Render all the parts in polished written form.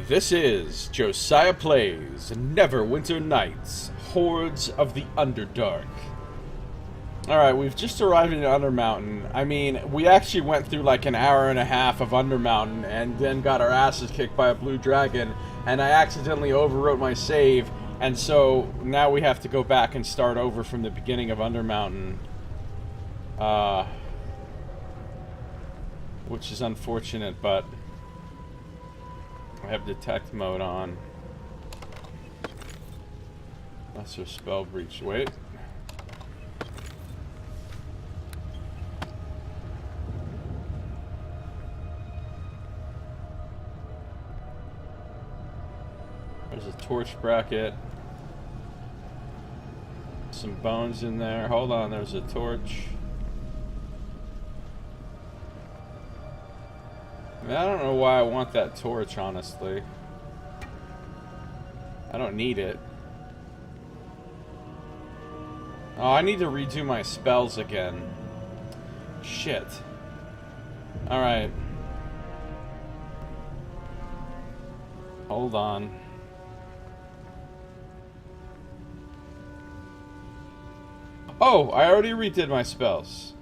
This is Josiah Plays Neverwinter Nights, Hordes of the Underdark. Alright, we've just arrived in Undermountain. I mean, we actually went through like an hour and a half of Undermountain and then got our asses kicked by a blue dragon, and I accidentally overwrote my save, and so now we have to go back and start over from the beginning of Undermountain. Which is unfortunate, but I have detect mode on. Lesser spell breach. Wait. There's a torch bracket. Some bones in there. Hold on, there's a torch. I don't know why I want that torch, honestly. I don't need it. Oh, I need to redo my spells again. Shit. Alright. Hold on. Oh, I already redid my spells.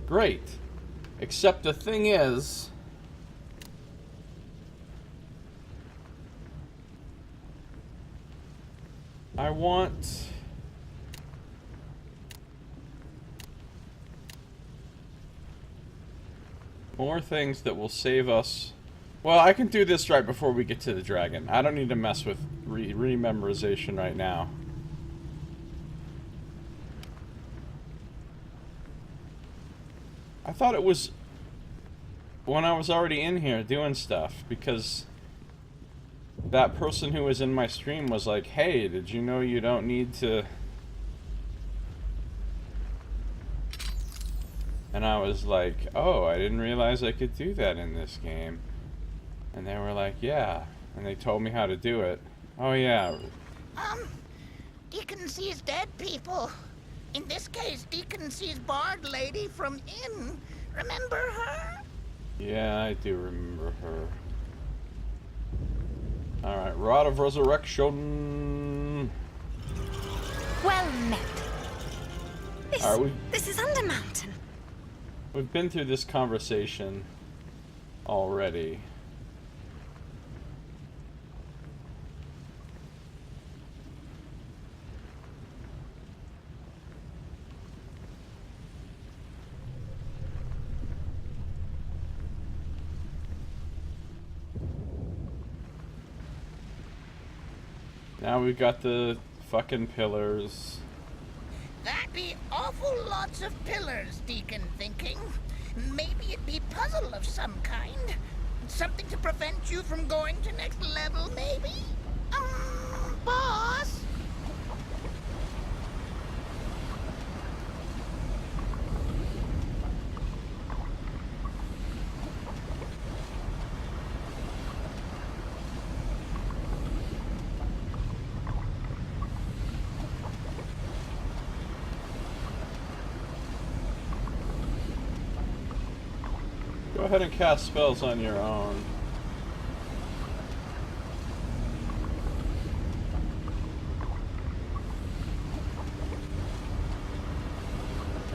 Great. Except the thing is, I want more things that will save us. Well, I can do this right before we get to the dragon. I don't need to mess with rememorization right now. I thought it was when I was already in here doing stuff, because that person who was in my stream was like, hey, did you know you don't need to... And I was like, oh, I didn't realize I could do that in this game. And they were like, yeah. And they told me how to do it. Oh, yeah. Deacon sees dead people. In this case, Deacon sees Bard Lady from Inn. Remember her? Yeah, I do remember her. Alright, Rod of Resurrection. Well met. Alright, this is Undermountain. We've been through this conversation already. Now we've got the fucking pillars. That'd be awful lots of pillars, Deacon thinking. Maybe it'd be puzzle of some kind. Something to prevent you from going to next level, maybe? Boss? Go ahead and cast spells on your own.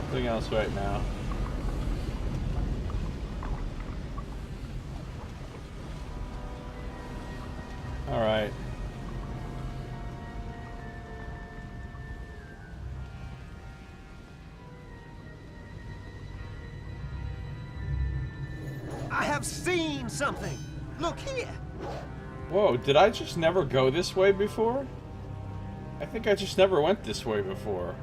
Nothing else right now. Alright. I have seen something. Look here. Whoa, did I just never go this way before? I think I just never went this way before.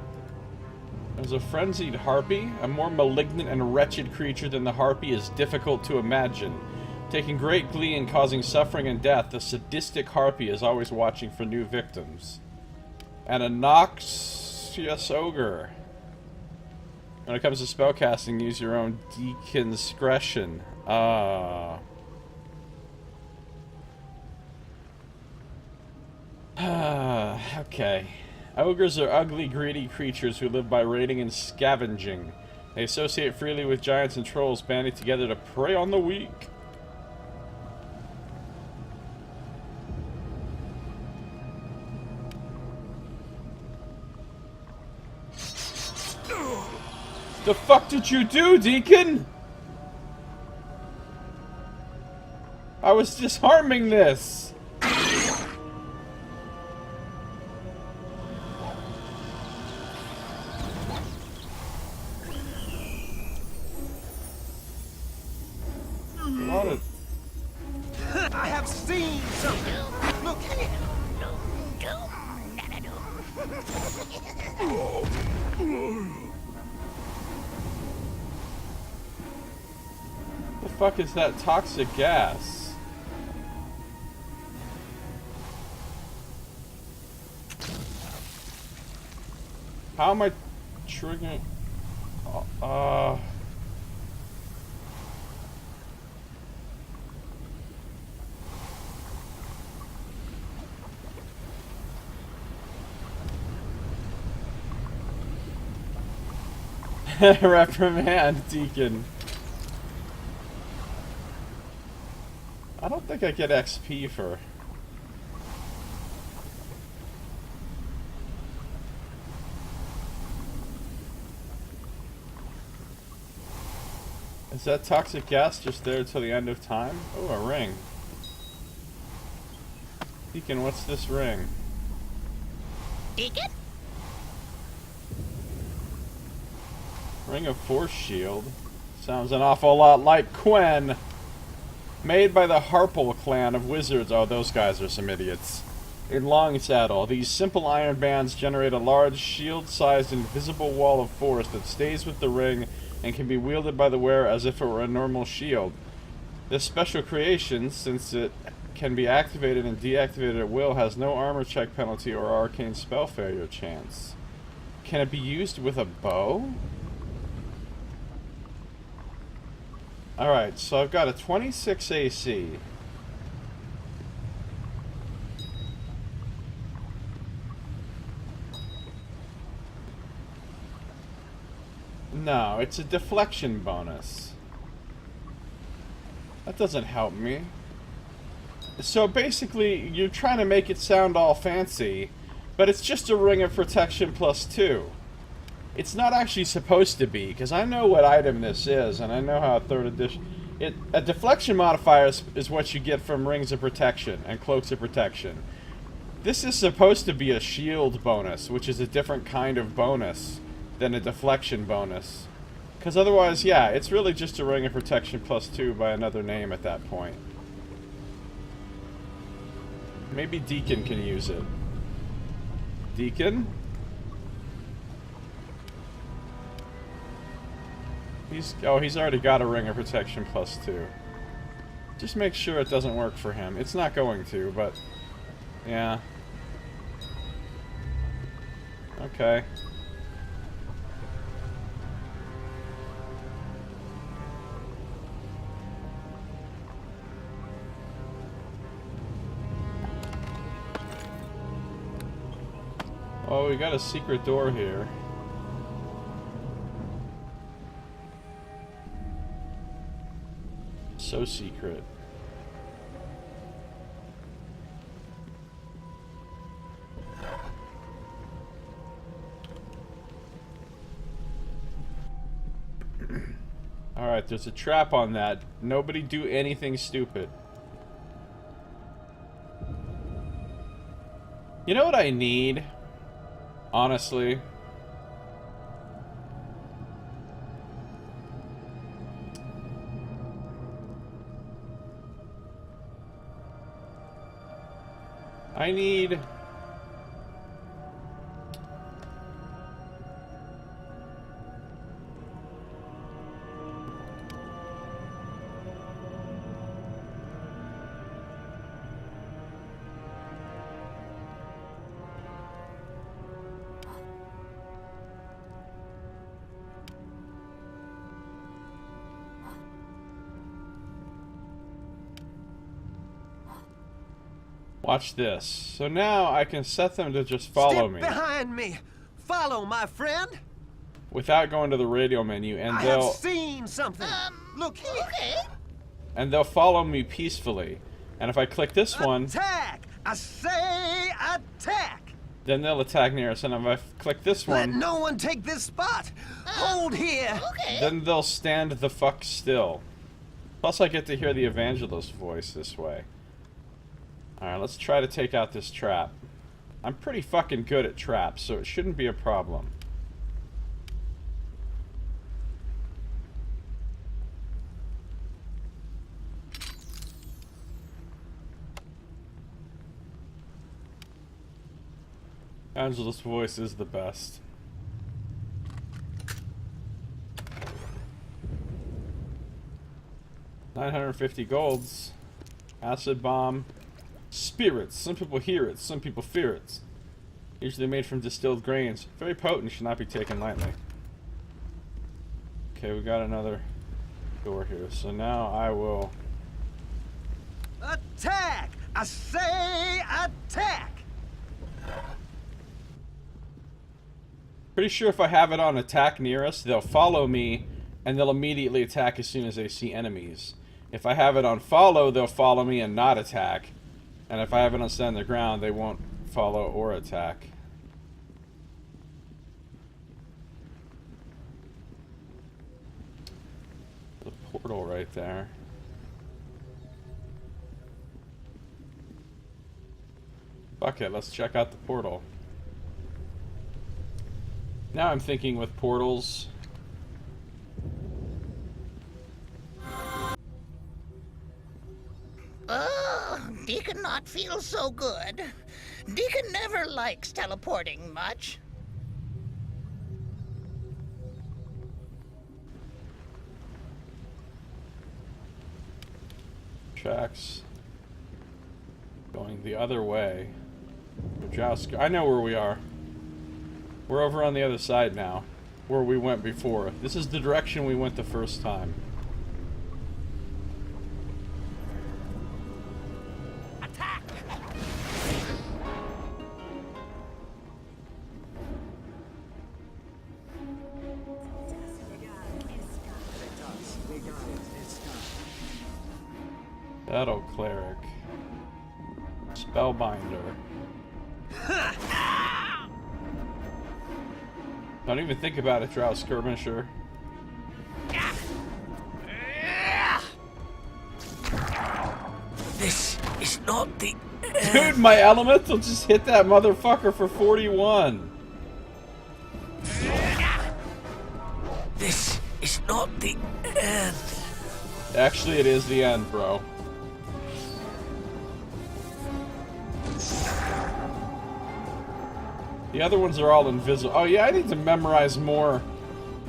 There's a frenzied harpy. A more malignant and wretched creature than the harpy is difficult to imagine. Taking great glee in causing suffering and death, the sadistic harpy is always watching for new victims. And a noxious ogre. When it comes to spellcasting, use your own deacon's discretion. Okay. Ogres are ugly, greedy creatures who live by raiding and scavenging. They associate freely with giants and trolls, banding together to prey on the weak. The fuck did you do, Deacon? I was disarming this. I have seen something. Look here. The fuck is that toxic gas? How am I triggering? Reprimand, Deacon. I don't think I get XP for... Is that toxic gas just there till the end of time? Oh, a ring. Deacon, what's this ring? Deacon? Ring of Force Shield. Sounds an awful lot like Quen. Made by the Harple clan of wizards. Oh, those guys are some idiots. In Longsaddle, these simple iron bands generate a large shield-sized invisible wall of force that stays with the ring and can be wielded by the wearer as if it were a normal shield. This special creation, since it can be activated and deactivated at will, has no armor check penalty or arcane spell failure chance. Can it be used with a bow? Alright, so I've got a 26 AC. No, it's a deflection bonus. That doesn't help me. So basically, you're trying to make it sound all fancy, but it's just a ring of protection +2. It's not actually supposed to be, because I know what item this is, and I know how a 3rd edition... A deflection modifier is what you get from rings of protection and cloaks of protection. This is supposed to be a shield bonus, which is a different kind of bonus than a deflection bonus. Because otherwise, yeah, it's really just a ring of protection +2 by another name at that point. Maybe Deacon can use it. Deacon? He's already got a ring of protection +2. Just make sure it doesn't work for him. It's not going to, but... yeah. Okay. Oh, we got a secret door here. So secret. Alright, there's a trap on that. Nobody do anything stupid. You know what I need? Honestly. I need... Watch this. So now I can set them to just follow me. Step behind me. Follow, my friend. Without going to the radio menu, and I they'll... have seen something. Look here. Okay. And they'll follow me peacefully. And if I click this one... Attack! I say attack! Then they'll attack near us. And if I click this Let one... no one take this spot. Hold here! Okay. Then they'll stand the fuck still. Plus I get to hear the evangelist's voice this way. Alright, let's try to take out this trap. I'm pretty fucking good at traps, so it shouldn't be a problem. Angela's voice is the best. $950 golds. Acid bomb. Spirits. Some people hear it, some people fear it. Usually made from distilled grains. Very potent, should not be taken lightly. Okay, we got another door here. So now I will... Attack! I say attack! Pretty sure if I have it on attack near us, they'll follow me, and they'll immediately attack as soon as they see enemies. If I have it on follow, they'll follow me and not attack. And if I have it on stand their ground, they won't follow or attack. The portal right there. Fuck it, let's check out the portal. Now I'm thinking with portals. Oh, Deacon not feel so good. Deacon never likes teleporting much. Tracks. Going the other way. I know where we are. We're over on the other side now, where we went before. This is the direction we went the first time. Attack! Battle Cleric. Spellbinder. Don't even think about it, Drow Skirmisher. This is not the Dude, my elemental just hit that motherfucker for 41. This is not the end. Actually, it is the end, bro. The other ones are all invisible. Oh yeah, I need to memorize more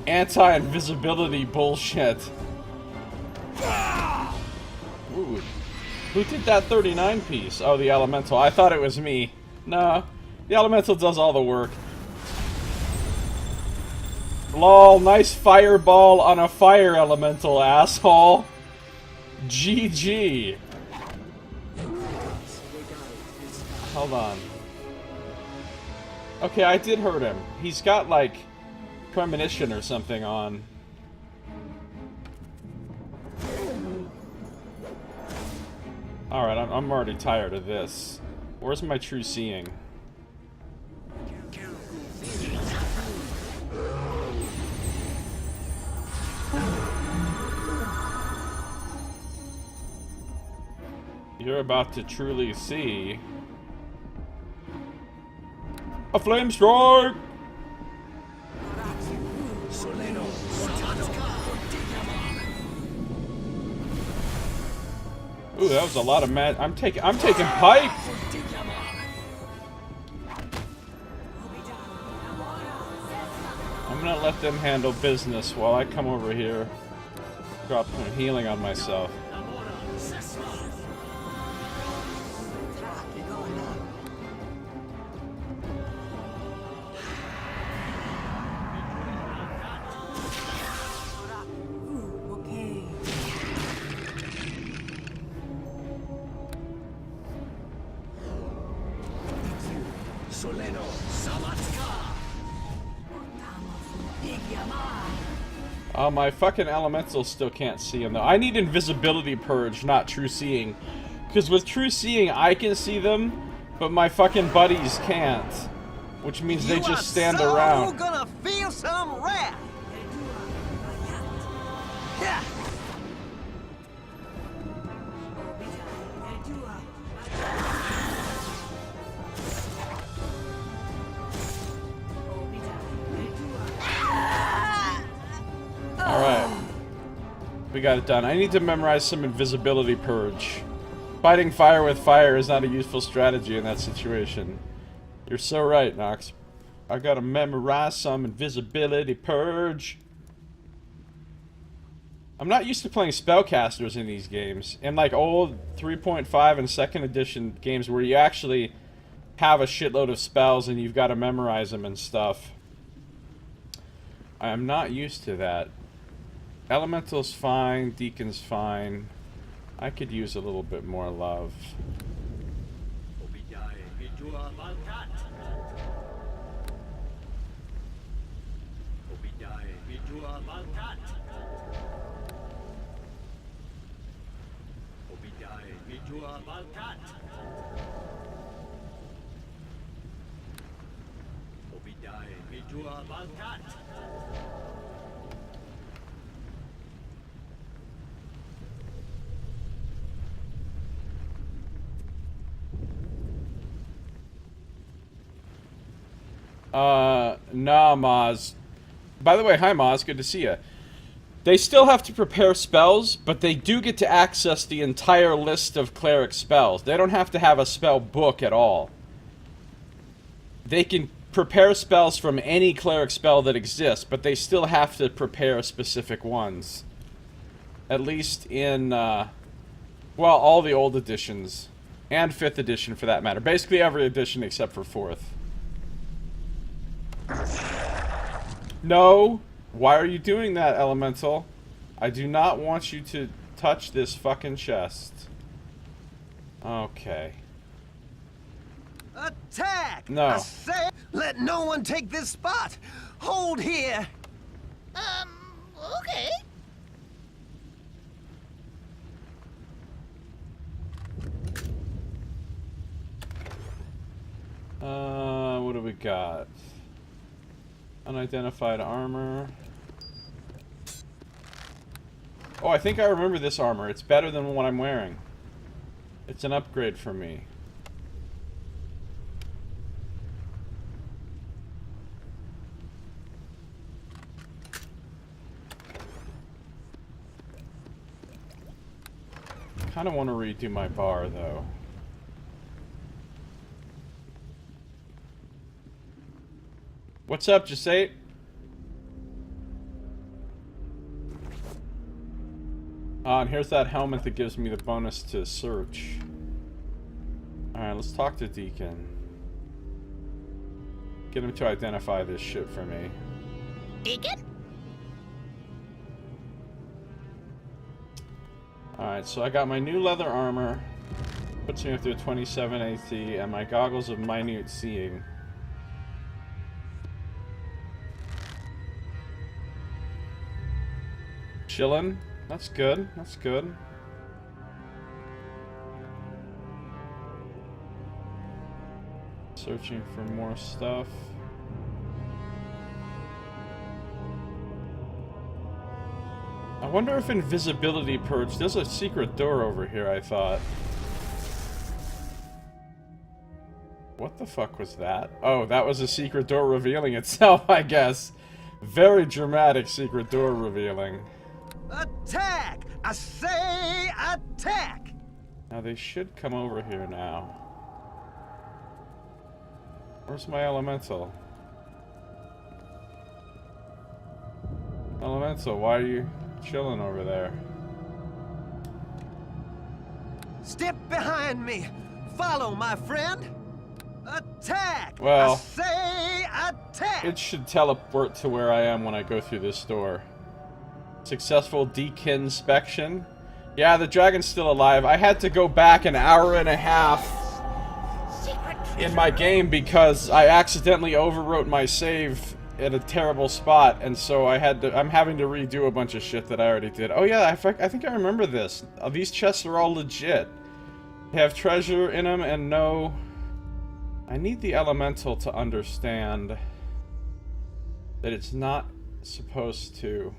anti-invisibility bullshit. Ooh. Who did that 39 piece? Oh, the elemental. I thought it was me. No, the elemental does all the work. Lol, nice fireball on a fire elemental, asshole. GG. Hold on. Okay, I did hurt him. He's got, like, premonition or something on. Alright, I'm already tired of this. Where's my true seeing? You're about to truly see a flame strike! Ooh, that was a lot of mad. I'm taking pipe. I'm gonna let them handle business while I come over here. Drop some healing on myself. Oh, my fucking elementals still can't see him though. I need invisibility purge, not true seeing. Because with true seeing, I can see them, but my fucking buddies can't. Which means they just stand around. You're gonna feel some wrath. We got it done. I need to memorize some invisibility purge. Fighting fire with fire is not a useful strategy in that situation. You're so right, Nox. I gotta memorize some invisibility purge. I'm not used to playing spellcasters in these games. In like old 3.5 and 2nd edition games where you actually have a shitload of spells and you've got to memorize them and stuff. I'm not used to that. Elemental's fine, Deacon's fine. I could use a little bit more love. Nah, Maz. By the way, hi Maz, good to see you. They still have to prepare spells, but they do get to access the entire list of cleric spells. They don't have to have a spell book at all. They can prepare spells from any cleric spell that exists, but they still have to prepare specific ones. At least in, well, all the old editions. And 5th edition, for that matter. Basically every edition except for 4th. No! Why are you doing that, Elemental? I do not want you to touch this fucking chest. Okay. Attack! No. I say, let no one take this spot. Hold here. Okay. What do we got? Unidentified armor. Oh, I think I remember this armor. It's better than what I'm wearing. It's an upgrade for me. I kind of want to redo my bar, though. What's up, Josiah? And here's that helmet that gives me the bonus to search. Alright, let's talk to Deacon. Get him to identify this shit for me. Deacon? Alright, so I got my new leather armor. Puts me up to a 27 AT, and my goggles of minute seeing. Chillin'. That's good. That's good. Searching for more stuff. I wonder if invisibility purge. There's a secret door over here, I thought. What the fuck was that? Oh, that was a secret door revealing itself, I guess. Very dramatic secret door revealing. Attack! I say attack! Now they should come over here now. Where's my elemental? Elemental, why are you chilling over there? Step behind me. Follow, my friend. Attack! Well, I say attack! it should teleport to where I am when I go through this door. Successful dekin inspection. Yeah, the dragon's still alive. I had to go back an hour and a half in my game because I accidentally overwrote my save at a terrible spot, and so I'm having to redo a bunch of shit that I already did. Oh yeah, I think I remember this. These chests are all legit. They have treasure in them and no... I need the elemental to understand that it's not supposed to...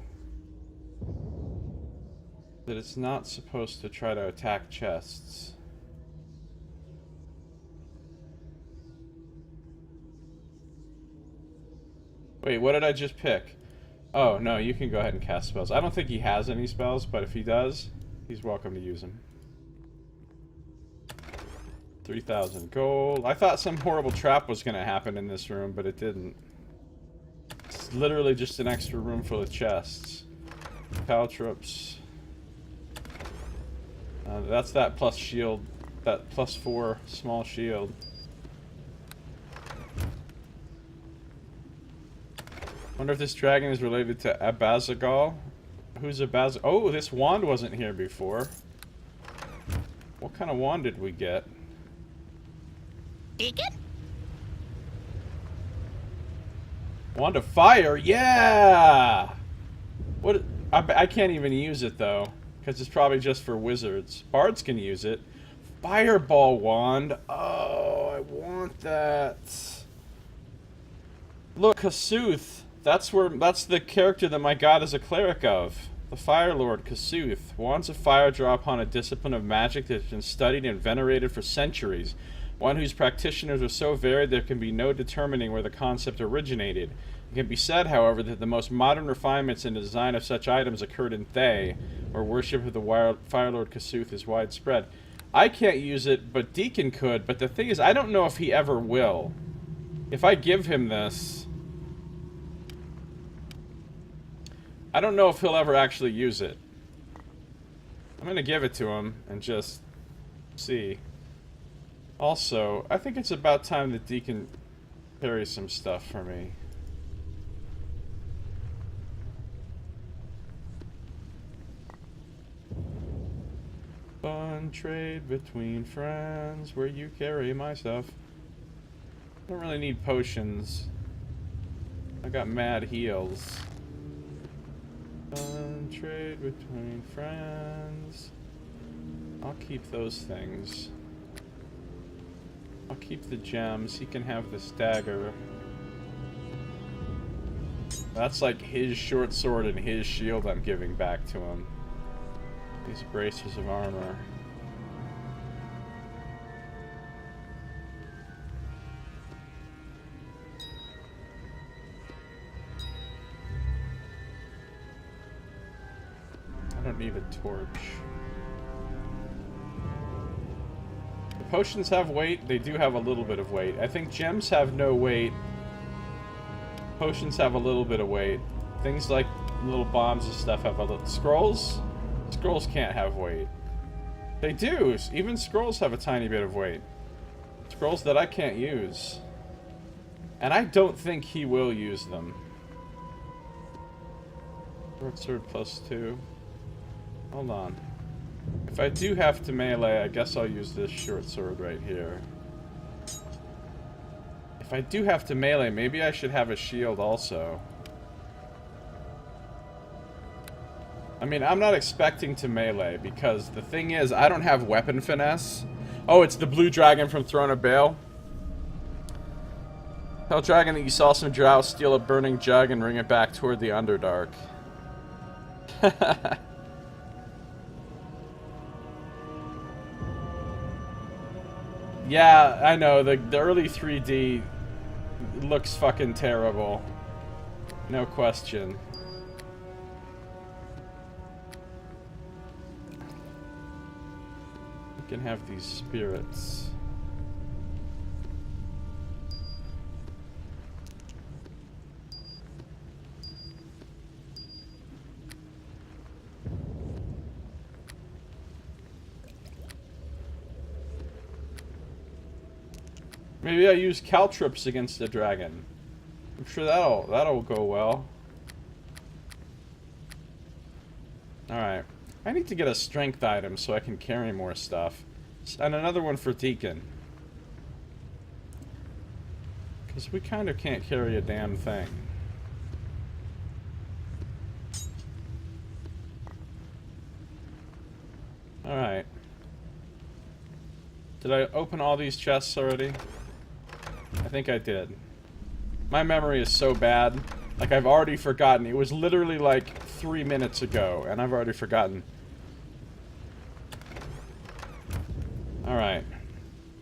that it's not supposed to try to attack chests. Wait, what did I just pick? Oh, no, you can go ahead and cast spells. I don't think he has any spells, but if he does, he's welcome to use them. 3,000 gold. I thought some horrible trap was going to happen in this room, but it didn't. It's literally just an extra room full of chests. Caltrops. That's that plus shield. That +4 small shield. Wonder if this dragon is related to Abazagal. Who's Abazagal? Oh, this wand wasn't here before. What kind of wand did we get? Deacon? Wand of fire? Yeah! What? I can't even use it though, because it's probably just for wizards. Bards can use it. Fireball wand. Oh, I want that. Look, Kasuth. That's the character that my god is a cleric of. The Fire Lord, Kasuth. Wands of fire draw upon a discipline of magic that has been studied and venerated for centuries. One whose practitioners are so varied there can be no determining where the concept originated. It can be said, however, that the most modern refinements in the design of such items occurred in Thay, where worship of the Fire Lord Kasuth is widespread. I can't use it, but Deacon could, but the thing is, I don't know if he ever will. If I give him this... I don't know if he'll ever actually use it. I'm gonna give it to him and just see. Also, I think it's about time that Deacon carries some stuff for me. Fun trade between friends where you carry my stuff. I don't really need potions. I got mad heals. Fun trade between friends. I'll keep those things. I'll keep the gems. He can have this dagger. That's like his short sword and his shield I'm giving back to him. These bracers of armor. I don't need a torch. The potions have weight. They do have a little bit of weight. I think gems have no weight. Potions have a little bit of weight. Things like little bombs and stuff have a little... Scrolls? Scrolls can't have weight. They do! Even scrolls have a tiny bit of weight. Scrolls that I can't use. And I don't think he will use them. Short sword +2. Hold on. If I do have to melee, I guess I'll use this short sword right here. If I do have to melee, maybe I should have a shield also. I mean, I'm not expecting to melee, because the thing is, I don't have weapon finesse. Oh, it's the blue dragon from Throne of Baal. Tell dragon that you saw some drow steal a burning jug and bring it back toward the Underdark. Yeah, I know, the early 3D looks fucking terrible. No question. We can have these spirits. Maybe I use caltrops against the dragon. I'm sure that'll go well. Alright. I need to get a strength item so I can carry more stuff. And another one for Deacon. Because we kind of can't carry a damn thing. Alright. Did I open all these chests already? I think I did. My memory is so bad. Like, I've already forgotten. It was literally like 3 minutes ago, and I've already forgotten. Alright.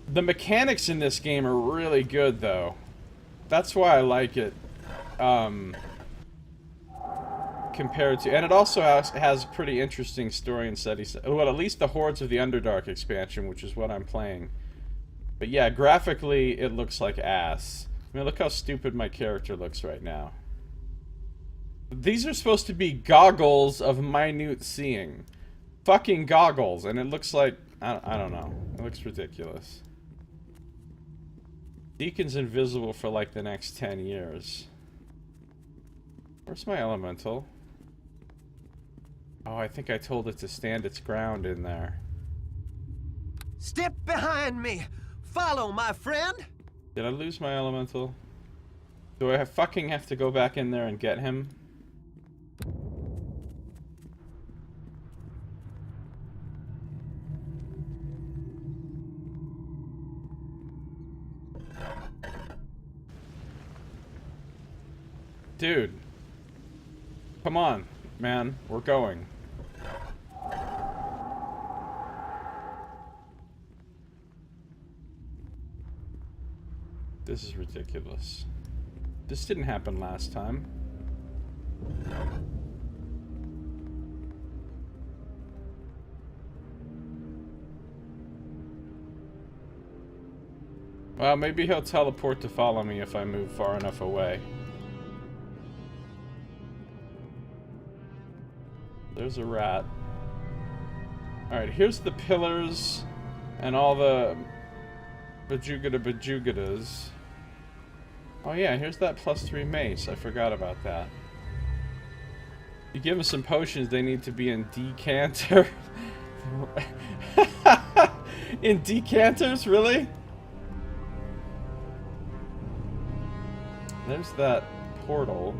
The mechanics in this game are really good, though. That's why I like it. compared to, and it also has a pretty interesting story and setting. Well, at least the Hordes of the Underdark expansion, which is what I'm playing. But yeah, graphically, it looks like ass. I mean, look how stupid my character looks right now. These are supposed to be goggles of minute seeing. Fucking goggles, and it looks like, I don't know. It looks ridiculous. Deacon's invisible for like the next 10 years. Where's my elemental? Oh, I think I told it to stand its ground in there. Step behind me. Follow, my friend. Did I lose my elemental? Do I fucking have to go back in there and get him? Dude. Come on, man. We're going. This is ridiculous. This didn't happen last time. Well, maybe he'll teleport to follow me if I move far enough away. There's a rat. Alright, here's the pillars and all the bajugadas. Oh yeah, here's that +3 mace. I forgot about that. You give them some potions, they need to be in decanter. In decanters, really? There's that portal.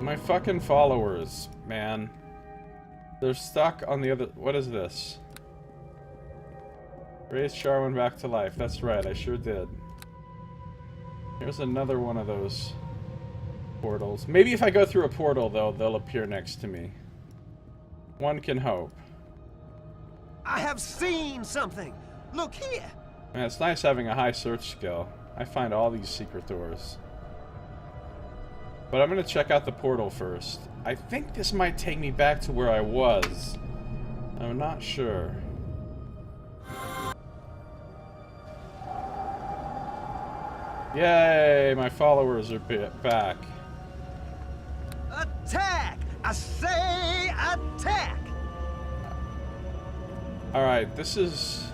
My fucking followers, man. They're stuck on the other... What is this? Raise Charwin back to life. That's right, I sure did. Here's another one of those portals. Maybe if I go through a portal, though, they'll appear next to me. One can hope. I have seen something. Look here. Man, it's nice having a high search skill. I find all these secret doors. But I'm gonna check out the portal first. I think this might take me back to where I was. I'm not sure. Yay, my followers are back. Attack! I say attack! Alright, this is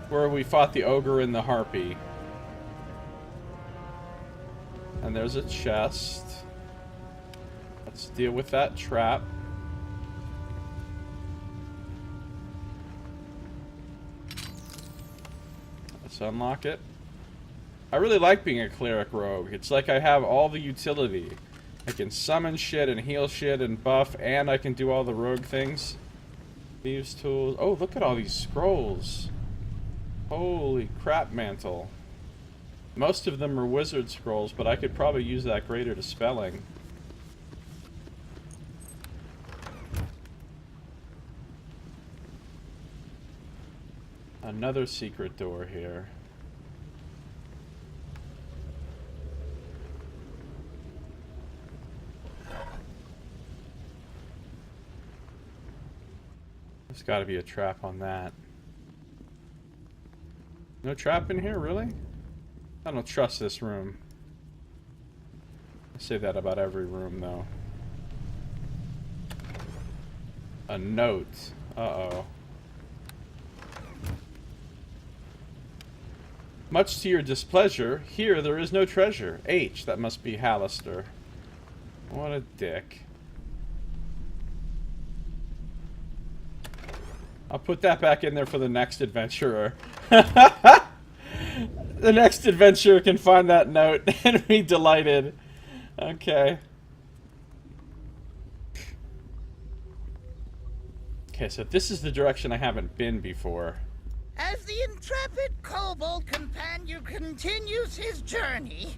where we fought the ogre and the harpy. And there's a chest. Let's deal with that trap. Let's unlock it. I really like being a cleric rogue. It's like I have all the utility. I can summon shit and heal shit and buff, and I can do all the rogue things. Thieves' tools. Oh, look at all these scrolls. Holy crap, mantle. Most of them are wizard scrolls, but I could probably use that greater to spelling. Another secret door here. There's got to be a trap on that. No trap in here, really? I don't trust this room. I say that about every room, though. A note. Uh-oh. Much to your displeasure, here there is no treasure. H, that must be Hallister. What a dick. I'll put that back in there for the next adventurer. The next adventurer can find that note and be delighted. Okay. Okay, so this is the direction I haven't been before. As the intrepid kobold companion continues his journey,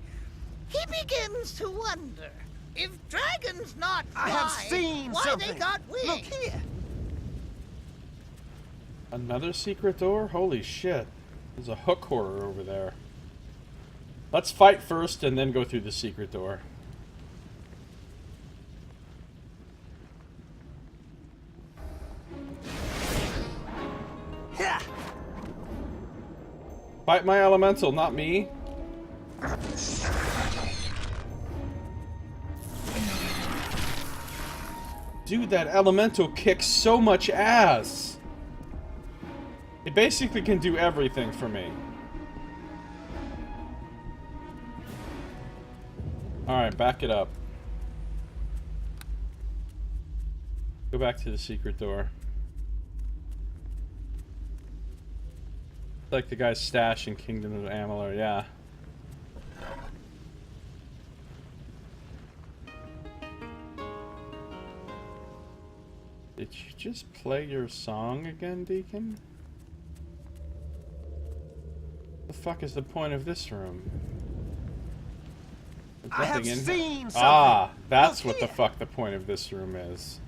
he begins to wonder if dragons not fly, I have seen why something. they got wings. Look here. Another secret door? Holy shit. There's a hook horror over there. Let's fight first and then go through the secret door. Fight my elemental, not me. Dude, that elemental kicks so much ass. It basically can do everything for me. Alright, back it up. Go back to the secret door. Like the guy's stash in Kingdom of Amalur, yeah. Did you just play your song again, Deacon? The fuck is the point of this room? I have seen something. Ah, that's Look what the here. fuck the point of this room is.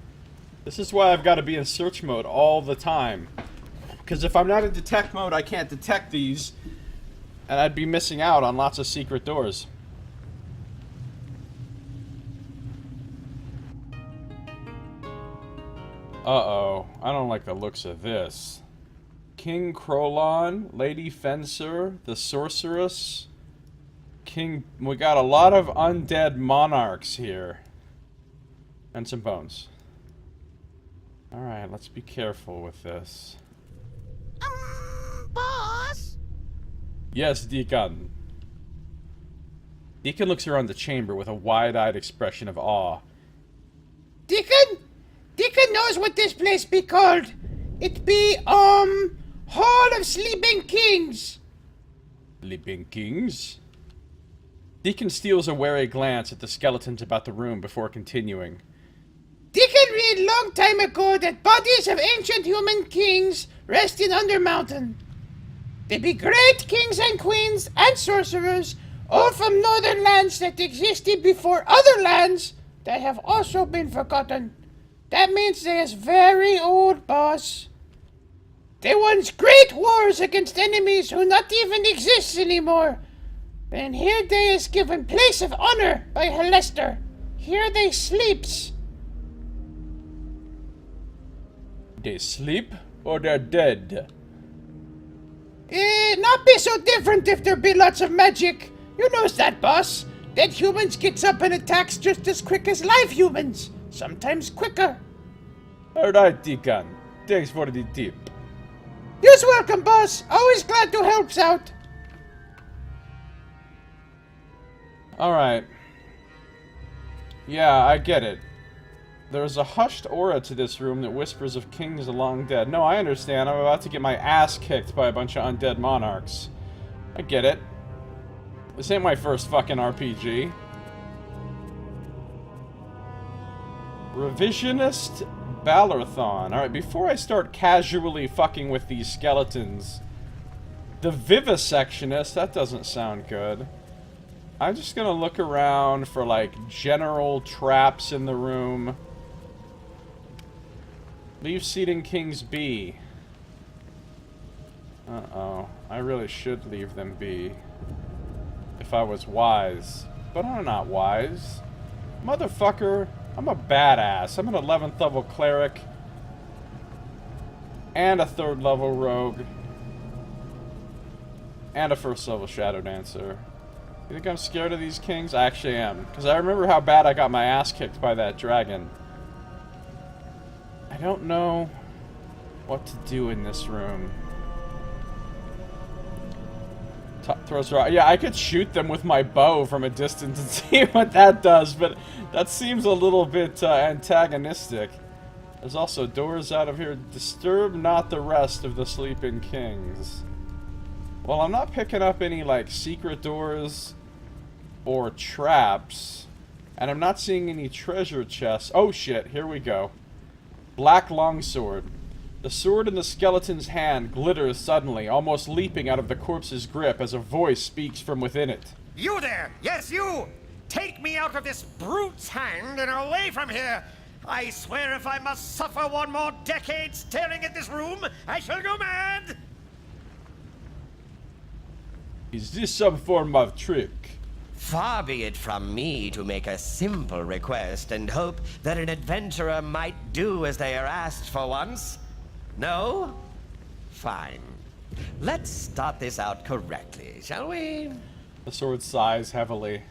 This is why I've got to be in search mode all the time. Because if I'm not in detect mode, I can't detect these. And I'd be missing out on lots of secret doors. Uh-oh. I don't like the looks of this. King Krolon, Lady Fencer, the Sorceress. King... We got a lot of undead monarchs here. And some bones. Alright, let's be careful with this. Boss? Yes, Deacon. Deacon looks around the chamber with a wide-eyed expression of awe. Deacon? Deacon knows what this place be called. It be, Hall of Sleeping Kings. Sleeping Kings? Deacon steals a wary glance at the skeletons about the room before continuing. Deacon read long time ago that bodies of ancient human kings rest in Undermountain. They be great kings and queens and sorcerers, all from northern lands that existed before other lands that have also been forgotten. That means they is very old, boss. They won great wars against enemies who not even exist anymore. And here they is given place of honor by Helester. Here they sleeps. They sleep or they're dead? Not be so different if there be lots of magic. You knows that, boss. Dead humans gets up and attacks just as quick as live humans. Sometimes quicker. Alright, Deacon. Thanks for the tip. You're welcome, boss. Always glad to help out. Alright. Yeah, I get it. There's a hushed aura to this room that whispers of kings long dead. No, I understand. I'm about to get my ass kicked by a bunch of undead monarchs. I get it. This ain't my first fucking RPG. Revisionist Balorthon. Alright, before I start casually fucking with these skeletons... The Vivisectionist, that doesn't sound good. I'm just gonna look around for, like, general traps in the room. Leave Seating Kings be. Uh-oh. I really should leave them be. If I was wise. But I'm not wise. Motherfucker, I'm a badass. I'm an 11th level cleric. And a 3rd level rogue. And a 1st level shadow dancer. You think I'm scared of these kings? I actually am. Because I remember how bad I got my ass kicked by that dragon. I don't know what to do in this room. Throws rock. Yeah, I could shoot them with my bow from a distance and see what that does, but that seems a little bit antagonistic. There's also doors out of here. Disturb not the rest of the sleeping kings. Well, I'm not picking up any, like, secret doors or traps. And I'm not seeing any treasure chests. Oh, shit. Here we go. Black longsword. The sword in the skeleton's hand glitters suddenly, almost leaping out of the corpse's grip as a voice speaks from within it. You there! Yes, you! Take me out of this brute's hand and away from here! I swear if I must suffer one more decade staring at this room, I shall go mad! Is this some form of trick? Far be it from me to make a simple request and hope that an adventurer might do as they are asked for once. No? Fine. Let's start this out correctly, shall we? The sword sighs heavily.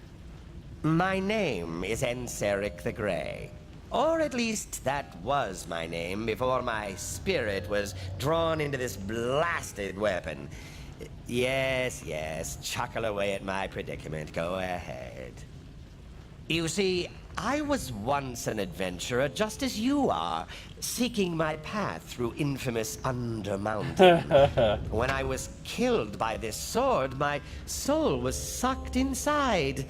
My name is Enseric the Grey. Or at least that was my name before my spirit was drawn into this blasted weapon. Yes, chuckle away at my predicament. Go ahead. You see, I was once an adventurer just as you are, seeking my path through infamous Undermountain. When I was killed by this sword, my soul was sucked inside,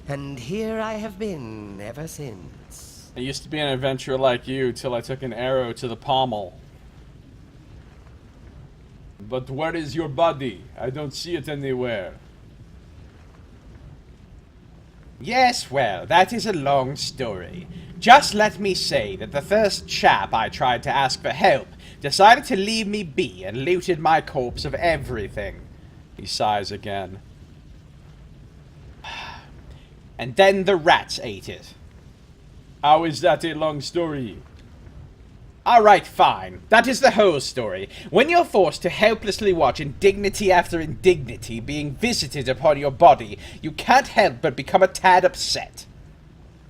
and here I have been ever since. I used to be an adventurer like you till I took an arrow to the pommel. But where is your body? I don't see it anywhere. Yes, well, that is a long story. Just let me say that the first chap I tried to ask for help decided to leave me be and looted my corpse of everything. He sighs again. And then the rats ate it. How is that a long story? Alright, fine. That is the whole story. When you're forced to helplessly watch indignity after indignity being visited upon your body, you can't help but become a tad upset.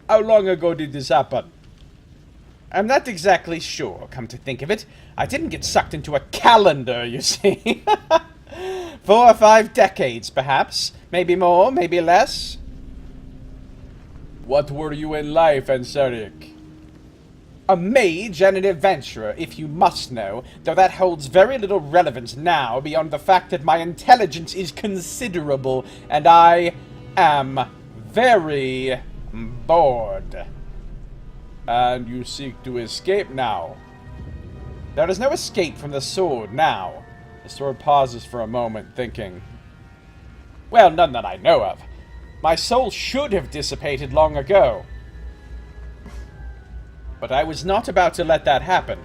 How long ago did this happen? I'm not exactly sure, come to think of it. I didn't get sucked into a calendar, you see. 4 or 5 decades, perhaps. Maybe more, maybe less. What were you in life, Enseric? A mage and an adventurer, if you must know, though that holds very little relevance now beyond the fact that my intelligence is considerable and I am very bored. And you seek to escape now? There is no escape from the sword now. The sword pauses for a moment, thinking. Well, none that I know of. My soul should have dissipated long ago. But I was not about to let that happen.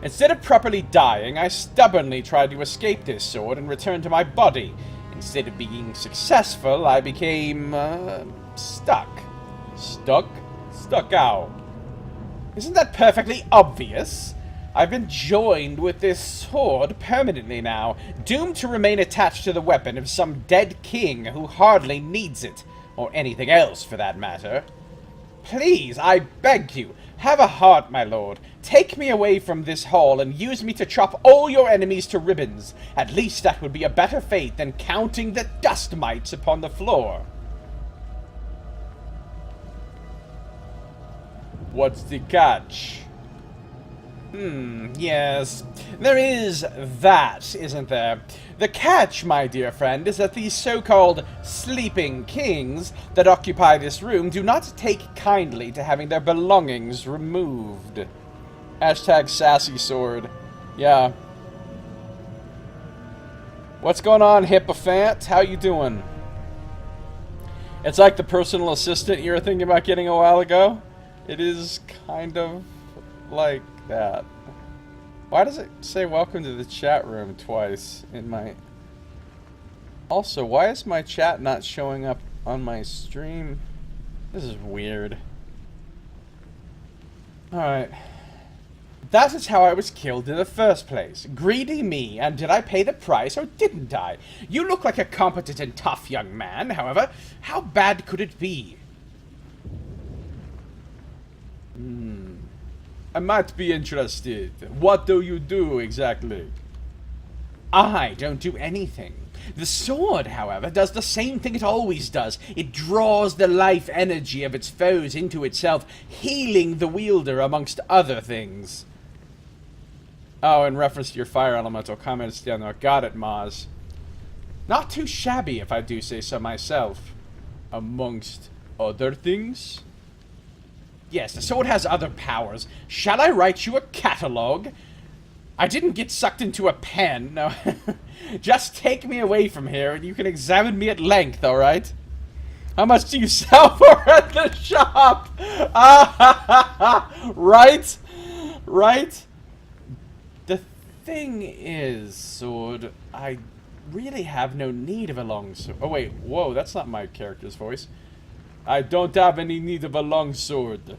Instead of properly dying, I stubbornly tried to escape this sword and return to my body. Instead of being successful, I became, stuck. Stuck? Stuck how? Isn't that perfectly obvious? I've been joined with this sword permanently now, doomed to remain attached to the weapon of some dead king who hardly needs it, or anything else for that matter. Please, I beg you, have a heart, my lord. Take me away from this hall and use me to chop all your enemies to ribbons. At least that would be a better fate than counting the dust mites upon the floor. What's the catch? Yes. There is that, isn't there? The catch, my dear friend, is that these so-called sleeping kings that occupy this room do not take kindly to having their belongings removed. Hashtag sassy sword. Yeah. What's going on, Hippophant? How you doing? It's like the personal assistant you were thinking about getting a while ago. It is kind of like that. Why does it say welcome to the chat room twice in my... Also, why is my chat not showing up on my stream? This is weird. Alright. That is how I was killed in the first place. Greedy me, and did I pay the price or didn't I? You look like a competent and tough young man, however. How bad could it be? I might be interested. What do you do exactly? I don't do anything. The sword, however, does the same thing it always does. It draws the life energy of its foes into itself, healing the wielder amongst other things. Oh, in reference to your fire elemental comments down there. Got it, Maz. Not too shabby, if I do say so myself. Amongst other things? Yes, the sword has other powers. Shall I write you a catalogue? I didn't get sucked into a pen, no. Just take me away from here and you can examine me at length, alright? How much do you sell for at the shop? Right? Right? The thing is, sword, I really have no need of a longsword. Oh wait, whoa, that's not my character's voice. I don't have any need of a longsword.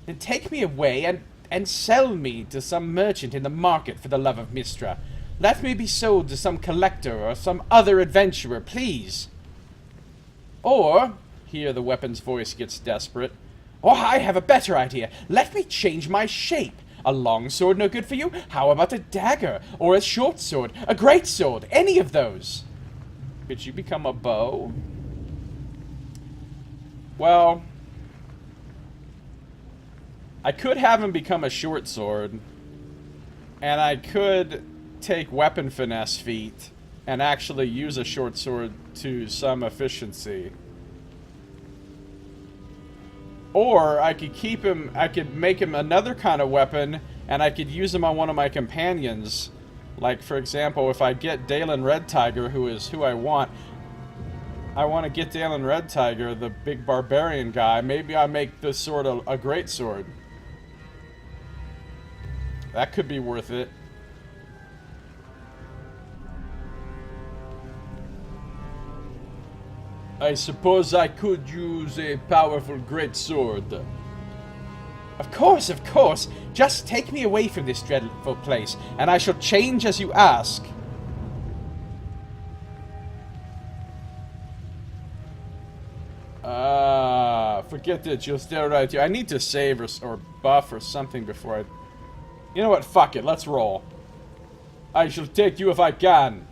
Then take me away and sell me to some merchant in the market, for the love of Mistra. Let me be sold to some collector or some other adventurer, please. Or, here the weapon's voice gets desperate, or I have a better idea. Let me change my shape. A long sword no good for you? How about a dagger? Or a short sword? A great sword? Any of those? Could you become a bow? Well, I could have him become a short sword. And I could take weapon finesse feat and actually use a short sword to some efficiency. Or I could keep him, I could make him another kind of weapon, and I could use him on one of my companions. Like, for example, if I get Dalen Red Tiger, who is who I want to get Dalen Red Tiger, the big barbarian guy, maybe I make this sword a great sword. That could be worth it. I suppose I could use a powerful greatsword. Of course, of course. Just take me away from this dreadful place, and I shall change as you ask. Forget it. You'll stay right here. I need to save or buff or something before I... You know what? Fuck it. Let's roll. I shall take you if I can.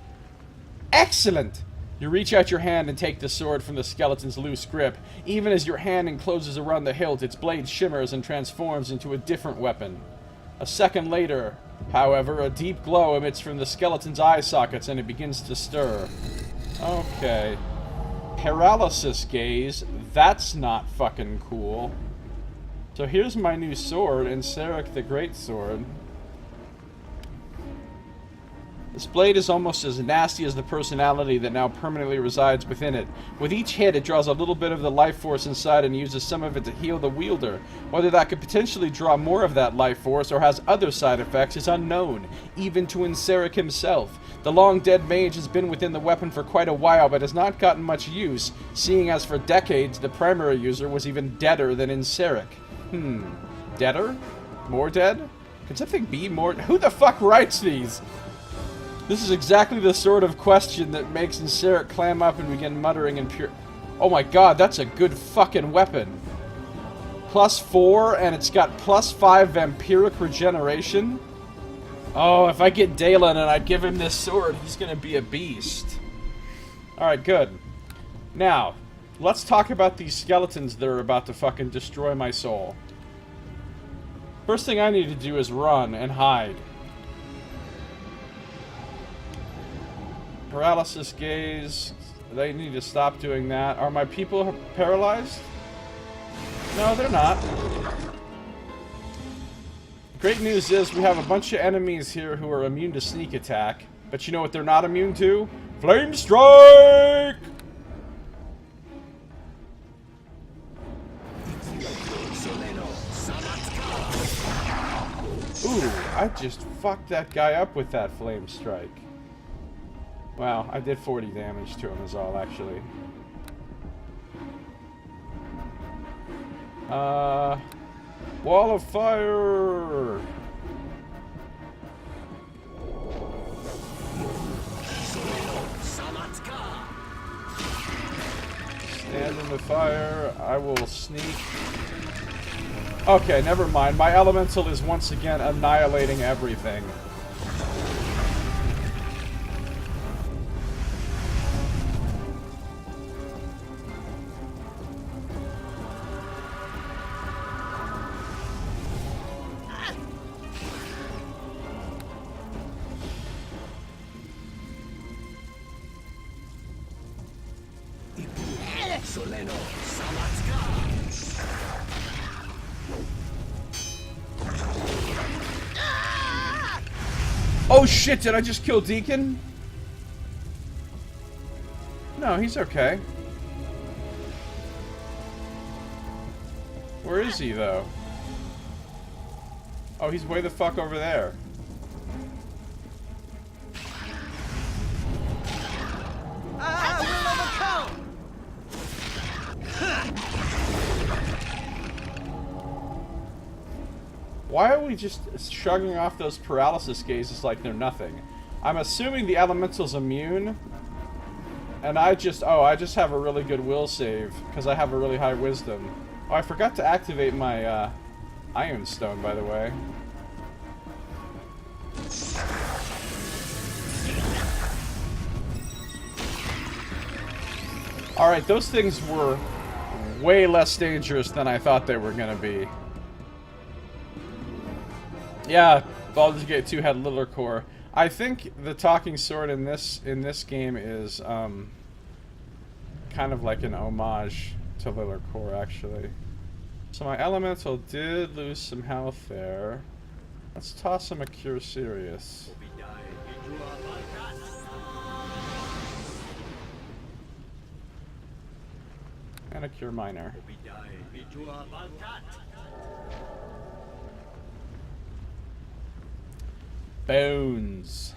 Excellent! You reach out your hand and take the sword from the skeleton's loose grip. Even as your hand encloses around the hilt, its blade shimmers and transforms into a different weapon. A second later, however, a deep glow emits from the skeleton's eye sockets and it begins to stir. Okay. Paralysis gaze. That's not fucking cool. So here's my new sword, Inseric the Greatsword. This blade is almost as nasty as the personality that now permanently resides within it. With each hit, it draws a little bit of the life force inside and uses some of it to heal the wielder. Whether that could potentially draw more of that life force or has other side effects is unknown, even to Inseric himself. The long-dead mage has been within the weapon for quite a while, but has not gotten much use, seeing as for decades the primary user was even deader than Inseric. Deader? More dead? Could something be more... Who the fuck writes these? This is exactly the sort of question that makes Inseric clam up and begin muttering in pure... Oh my god, that's a good fucking weapon. +4, and it's got +5 vampiric regeneration. Oh, if I get Dalen and I give him this sword, he's gonna be a beast. Alright, good. Now, let's talk about these skeletons that are about to fucking destroy my soul. First thing I need to do is run and hide. Paralysis gaze. They need to stop doing that. Are my people paralyzed? No, they're not. Great news is we have a bunch of enemies here who are immune to sneak attack. But you know what they're not immune to? Flame strike! Ooh, I just fucked that guy up with that flame strike. Wow, I did 40 damage to him is all, actually. Wall of fire! Stand in the fire. I will sneak. Okay, never mind. My elemental is once again annihilating everything. Oh shit, did I just kill Deacon? No, he's okay. Where is he, though? Oh, he's way the fuck over there. Why are we just shrugging off those paralysis gazes like they're nothing? I'm assuming the elemental's immune. And I just have a really good will save, because I have a really high wisdom. Oh, I forgot to activate my, Iron Stone, by the way. Alright, those things were way less dangerous than I thought they were gonna be. Yeah, Baldur's Gate 2 had Littler Core. I think the talking sword in this game is kind of like an homage to Littler Core, actually. So my elemental did lose some health there. Let's toss him a Cure Serious. And a Cure Minor. Bones.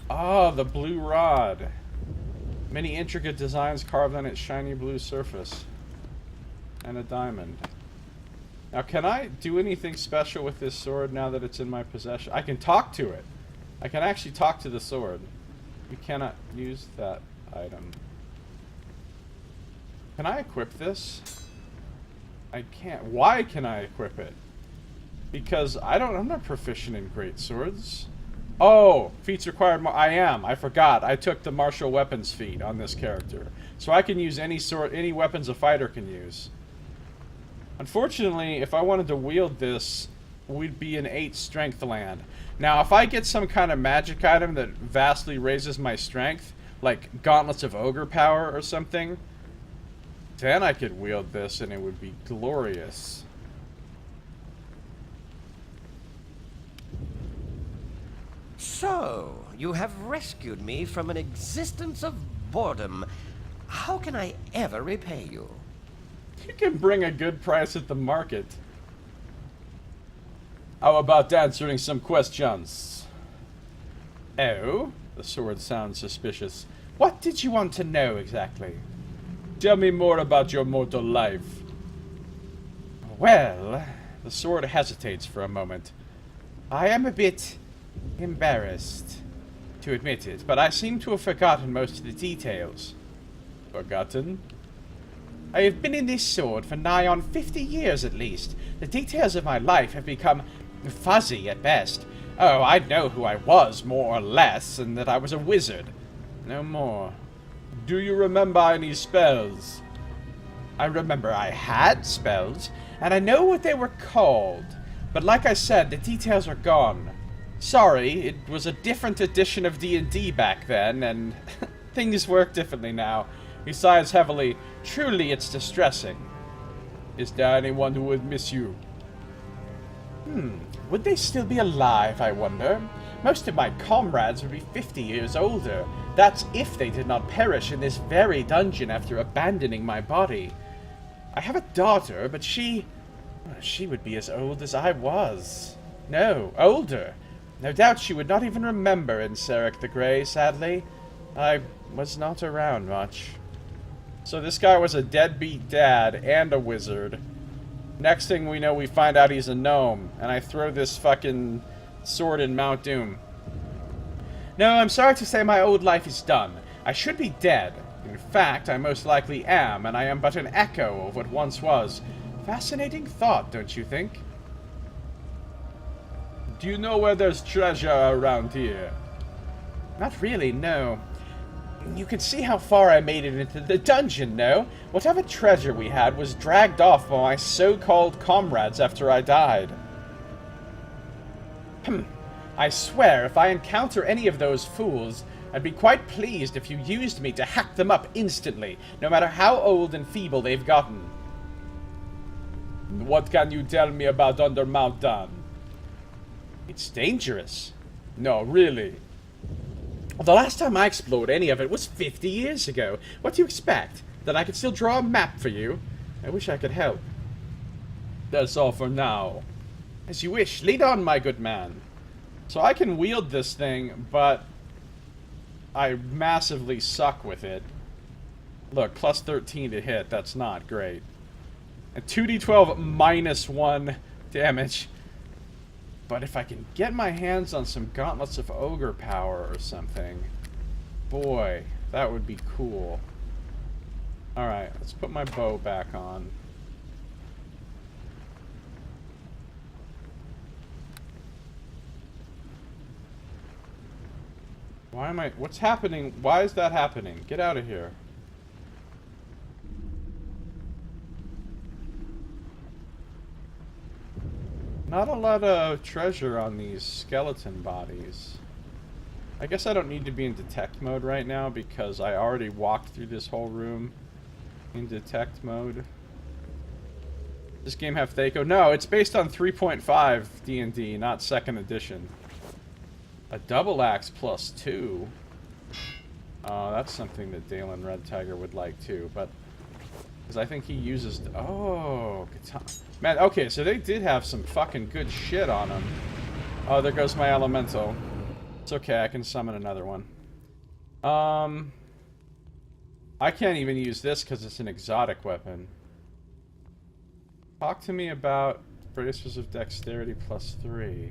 Ah, the blue rod. Many intricate designs carved on its shiny blue surface. And a diamond. Now, can I do anything special with this sword now that it's in my possession? I can talk to it. I can actually talk to the sword. You cannot use that item. Can I equip this? I can't. Why can I equip it? Because I'm not proficient in great swords. Oh, feats required. I am. I forgot. I took the martial weapons feat on this character, so I can use any sword, any weapons a fighter can use. Unfortunately, if I wanted to wield this, we'd be in 8 strength land. Now, if I get some kind of magic item that vastly raises my strength, like Gauntlets of Ogre Power or something, then I could wield this and it would be glorious. So, you have rescued me from an existence of boredom. How can I ever repay you? You can bring a good price at the market. How about answering some questions? Oh? The sword sounds suspicious. What did you want to know exactly? Tell me more about your mortal life. Well, the sword hesitates for a moment. I am a bit embarrassed to admit it, but I seem to have forgotten most of the details. Forgotten? I have been in this sword for nigh on 50 years at least. The details of my life have become fuzzy at best. Oh, I know who I was, more or less, and that I was a wizard. No more. Do you remember any spells? I remember I had spells, and I know what they were called. But like I said, the details are gone. Sorry, it was a different edition of D&D back then, and things work differently now. He sighs heavily. Truly, it's distressing. Is there anyone who would miss you? Would they still be alive, I wonder? Most of my comrades would be 50 years older. That's if they did not perish in this very dungeon after abandoning my body. I have a daughter, but she would be as old as I was. No, older. No doubt she would not even remember Inseric the Grey, sadly. I was not around much. So this guy was a deadbeat dad and a wizard. Next thing we know, we find out he's a gnome, and I throw this fucking sword in Mount Doom. No, I'm sorry to say my old life is done. I should be dead. In fact, I most likely am, and I am but an echo of what once was. Fascinating thought, don't you think? Do you know where there's treasure around here? Not really, no. You can see how far I made it into the dungeon, no? Whatever treasure we had was dragged off by my so-called comrades after I died. I swear, if I encounter any of those fools, I'd be quite pleased if you used me to hack them up instantly, no matter how old and feeble they've gotten. What can you tell me about Undermountain? It's dangerous. No, really. The last time I explored any of it was 50 years ago. What do you expect? That I could still draw a map for you? I wish I could help. That's all for now. As you wish. Lead on, my good man. So I can wield this thing, but I massively suck with it. Look, plus 13 to hit. That's not great. And 2d12 minus 1 damage. But if I can get my hands on some Gauntlets of Ogre power or something, boy, that would be cool. Alright, let's put my bow back on. Why am I... What's happening? Why is that happening? Get out of here. Not a lot of treasure on these skeleton bodies. I guess I don't need to be in detect mode right now because I already walked through this whole room in detect mode. This game have Thaco? No, it's based on 3.5 D&D, not 2nd edition. A double axe plus 2. Oh, that's something that Dalen Red Tiger would like too, but... Because I think he uses... Oh, katana. Man, okay, so they did have some fucking good shit on them. Oh, there goes my elemental. It's okay, I can summon another one. I can't even use this because it's an exotic weapon. Talk to me about bracers of dexterity plus 3.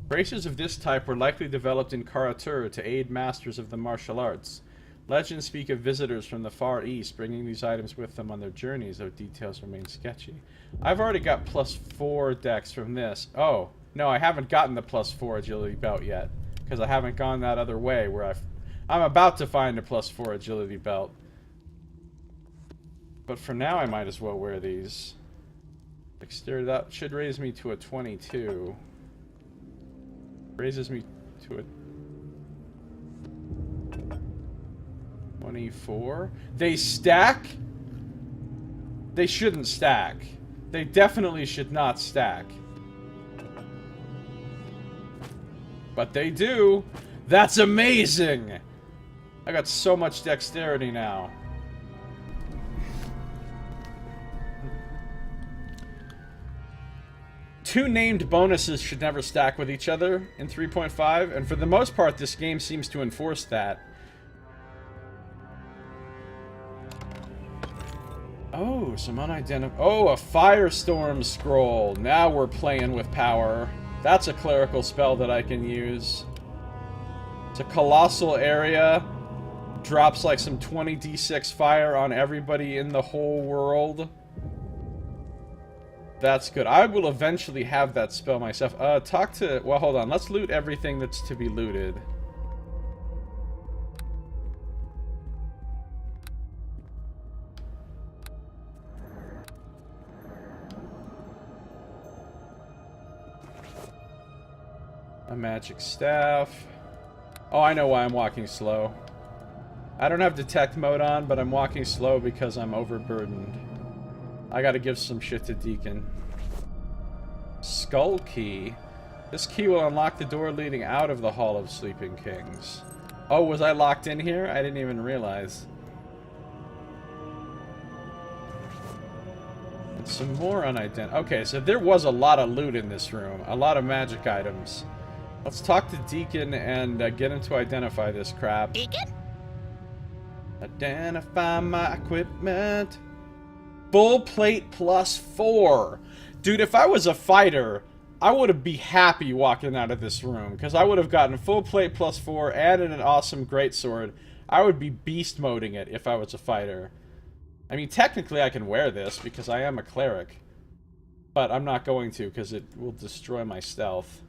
Bracers of this type were likely developed in Karatur to aid masters of the martial arts. Legends speak of visitors from the Far East bringing these items with them on their journeys, though details remain sketchy. I've already got plus 4 dex from this. Oh, no, I haven't gotten the plus 4 agility belt yet, because I haven't gone that other way where I'm about to find a plus 4 agility belt. But for now, I might as well wear these. Dexterity, that should raise me to a 22. Raises me to a 24. They stack? They shouldn't stack. They definitely should not stack. But they do. That's amazing! I got so much dexterity now. Two named bonuses should never stack with each other in 3.5, and for the most part this game seems to enforce that. Oh, some unidentified... Oh, a Firestorm Scroll. Now we're playing with power. That's a clerical spell that I can use. It's a colossal area. Drops like some 20d6 fire on everybody in the whole world. That's good. I will eventually have that spell myself. Talk to... Well, hold on. Let's loot everything that's to be looted. A magic staff. Oh, I know why I'm walking slow. I don't have detect mode on, but I'm walking slow because I'm overburdened. I gotta give some shit to Deacon. Skull key. This key will unlock the door leading out of the Hall of Sleeping Kings. Oh, was I locked in here? I didn't even realize. And some more unidentified... Okay, so there was a lot of loot in this room. A lot of magic items. Let's talk to Deacon and get him to identify this crap. Deacon? Identify my equipment. Full plate plus 4. Dude, if I was a fighter, I would be happy walking out of this room. Because I would have gotten full plate plus 4 and an awesome greatsword. I would be beast moding it if I was a fighter. I mean, technically I can wear this because I am a cleric. But I'm not going to because it will destroy my stealth.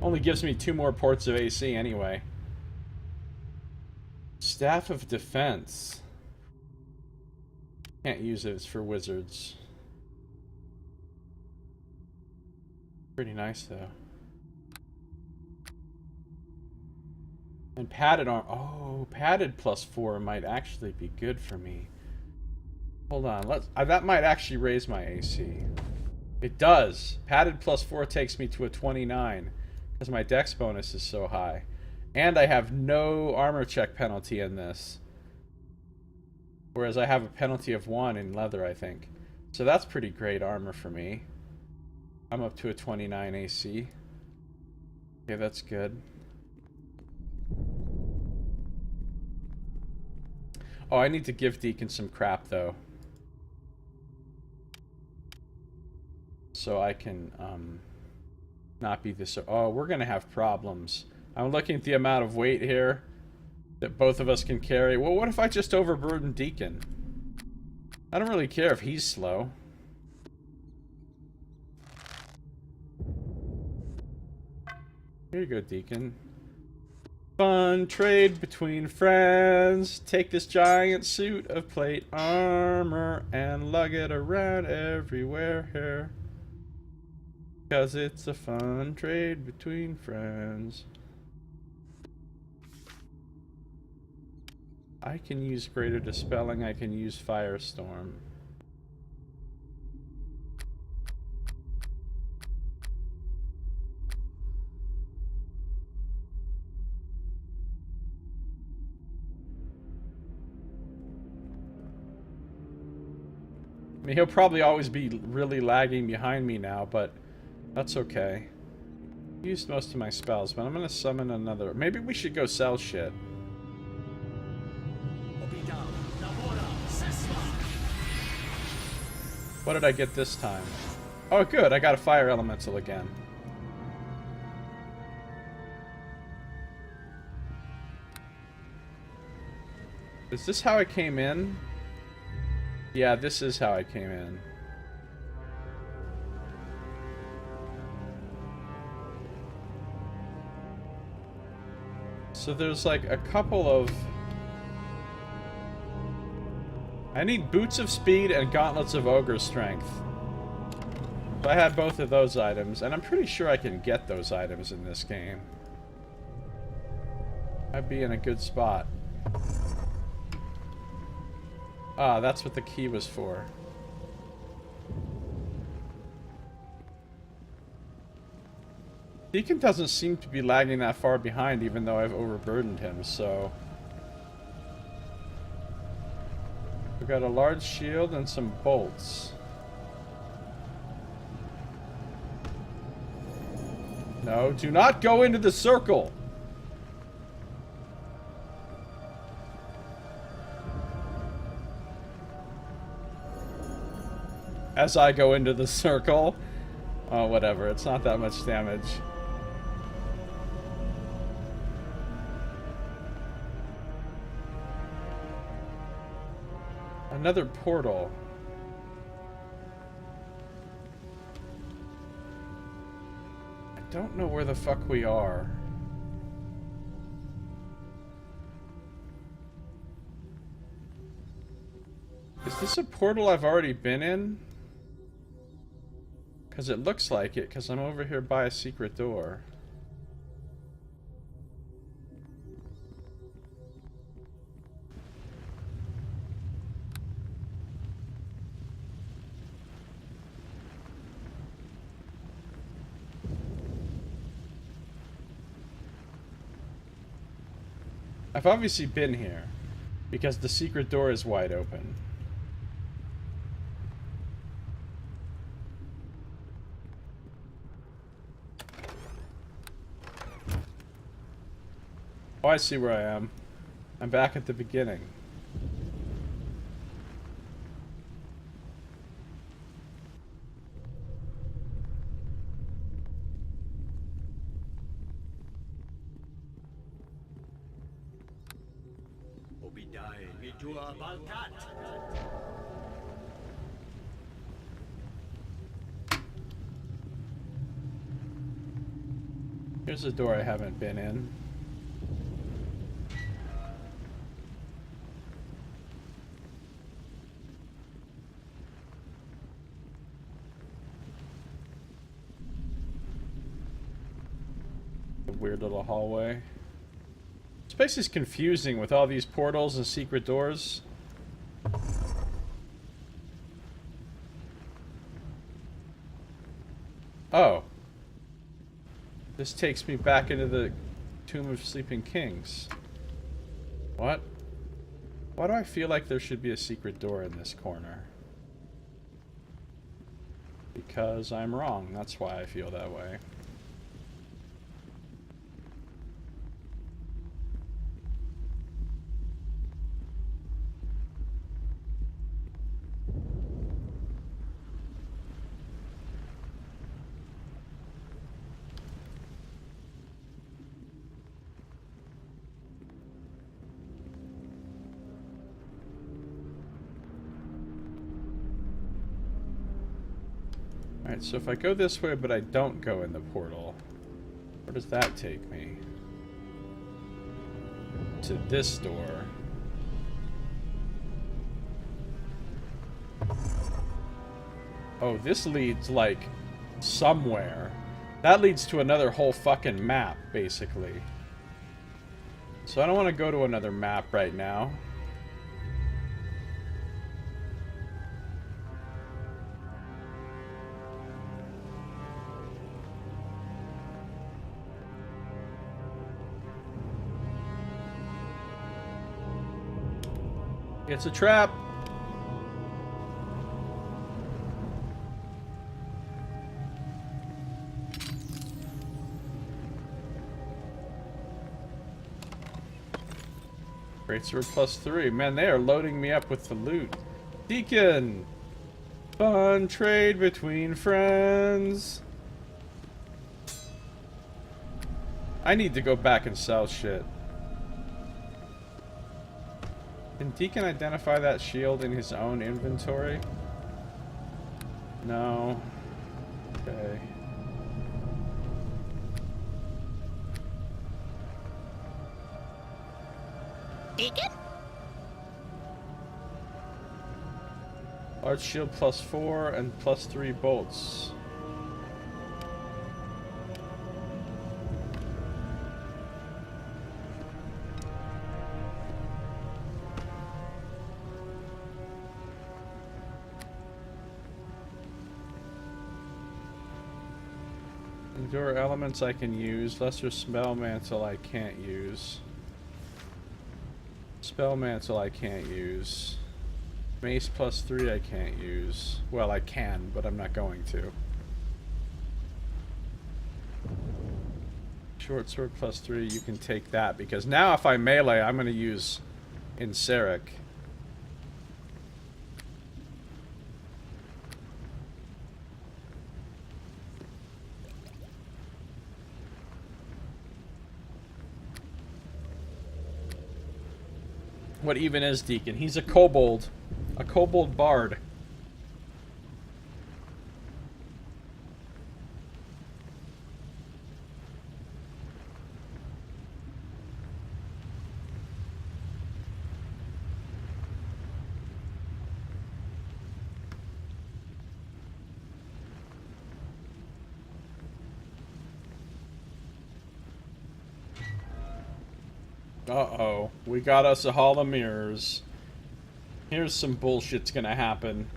Only gives me 2 more ports of AC anyway. Staff of Defense. Can't use it, it's for wizards. Pretty nice though. And padded arm. Oh, padded plus 4 might actually be good for me. Hold on, let's. That might actually raise my AC. It does. Padded plus 4 takes me to a 29. Because my dex bonus is so high. And I have no armor check penalty in this. Whereas I have a penalty of 1 in leather, I think. So that's pretty great armor for me. I'm up to a 29 AC. Okay, that's good. Oh, I need to give Deacon some crap, though. So I can, not be this... Oh, we're gonna have problems. I'm looking at the amount of weight here that both of us can carry. Well, what if I just overburden Deacon? I don't really care if he's slow. Here you go, Deacon. Fun trade between friends. Take this giant suit of plate armor and lug it around everywhere. 'Cause it's a fun trade between friends. I can use Greater Dispelling. I can use Firestorm. I mean, he'll probably always be really lagging behind me now, but that's okay. I used most of my spells, but I'm gonna summon another. Maybe we should go sell shit. What did I get this time? Oh, good. I got a fire elemental again. Is this how I came in? Yeah, this is how I came in. So there's like a couple of... I need Boots of Speed and Gauntlets of Ogre Strength. So I had both of those items, and I'm pretty sure I can get those items in this game. I'd be in a good spot. Ah, that's what the key was for. Deacon doesn't seem to be lagging that far behind, even though I've overburdened him, so... We got a large shield and some bolts. No, do not go into the circle! As I go into the circle. Oh, whatever. It's not that much damage. Another portal. I don't know where the fuck we are. Is this a portal I've already been in? Because it looks like it, because I'm over here by a secret door. I've obviously been here, because the secret door is wide open. Oh, I see where I am. I'm back at the beginning. Here's a door I haven't been in. A weird little hallway. This place is confusing with all these portals and secret doors. Oh. This takes me back into the Tomb of Sleeping Kings. What? Why do I feel like there should be a secret door in this corner? Because I'm wrong. That's why I feel that way. Alright, so if I go this way but I don't go in the portal, where does that take me? To this door. Oh, this leads, like, somewhere. That leads to another whole fucking map, basically. So I don't want to go to another map right now. It's a trap. Great sword +3. Man, they are loading me up with the loot. Deacon! Fun trade between friends. I need to go back and sell shit. Can Deacon identify that shield in his own inventory? No. Okay. Deacon? Large shield +4 and +3 bolts. Endure elements I can use. Lesser spell mantle I can't use. Spell mantle I can't use. Mace +3 I can't use. Well, I can, but I'm not going to. Short sword +3, you can take that, because now if I melee, I'm going to use Inseric. What even is Deacon? He's a kobold. A kobold bard. Uh-oh. We got us a hall of mirrors. Here's some bullshit's gonna happen.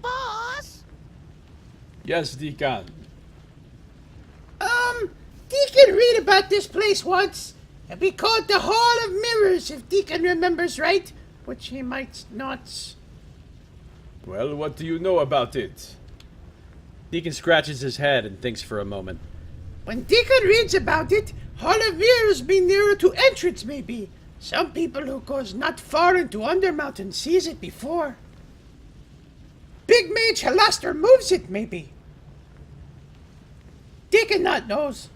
Boss? Yes, Deacon. Deacon read about this place once. It'd be called the Hall of Mirrors, if Deacon remembers right. Which he might not. Well, what do you know about it? Deacon scratches his head and thinks for a moment. When Deacon reads about it, Hall of Mirrors be nearer to entrance, maybe. Some people who goes not far into Undermountain sees it before. Big Mage Halaster moves it, maybe. Deacon not knows.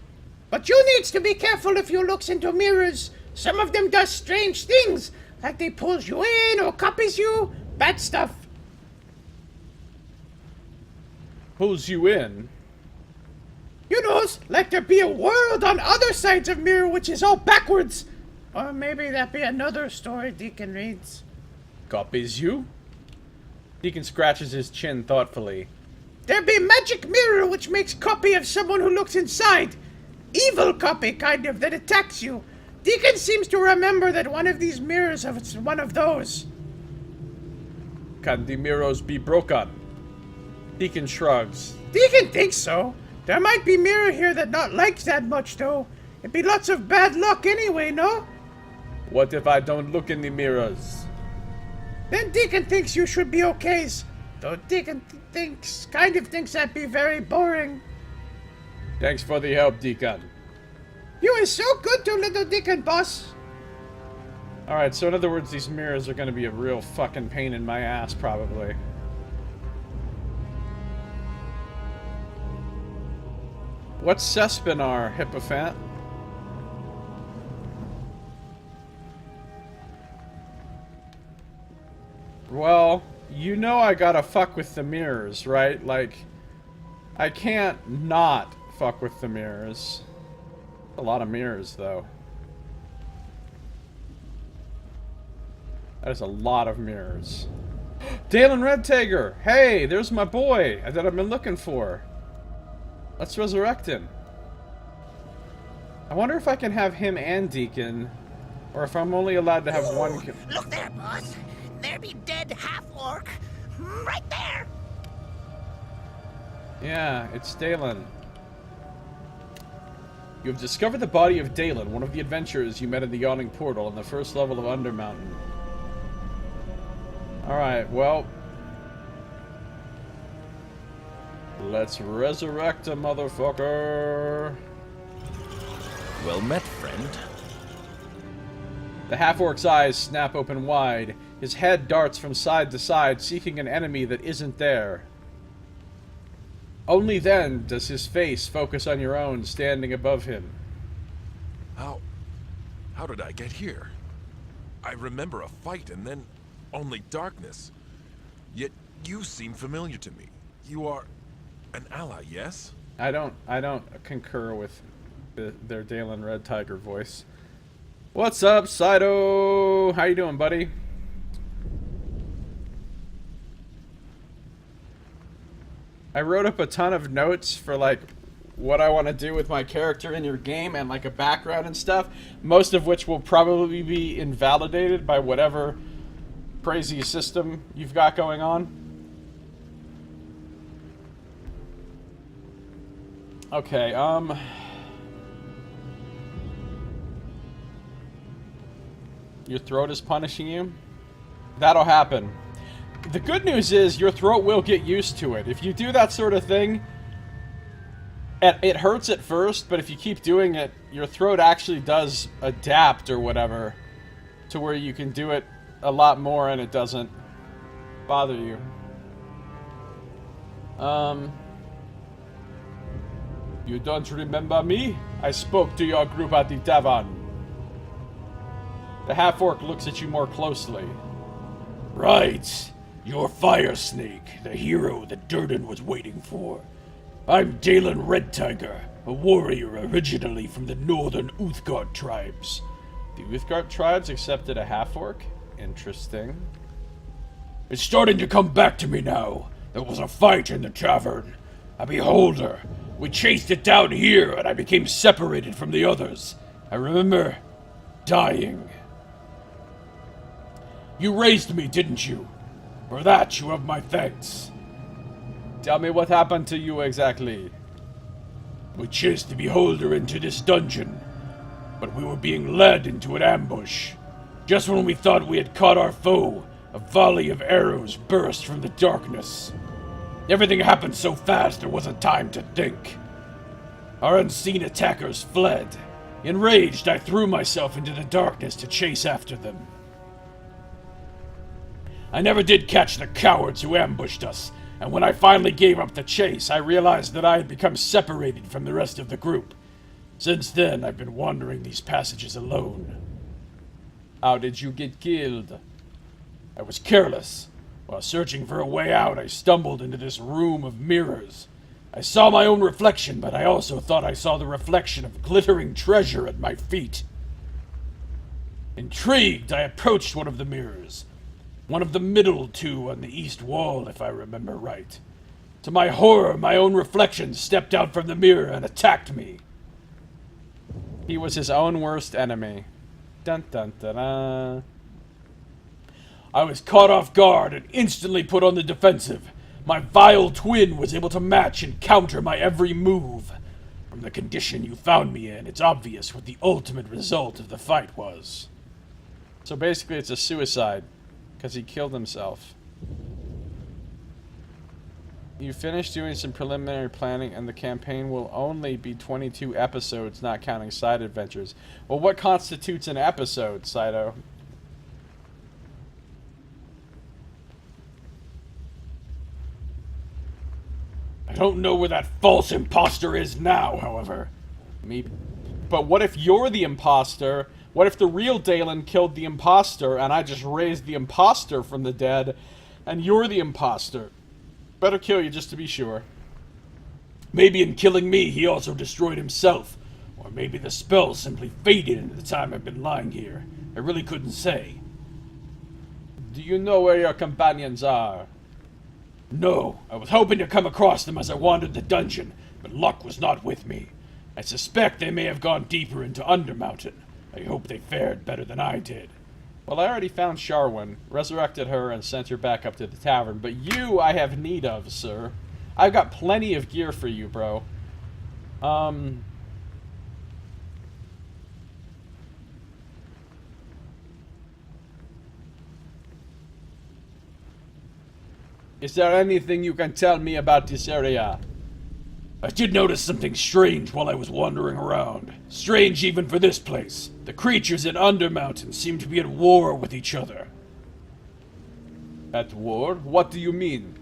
But you needs to be careful if you looks into mirrors. Some of them does strange things, like they pulls you in or copies you. Bad stuff. Pulls you in? You knows, like there be a world on other sides of mirror which is all backwards. Or maybe that be another story Deacon reads. Copies you? Deacon scratches his chin thoughtfully. There be magic mirror which makes copy of someone who looks inside. Evil copy, kind of, that attacks you. Deacon seems to remember that one of these mirrors is one of those. Can the mirrors be broken? Deacon shrugs. Deacon thinks so. There might be mirror here that not likes that much, though. It'd be lots of bad luck anyway, no? What if I don't look in the mirrors? Then Deacon thinks you should be okays. Though Deacon kind of thinks that'd be very boring. Thanks for the help, Deacon. You is so good to little Deacon, boss. Alright, so in other words, these mirrors are gonna be a real fucking pain in my ass, probably. What's Sespinar, Hippofant? Well, you know I gotta fuck with the mirrors, right? Like, I can't not fuck with the mirrors. A lot of mirrors, though. That is a lot of mirrors. Dalen Redtager! Hey, there's my boy that I've been looking for. Let's resurrect him. I wonder if I can have him and Deacon, or if I'm only allowed to have one. Look there, boss. There be dead half-orc. Right there. Yeah, it's Dalen. You have discovered the body of Dalen, one of the adventurers you met in the Yawning Portal on the first level of Undermountain. Alright, well... let's resurrect a motherfucker. Well met, friend. The half-orc's eyes snap open wide. His head darts from side to side, seeking an enemy that isn't there. Only then does his face focus on your own, standing above him. How did I get here? I remember a fight and then only darkness. Yet you seem familiar to me. You are an ally, yes? I don't concur with their Dalen Red Tiger voice. What's up, Saito? How you doing, buddy? I wrote up a ton of notes for, like, what I want to do with my character in your game and, like, a background and stuff. Most of which will probably be invalidated by whatever crazy system you've got going on. Okay, your throat is punishing you? That'll happen. The good news is your throat will get used to it. If you do that sort of thing, it hurts at first, but if you keep doing it, your throat actually does adapt or whatever to where you can do it a lot more and it doesn't bother you. You don't remember me? I spoke to your group at the tavern. The half-orc looks at you more closely. Right. You're Fire Snake, the hero that Durden was waiting for. I'm Dalen Red Tiger, a warrior originally from the northern Uthgard tribes. The Uthgard tribes accepted a half-orc? Interesting. It's starting to come back to me now. There was a fight in the tavern. A beholder. We chased it down here, and I became separated from the others. I remember dying. You raised me, didn't you? For that, you have my thanks. Tell me what happened to you exactly. We chased the beholder into this dungeon, but we were being led into an ambush. Just when we thought we had caught our foe, a volley of arrows burst from the darkness. Everything happened so fast there wasn't time to think. Our unseen attackers fled. Enraged, I threw myself into the darkness to chase after them. I never did catch the cowards who ambushed us, and when I finally gave up the chase, I realized that I had become separated from the rest of the group. Since then, I've been wandering these passages alone. How did you get killed? I was careless. While searching for a way out, I stumbled into this room of mirrors. I saw my own reflection, but I also thought I saw the reflection of glittering treasure at my feet. Intrigued, I approached one of the mirrors. One of the middle two on the east wall, if I remember right. To my horror, my own reflection stepped out from the mirror and attacked me. He was his own worst enemy. Dun dun dun dun. I was caught off guard and instantly put on the defensive. My vile twin was able to match and counter my every move. From the condition you found me in, it's obvious what the ultimate result of the fight was. So basically it's a suicide. Because he killed himself. You finished doing some preliminary planning and the campaign will only be 22 episodes, not counting side adventures. Well, what constitutes an episode, Saito? don't know where that false imposter is now, however. But what if you're the imposter? What if the real Dalen killed the imposter and I just raised the imposter from the dead and you're the imposter? Better kill you just to be sure. Maybe in killing me, he also destroyed himself. Or maybe the spell simply faded in the time I've been lying here. I really couldn't say. Do you know where your companions are? No, I was hoping to come across them as I wandered the dungeon, but luck was not with me. I suspect they may have gone deeper into Undermountain. I hope they fared better than I did. Well, I already found Sharwin, resurrected her, and sent her back up to the tavern, but you I have need of, sir. I've got plenty of gear for you, bro. Is there anything you can tell me about this area? I did notice something strange while I was wandering around. Strange even for this place. The creatures in Undermountain seem to be at war with each other. At war? What do you mean?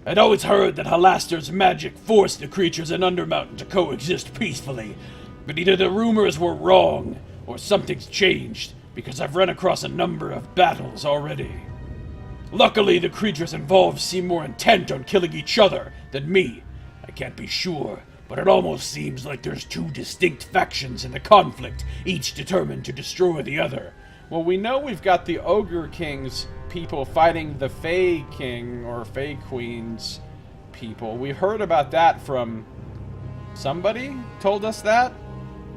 I'd always heard that Halaster's magic forced the creatures in Undermountain to coexist peacefully, but either the rumors were wrong, or something's changed, because I've run across a number of battles already. Luckily, the creatures involved seem more intent on killing each other than me. I can't be sure, but it almost seems like there's two distinct factions in the conflict, each determined to destroy the other. Well, we know we've got the Ogre King's people fighting the Fae King, or Fae Queen's people. We heard about that from... somebody told us that?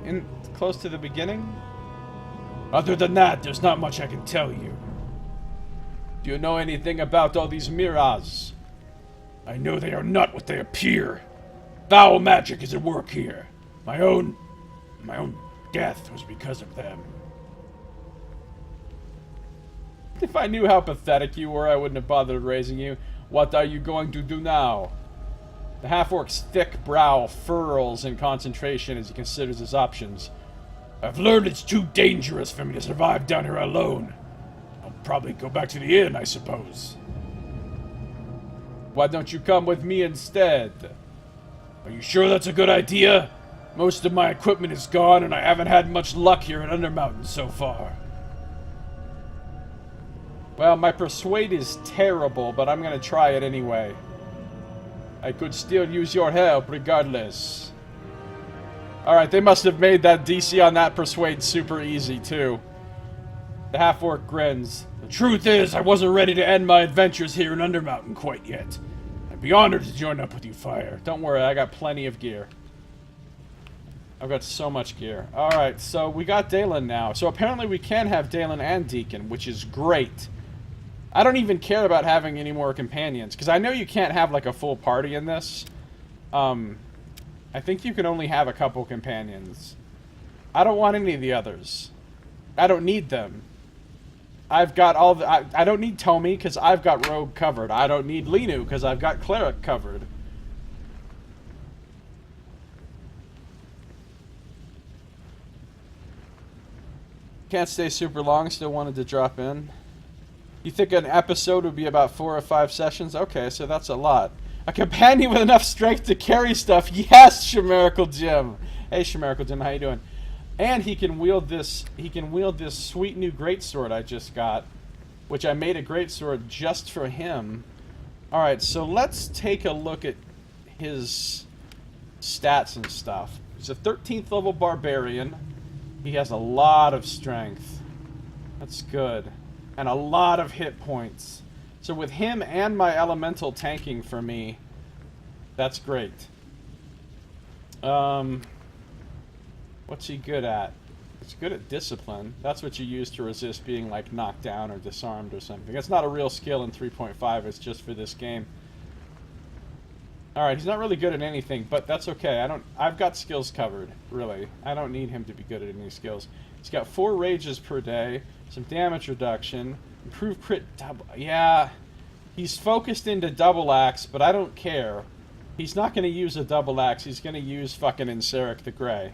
In close to the beginning? Other than that, there's not much I can tell you. Do you know anything about all these mirrors? I know they are not what they appear. Foul magic is at work here. My own death was because of them. If I knew how pathetic you were, I wouldn't have bothered raising you. What are you going to do now? The half-orc's thick brow furrows in concentration as he considers his options. I've learned it's too dangerous for me to survive down here alone. I'll probably go back to the inn, I suppose. Why don't you come with me instead? Are you sure that's a good idea? Most of my equipment is gone, and I haven't had much luck here at Undermountain so far. Well, my persuade is terrible, but I'm gonna try it anyway. I could still use your help regardless. Alright, they must have made that DC on that persuade super easy, too. The half-orc grins. The truth is, I wasn't ready to end my adventures here in Undermountain quite yet. I'd be honored to join up with you, Fire. Don't worry, I got plenty of gear. I've got so much gear. Alright, so we got Dalen now. So apparently we can have Dalen and Deacon, which is great. I don't even care about having any more companions, because I know you can't have, like, a full party in this. I think you can only have a couple companions. I don't want any of the others. I don't need them. I've got all the... I don't need Tomi, because I've got Rogue covered. I don't need Linu, because I've got Cleric covered. Can't stay super long, still wanted to drop in. You think an episode would be about 4 or 5 sessions? Okay, so that's a lot. A companion with enough strength to carry stuff. Yes, Chimerical Jim. Hey, Chimerical Jim, how you doing? And he can wield this. He can wield this sweet new greatsword I just got, which I made a greatsword just for him. All right, so let's take a look at his stats and stuff. He's a 13th level barbarian. He has a lot of strength. That's good. And a lot of hit points. So with him and my elemental tanking for me, that's great. What's he good at? He's good at discipline. That's what you use to resist being like knocked down or disarmed or something. It's not a real skill in 3.5, it's just for this game. Alright, he's not really good at anything, but that's okay. I've got skills covered, really. I don't need him to be good at any skills. He's got 4 rages per day, some damage reduction, improved crit double. Yeah, he's focused into double axe, but I don't care. He's not going to use a double axe. He's going to use fucking Inseric the Grey.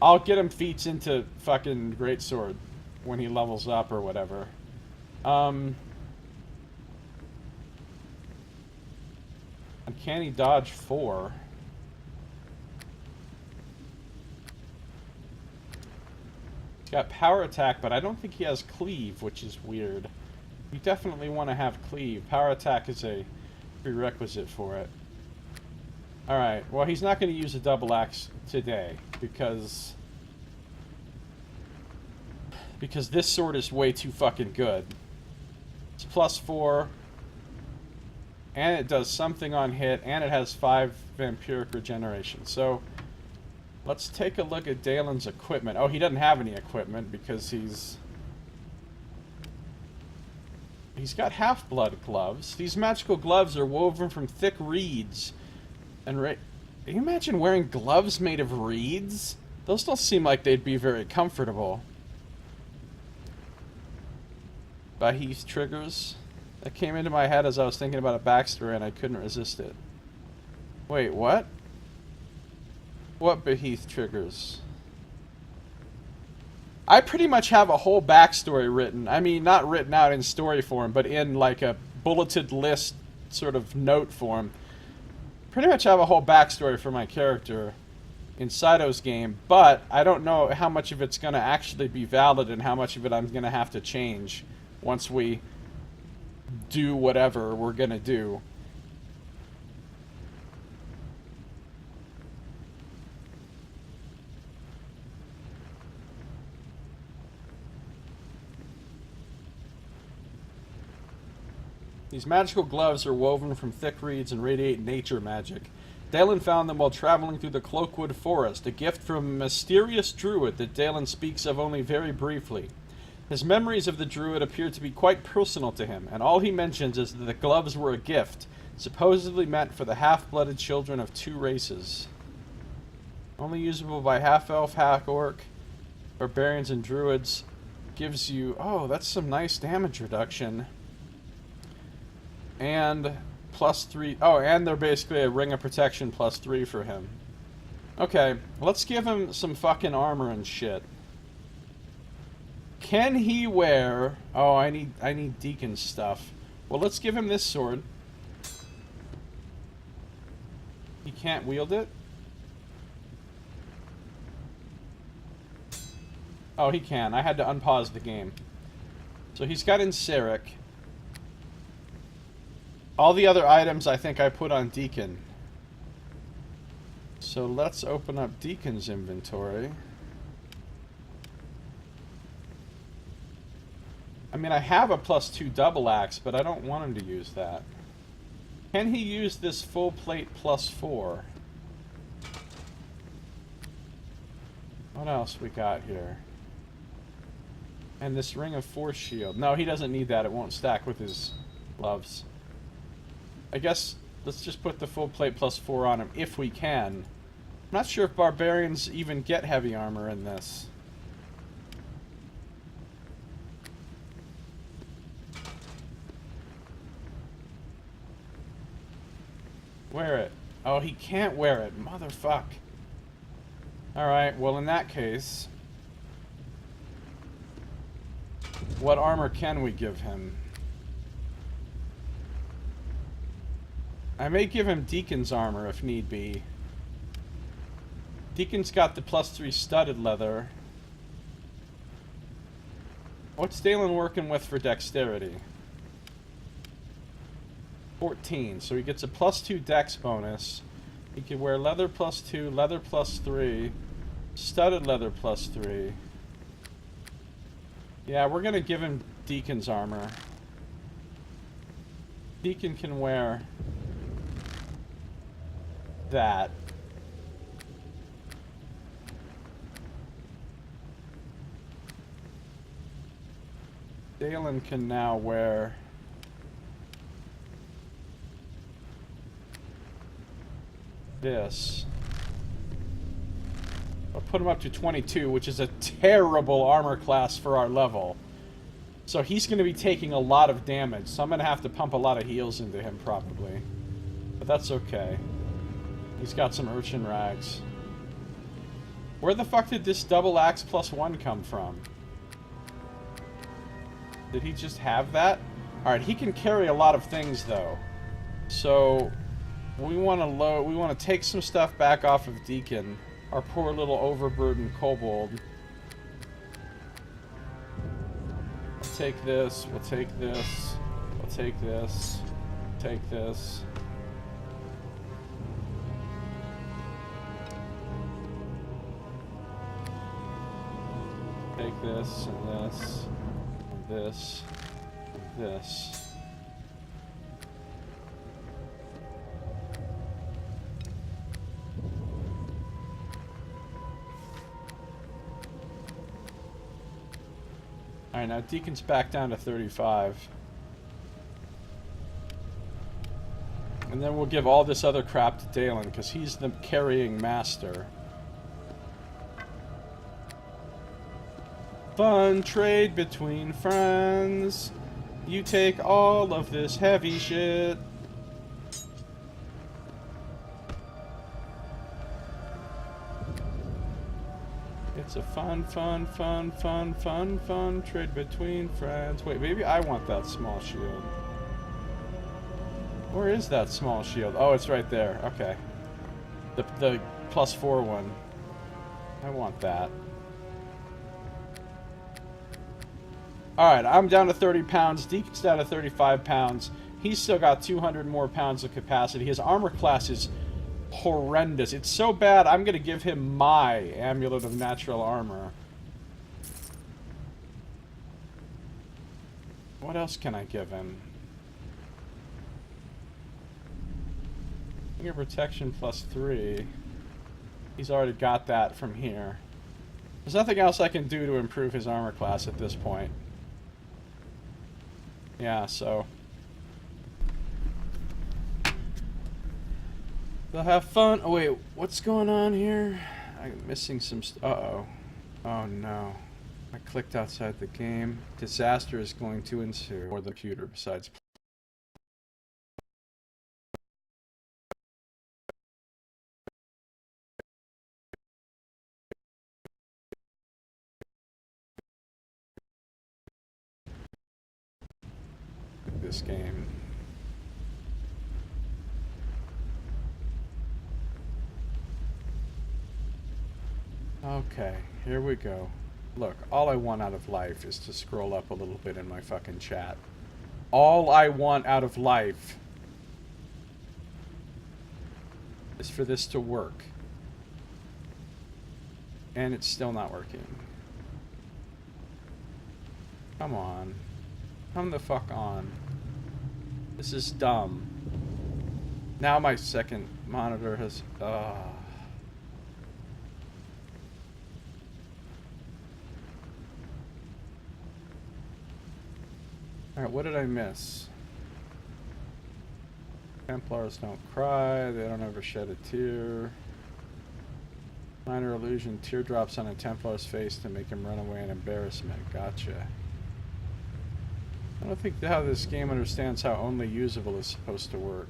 I'll get him feats into fucking greatsword when he levels up or whatever. Uncanny dodge 4. He's got power attack, but I don't think he has cleave, which is weird. You definitely want to have cleave. Power attack is a prerequisite for it. Alright, well he's not going to use a double axe today, because this sword is way too fucking good. It's +4, and it does something on hit, and it has 5 vampiric regeneration. So, let's take a look at Dalen's equipment. Oh, he doesn't have any equipment, because he's got half-blood gloves. These magical gloves are woven from thick reeds. And can you imagine wearing gloves made of reeds? Those don't seem like they'd be very comfortable. Bahith triggers. That came into my head as I was thinking about a backstory and I couldn't resist it. Wait, what? What Bahith triggers? I pretty much have a whole backstory written. I mean, not written out in story form, but in like a bulleted list sort of note form. Pretty much have a whole backstory for my character in Saito's game, but I don't know how much of it's going to actually be valid and how much of it I'm going to have to change once we do whatever we're going to do. These magical gloves are woven from thick reeds and radiate nature magic. Dalen found them while traveling through the Cloakwood Forest, a gift from a mysterious druid that Dalen speaks of only very briefly. His memories of the druid appear to be quite personal to him, and all he mentions is that the gloves were a gift, supposedly meant for the half-blooded children of 2 races. Only usable by half-elf, half-orc, barbarians, and druids. Gives you... oh, that's some nice damage reduction. And +3... oh, and they're basically a ring of protection +3 for him. Okay, let's give him some fucking armor and shit. Can he wear... oh, I need Deacon stuff. Well, let's give him this sword. He can't wield it? Oh, he can. I had to unpause the game. So he's got Inseric. All the other items I think I put on Deacon. So let's open up Deacon's inventory. I mean, I have a +2 double axe, but I don't want him to use that. Can he use this full plate +4? What else we got here? And this ring of force shield. No, he doesn't need that. It won't stack with his gloves. I guess let's just put the full plate +4 on him if we can. I'm not sure if barbarians even get heavy armor in this. Wear it. Oh, he can't wear it. Motherfuck. Alright, well in that case... what armor can we give him? I may give him Deacon's armor if need be. Deacon's got the +3 studded leather. What's Dalen working with for dexterity? 14, so he gets a +2 dex bonus. He can wear leather +2, leather +3, studded leather +3. Yeah, we're gonna give him Deacon's armor. Deacon can wear that. Dalen can now wear this. I'll put him up to 22, which is a terrible armor class for our level. So he's going to be taking a lot of damage, so I'm going to have to pump a lot of heals into him probably. But that's okay. He's got some urchin rags. Where the fuck did this double axe +1 come from? Did he just have that? Alright, he can carry a lot of things though. So We want to load. We want to take some stuff back off of Deacon, our poor little overburdened kobold. We'll take this. We'll take this. We'll take this. Take this. Take this and this and this and this. Alright, now Deacon's back down to 35. And then we'll give all this other crap to Dalen, because he's the carrying master. Fun trade between friends. You take all of this heavy shit. It's a fun trade between friends. Wait, maybe I want that small shield. Where is that small shield? Oh, it's right there. Okay. The +4 one. I want that. Alright, I'm down to 30 pounds. Deacon's down to 35 pounds. He's still got 200 more pounds of capacity. His armor class is horrendous. It's so bad, I'm going to give him my Amulet of Natural Armor. What else can I give him? Finger Protection +3. He's already got that from here. There's nothing else I can do to improve his armor class at this point. Yeah, so... they'll have fun. Oh, wait, what's going on here? I'm missing some uh-oh. Oh, no. I clicked outside the game. Disaster is going to ensue. Or the computer, besides... this game. Okay, here we go. Look, all I want out of life is to scroll up a little bit in my fucking chat. All I want out of life is for this to work. And it's still not working. Come on. Come the fuck on. This is dumb. Now my second monitor has... Alright, what did I miss? Templars don't cry, they don't ever shed a tear. Minor illusion, teardrops on a Templar's face to make him run away in embarrassment. Gotcha. I don't think how this game understands how only usable is supposed to work.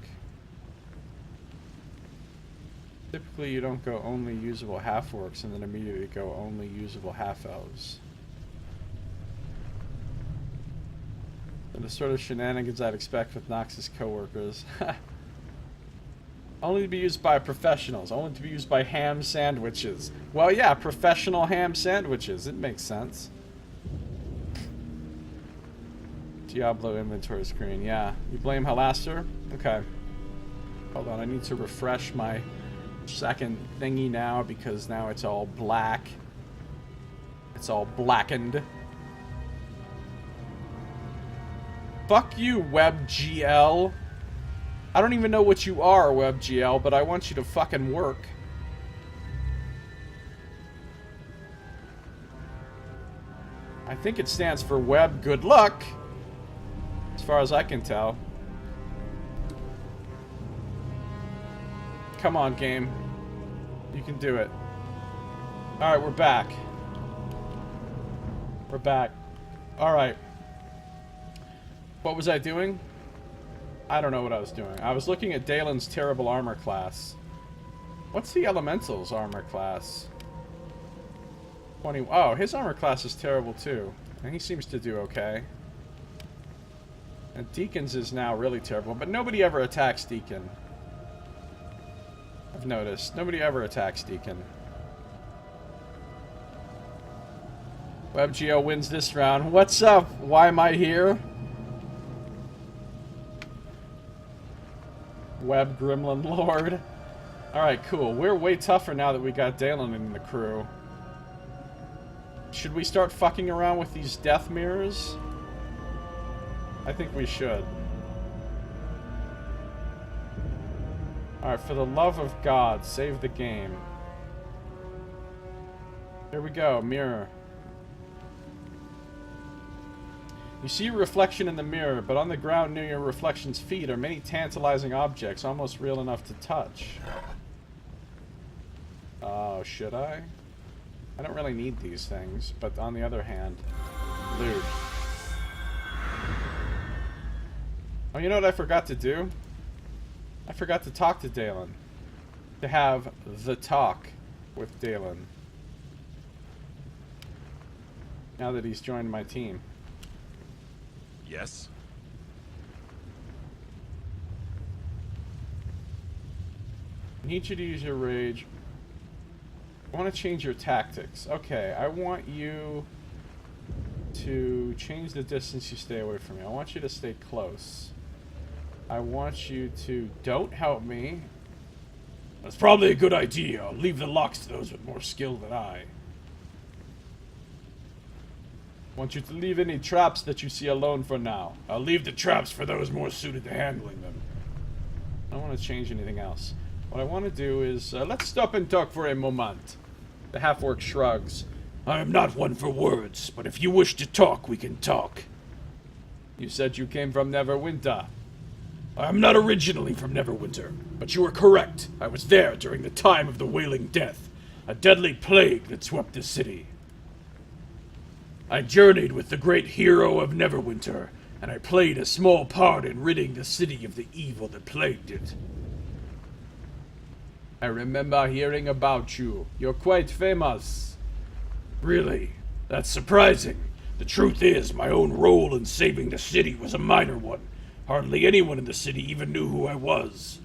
Typically you don't go only usable half-orcs and then immediately go only usable half-elves. The sort of shenanigans I'd expect with Nox's coworkers. Only to be used by professionals. Only to be used by ham sandwiches. Well, yeah, professional ham sandwiches. It makes sense. Diablo inventory screen. Yeah. You blame Halaster? Okay. Hold on. I need to refresh my second thingy now because now it's all black. It's all blackened. Fuck you, WebGL. I don't even know what you are, WebGL, but I want you to fucking work. I think it stands for Web Good Luck, as far as I can tell. Come on, game. You can do it. Alright, we're back. We're back. Alright. What was I doing? I don't know what I was doing. I was looking at Dalen's terrible armor class. What's the Elemental's armor class? 20. Oh, his armor class is terrible too. And he seems to do okay. And Deacon's is now really terrible, but nobody ever attacks Deacon. I've noticed. Nobody ever attacks Deacon. WebGL wins this round. What's up? Why am I here? Web Gremlin Lord. Alright, cool. We're way tougher now that we got Dalen in the crew. Should we start fucking around with these death mirrors? I think we should. Alright, for the love of God, save the game. Here we go, mirror. You see your reflection in the mirror, but on the ground near your reflection's feet are many tantalizing objects, almost real enough to touch. Oh, should I? I don't really need these things, but on the other hand, loot. Oh, you know what I forgot to do? I forgot to talk to Dalen. To have the talk with Dalen. Now that he's joined my team. Yes? I need you to use your rage. I want to change your tactics. Okay, I want you to change the distance you stay away from me. I want you to stay close. I want you to don't help me. That's probably a good idea. I'll leave the locks to those with more skill than I. I want you to leave any traps that you see alone for now. I'll leave the traps for those more suited to handling them. I don't want to change anything else. What I want to do is, let's stop and talk for a moment. The half-orc shrugs. I am not one for words, but if you wish to talk, we can talk. You said you came from Neverwinter. I am not originally from Neverwinter, but you are correct. I was there during the time of the Wailing Death, a deadly plague that swept the city. I journeyed with the great hero of Neverwinter, and I played a small part in ridding the city of the evil that plagued it. I remember hearing about you. You're quite famous. Really? That's surprising. The truth is, my own role in saving the city was a minor one. Hardly anyone in the city even knew who I was.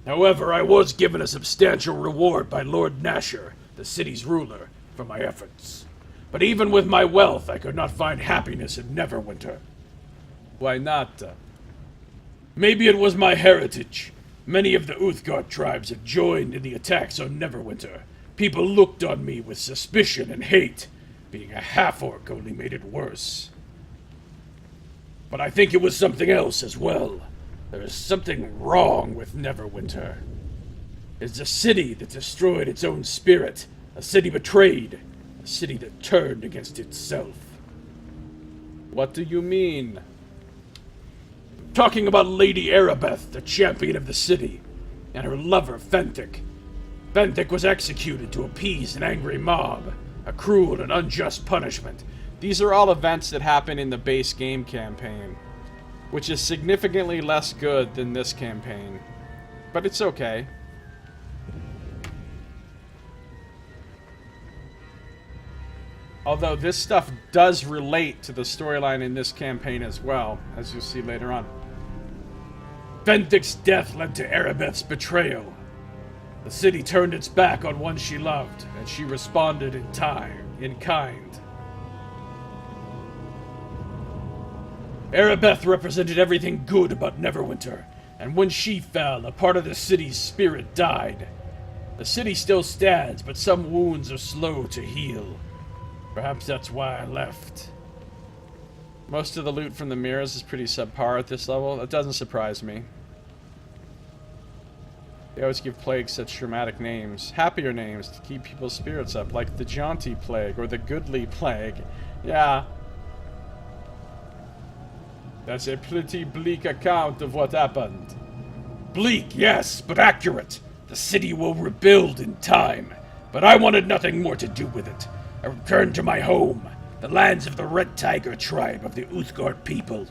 However, I was given a substantial reward by Lord Nasher, the city's ruler, for my efforts. But even with my wealth, I could not find happiness in Neverwinter. Why not? Maybe it was my heritage. Many of the Uthgard tribes have joined in the attacks on Neverwinter. People looked on me with suspicion and hate. Being a half-orc only made it worse. But I think it was something else as well. There is something wrong with Neverwinter. It's a city that destroyed its own spirit. A city betrayed. A city that turned against itself. What do you mean? I'm talking about Lady Erebeth, the champion of the city, and her lover, Fenthic. Fenthic was executed to appease an angry mob. A cruel and unjust punishment. These are all events that happen in the base game campaign, which is significantly less good than this campaign. But it's okay. Although this stuff does relate to the storyline in this campaign as well, as you'll see later on. Fenthic's death led to Erebeth's betrayal. The city turned its back on one she loved, and she responded in kind. Erebeth represented everything good about Neverwinter, and when she fell, a part of the city's spirit died. The city still stands, but some wounds are slow to heal. Perhaps that's why I left. Most of the loot from the mirrors is pretty subpar at this level. That doesn't surprise me. They always give plagues such dramatic names. Happier names to keep people's spirits up, like the Jaunty Plague or the Goodly Plague. Yeah. That's a pretty bleak account of what happened. Bleak, yes, but accurate. The city will rebuild in time. But I wanted nothing more to do with it. I returned to my home, the lands of the Red Tiger tribe of the Uthgard people.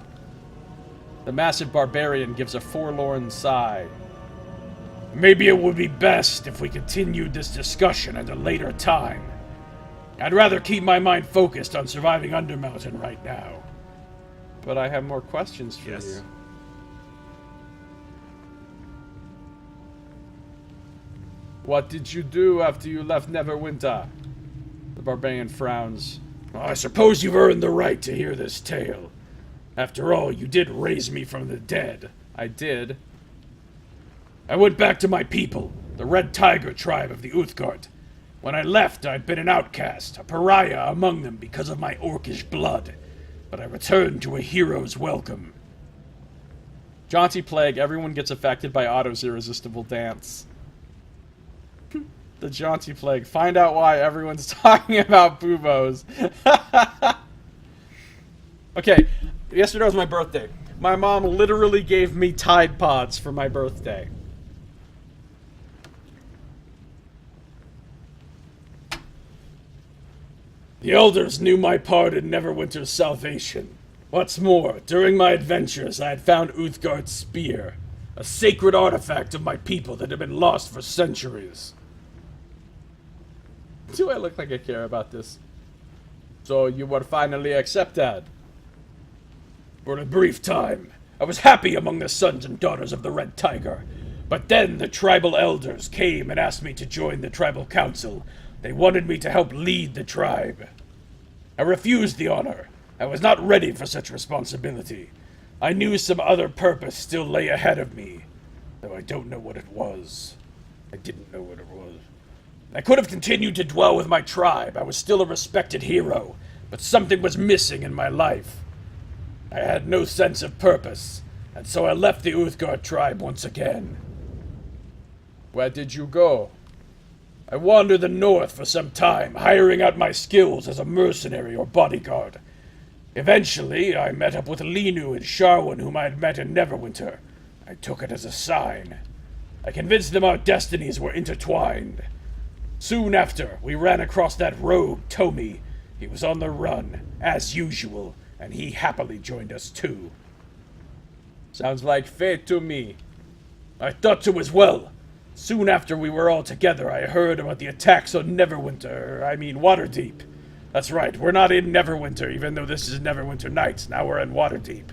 The massive barbarian gives a forlorn sigh. Maybe it would be best if we continued this discussion at a later time. I'd rather keep my mind focused on surviving Undermountain right now. But I have more questions for you. What did you do after you left Neverwinter? The barbarian frowns. I suppose you've earned the right to hear this tale. After all, you did raise me from the dead. I did. I went back to my people, the Red Tiger tribe of the Uthgard. When I left, I'd been an outcast, a pariah among them because of my orcish blood. But I returned to a hero's welcome. Jaunty Plague, everyone gets affected by Otto's irresistible dance. The Jaunty Plague. Find out why everyone's talking about buboes. Okay, yesterday was my birthday. My mom literally gave me Tide Pods for my birthday. The elders knew my part in Neverwinter's salvation. What's more, during my adventures I had found Uthgard's spear, a sacred artifact of my people that had been lost for centuries. Do I look like I care about this? So you were finally accepted? For a brief time, I was happy among the sons and daughters of the Red Tiger. But then the tribal elders came and asked me to join the tribal council. They wanted me to help lead the tribe. I refused the honor. I was not ready for such responsibility. I knew some other purpose still lay ahead of me, though I don't know what it was. I didn't know what it was. I could have continued to dwell with my tribe. I was still a respected hero, but something was missing in my life. I had no sense of purpose, and so I left the Uthgard tribe once again. Where did you go? I wandered the north for some time, hiring out my skills as a mercenary or bodyguard. Eventually, I met up with Linu and Sharwin, whom I had met in Neverwinter. I took it as a sign. I convinced them our destinies were intertwined. Soon after, we ran across that rogue, Tomi. He was on the run, as usual, and he happily joined us too. Sounds like fate to me. I thought so as well. Soon after we were all together, I heard about the attacks on Waterdeep. That's right, we're not in Neverwinter, even though this is Neverwinter Nights. Now we're in Waterdeep.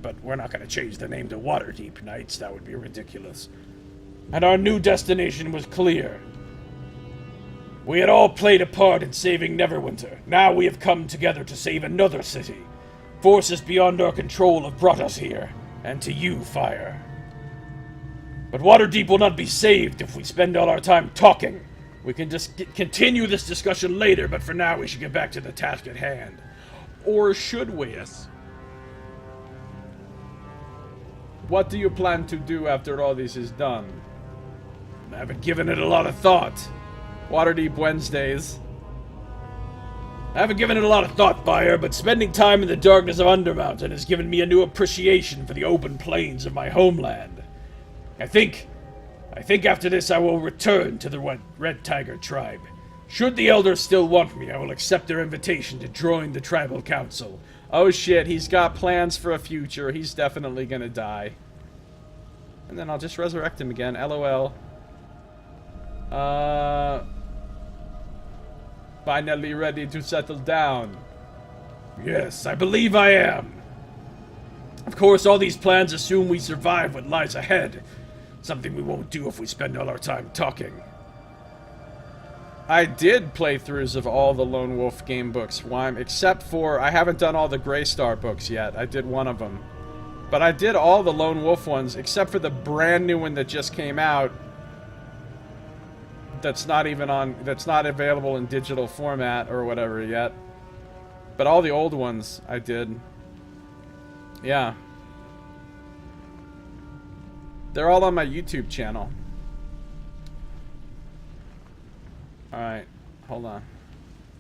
But we're not going to change the name to Waterdeep Nights. That would be ridiculous. And our new destination was clear. We had all played a part in saving Neverwinter. Now we have come together to save another city. Forces beyond our control have brought us here. And to you, Fire. But Waterdeep will not be saved if we spend all our time talking. We can just continue this discussion later, but for now we should get back to the task at hand. Or should we? Yes. What do you plan to do after all this is done? I haven't given it a lot of thought. Waterdeep Wednesdays. I haven't given it a lot of thought, Fire, but spending time in the darkness of Undermountain has given me a new appreciation for the open plains of my homeland. I think after this I will return to the Red Tiger tribe. Should the elders still want me, I will accept their invitation to join the tribal council. Oh shit, he's got plans for a future. He's definitely gonna die. And then I'll just resurrect him again. LOL. Finally ready to settle down. Yes, I believe I am. Of course, all these plans assume we survive what lies ahead. Something we won't do if we spend all our time talking. I did playthroughs of all the Lone Wolf game books, except for I haven't done all the Greystar books yet. I did one of them. But I did all the Lone Wolf ones, except for the brand new one that just came out. That's not available in digital format or whatever yet. But all the old ones I did. Yeah. They're all on my YouTube channel. Alright, hold on.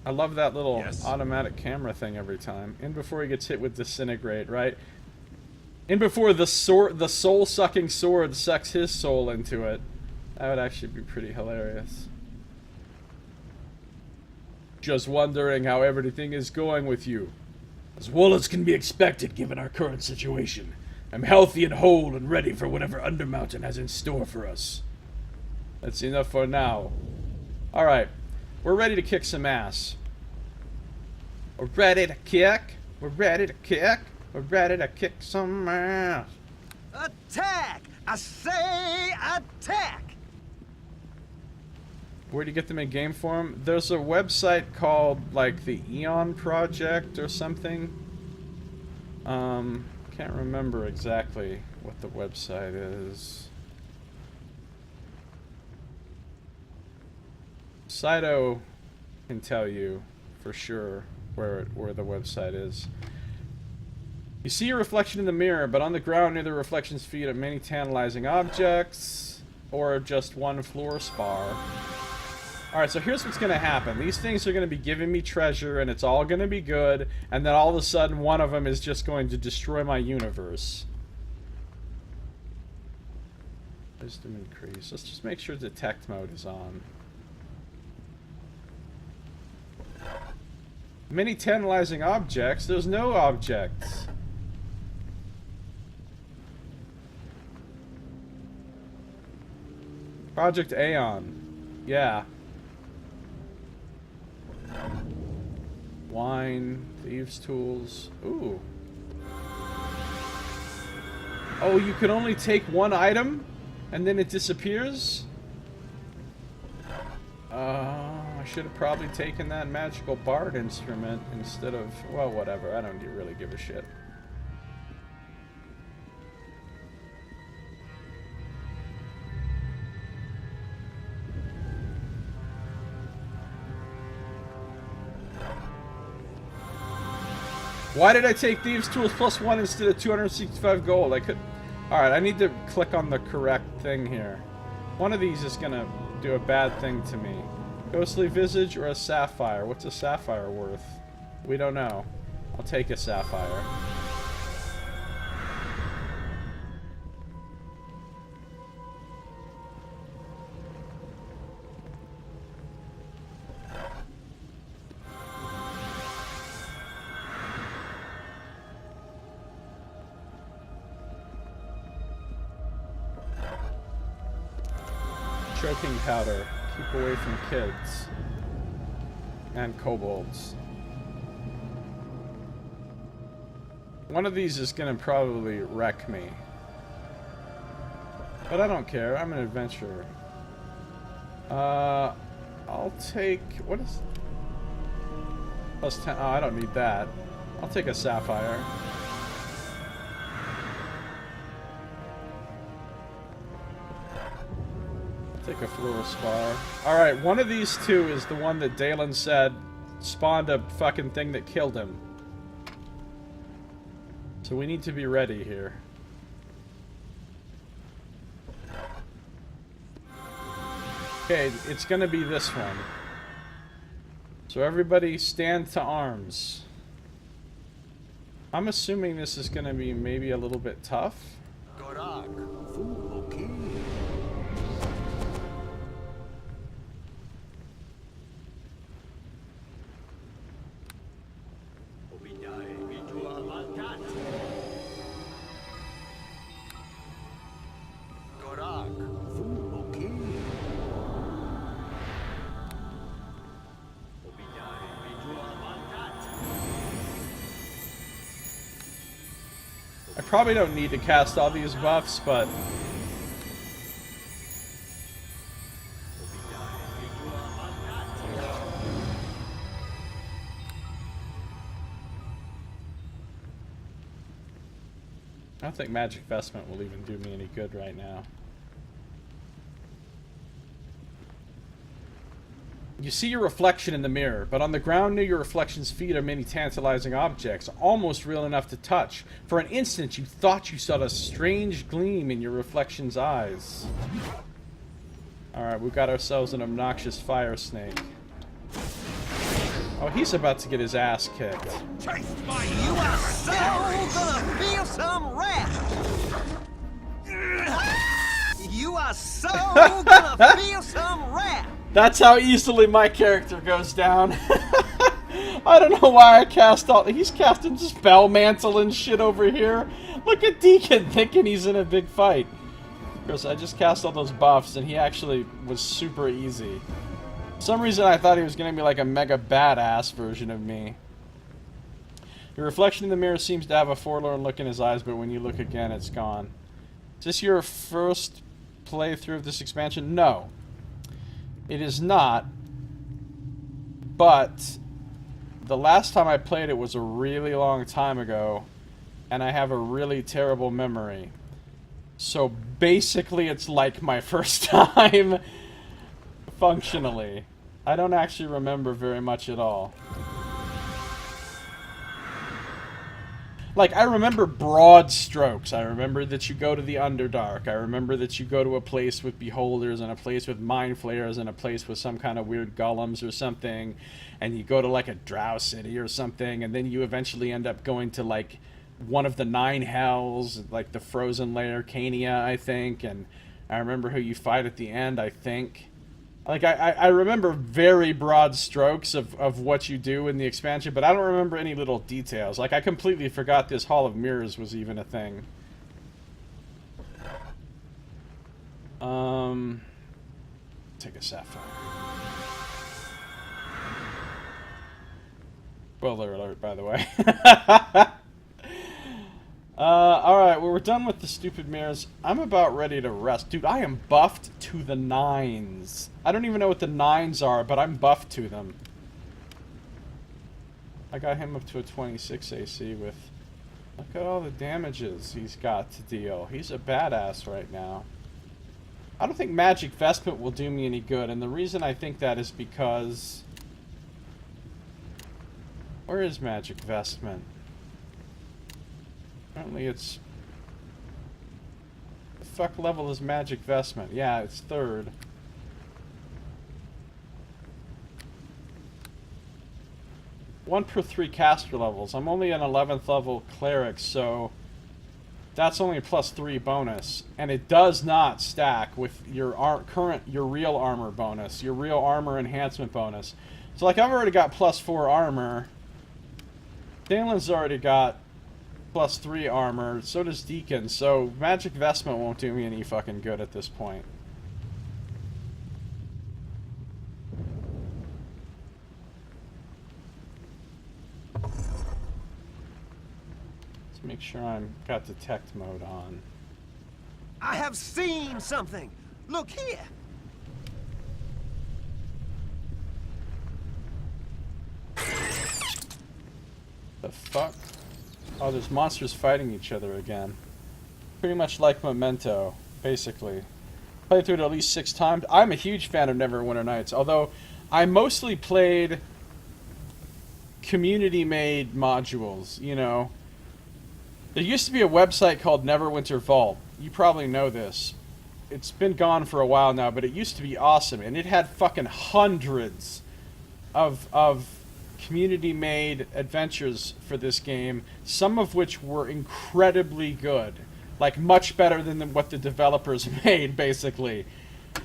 I love that little automatic camera thing every time. In before he gets hit with Disintegrate, right? In before the soul-sucking sword sucks his soul into it. That would actually be pretty hilarious. Just wondering how everything is going with you. As well as can be expected given our current situation. I'm healthy and whole and ready for whatever Undermountain has in store for us. That's enough for now. Alright, we're ready to kick some ass. We're ready to kick. We're ready to kick. We're ready to kick some ass. Attack! I say attack! Where do you get them in game form? There's a website called, like, the Eon Project or something. Can't remember exactly what the website is. Saito can tell you for sure where the website is. You see your reflection in the mirror, but on the ground near the reflection's feet are many tantalizing objects, or just one floor spar. Alright, so here's what's going to happen. These things are going to be giving me treasure, and it's all going to be good, and then all of a sudden one of them is just going to destroy my universe. Wisdom increase. Let's just make sure detect mode is on. Many tantalizing objects? There's no objects. Project Aeon. Yeah. Wine, thieves' tools. Ooh. Oh, you can only take one item and then it disappears? I should have probably taken that magical bard instrument instead of, well, whatever. I don't really give a shit. Why did I take Thieves' Tools +1 instead of 265 gold? I could... Alright, I need to click on the correct thing here. One of these is gonna do a bad thing to me. Ghostly Visage or a Sapphire? What's a Sapphire worth? We don't know. I'll take a Sapphire. Choking powder. Keep away from kids. And kobolds. One of these is gonna probably wreck me. But I don't care. I'm an adventurer. I'll take... What is... +10... Oh, I don't need that. I'll take a Sapphire. Take a fluorospar. Alright, one of these two is the one that Dalen said spawned a fucking thing that killed him. So we need to be ready here. Okay, it's gonna be this one. So everybody stand to arms. I'm assuming this is gonna be maybe a little bit tough. Okay. I probably don't need to cast all these buffs, but... I don't think Magic Vestment will even do me any good right now. You see your reflection in the mirror, but on the ground near your reflection's feet are many tantalizing objects, almost real enough to touch. For an instant, you thought you saw a strange gleam in your reflection's eyes. Alright, we've got ourselves an obnoxious fire snake. Oh, he's about to get his ass kicked. You are so gonna feel some wrath! You are so gonna feel some wrath! That's how easily my character goes down. I don't know why I cast all... He's casting Spell Mantle and shit over here. Look at Deacon thinking he's in a big fight. Chris, I just cast all those buffs and he actually was super easy. For some reason I thought he was going to be like a mega badass version of me. Your reflection in the mirror seems to have a forlorn look in his eyes, but when you look again, it's gone. Is this your first playthrough of this expansion? No. It is not. But the last time I played it was a really long time ago, and I have a really terrible memory. So basically it's like my first time, functionally. I don't actually remember very much at all. Like, I remember broad strokes. I remember that you go to the Underdark. I remember that you go to a place with beholders and a place with mind flayers and a place with some kind of weird golems or something. And you go to, like, a drow city or something. And then you eventually end up going to, like, one of the 9 hells, like the frozen lair, Cania, I think. And I remember who you fight at the end, I think. Like, I remember very broad strokes of what you do in the expansion, but I don't remember any little details. Like, I completely forgot this Hall of Mirrors was even a thing. Take a sapphire. Spoiler alert, by the way. Alright, well, we're done with the stupid mirrors. I'm about ready to rest. Dude, I am buffed to the 9s. I don't even know what the 9s are, but I'm buffed to them. I got him up to a 26 AC with... Look at all the damages he's got to deal. He's a badass right now. I don't think Magic Vestment will do me any good, and the reason I think that is because... Where is Magic Vestment? Apparently it's... The fuck level is Magic Vestment? Yeah, it's 3rd. One per 3 caster levels. I'm only an 11th level cleric, so that's only a +3 bonus, and it does not stack with your real armor bonus, your real armor enhancement bonus. So, like, I've already got +4 armor. Dalen's already got +3 armor. So does Deacon. So Magic Vestment won't do me any fucking good at this point. Let's make sure I'm got detect mode on. I have seen something. Look here. The fuck? Oh, there's monsters fighting each other again. Pretty much like Memento, basically. Played through it at least 6 times. I'm a huge fan of Neverwinter Nights, although I mostly played community-made modules, you know. There used to be a website called Neverwinter Vault. You probably know this. It's been gone for a while now, but it used to be awesome, and it had fucking hundreds of community-made adventures for this game, some of which were incredibly good. Like, much better than what the developers made, basically.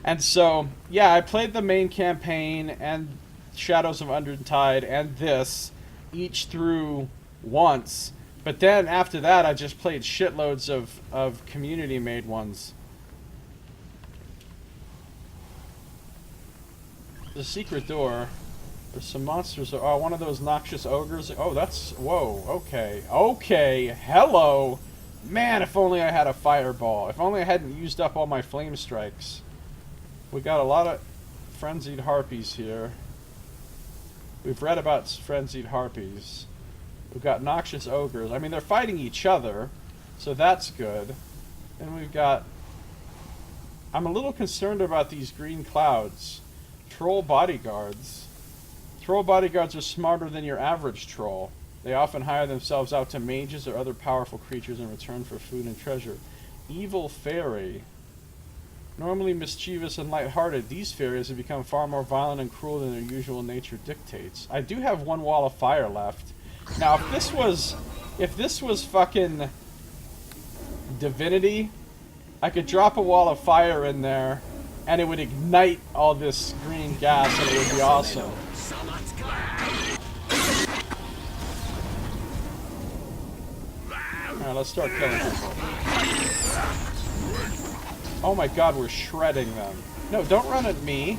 And so, yeah, I played the main campaign and Shadows of Undertide and this, each through once. But then, after that, I just played shitloads of community-made ones. The secret door. There's some monsters. Oh, one of those noxious ogres. Oh, that's... Whoa, okay. Okay, hello! Man, if only I had a fireball. If only I hadn't used up all my flame strikes. We got a lot of frenzied harpies here. We've read about frenzied harpies. We've got noxious ogres. I mean, they're fighting each other, so that's good. And we've got... I'm a little concerned about these green clouds. Troll bodyguards. Troll bodyguards are smarter than your average troll. They often hire themselves out to mages or other powerful creatures in return for food and treasure. Evil fairy. Normally mischievous and lighthearted, these fairies have become far more violent and cruel than their usual nature dictates. I do have one wall of fire left. Now, if this was fucking Divinity, I could drop a wall of fire in there, and it would ignite all this green gas, and it would be awesome. Alright, let's start killing people. Oh my god, we're shredding them. No, don't run at me.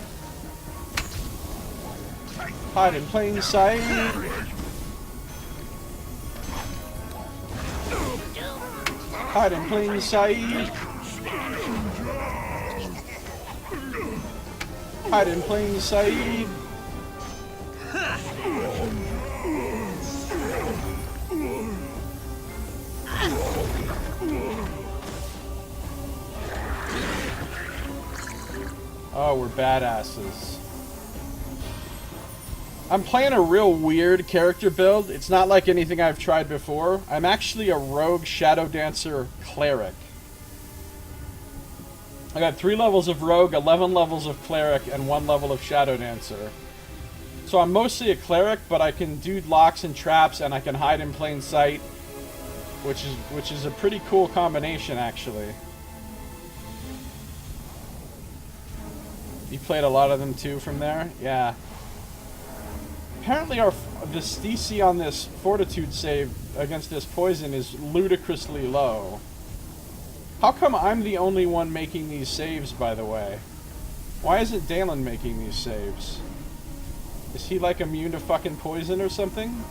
Hide in plain sight. Hide in plain sight. Hide in plain sight. Oh, we're badasses. I'm playing a real weird character build. It's not like anything I've tried before. I'm actually a rogue Shadow Dancer cleric. I got 3 levels of rogue, 11 levels of cleric, and 1 level of Shadow Dancer. So I'm mostly a cleric, but I can do locks and traps, and I can hide in plain sight, which is a pretty cool combination, actually. You played a lot of them too from there? Yeah. Apparently this DC on this fortitude save against this poison is ludicrously low. How come I'm the only one making these saves, by the way? Why isn't Dalen making these saves? Is he like immune to fucking poison or something?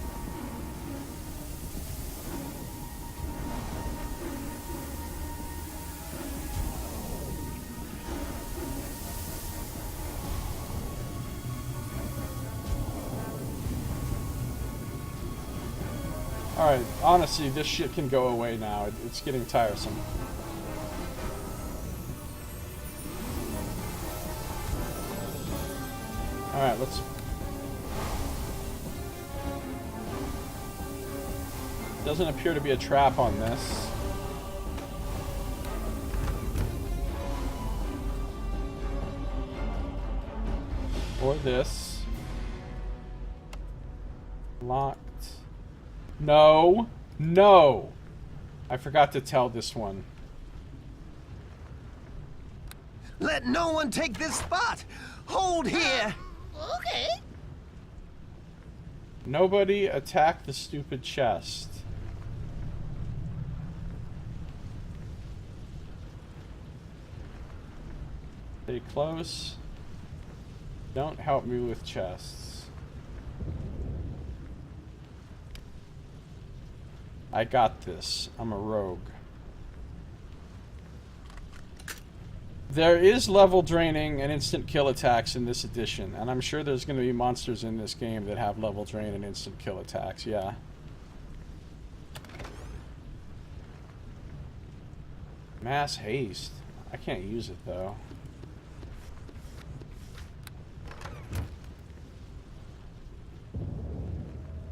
Alright, honestly, this shit can go away now. It's getting tiresome. Alright, let's... Doesn't appear to be a trap on this. Or this. Locked. No. No. I forgot to tell this one. Let no one take this spot! Hold here! Okay. Nobody attack the stupid chest. Stay close. Don't help me with chests. I got this. I'm a rogue. There is level draining and instant kill attacks in this edition, and I'm sure there's going to be monsters in this game that have level drain and instant kill attacks, yeah. Mass haste. I can't use it, though.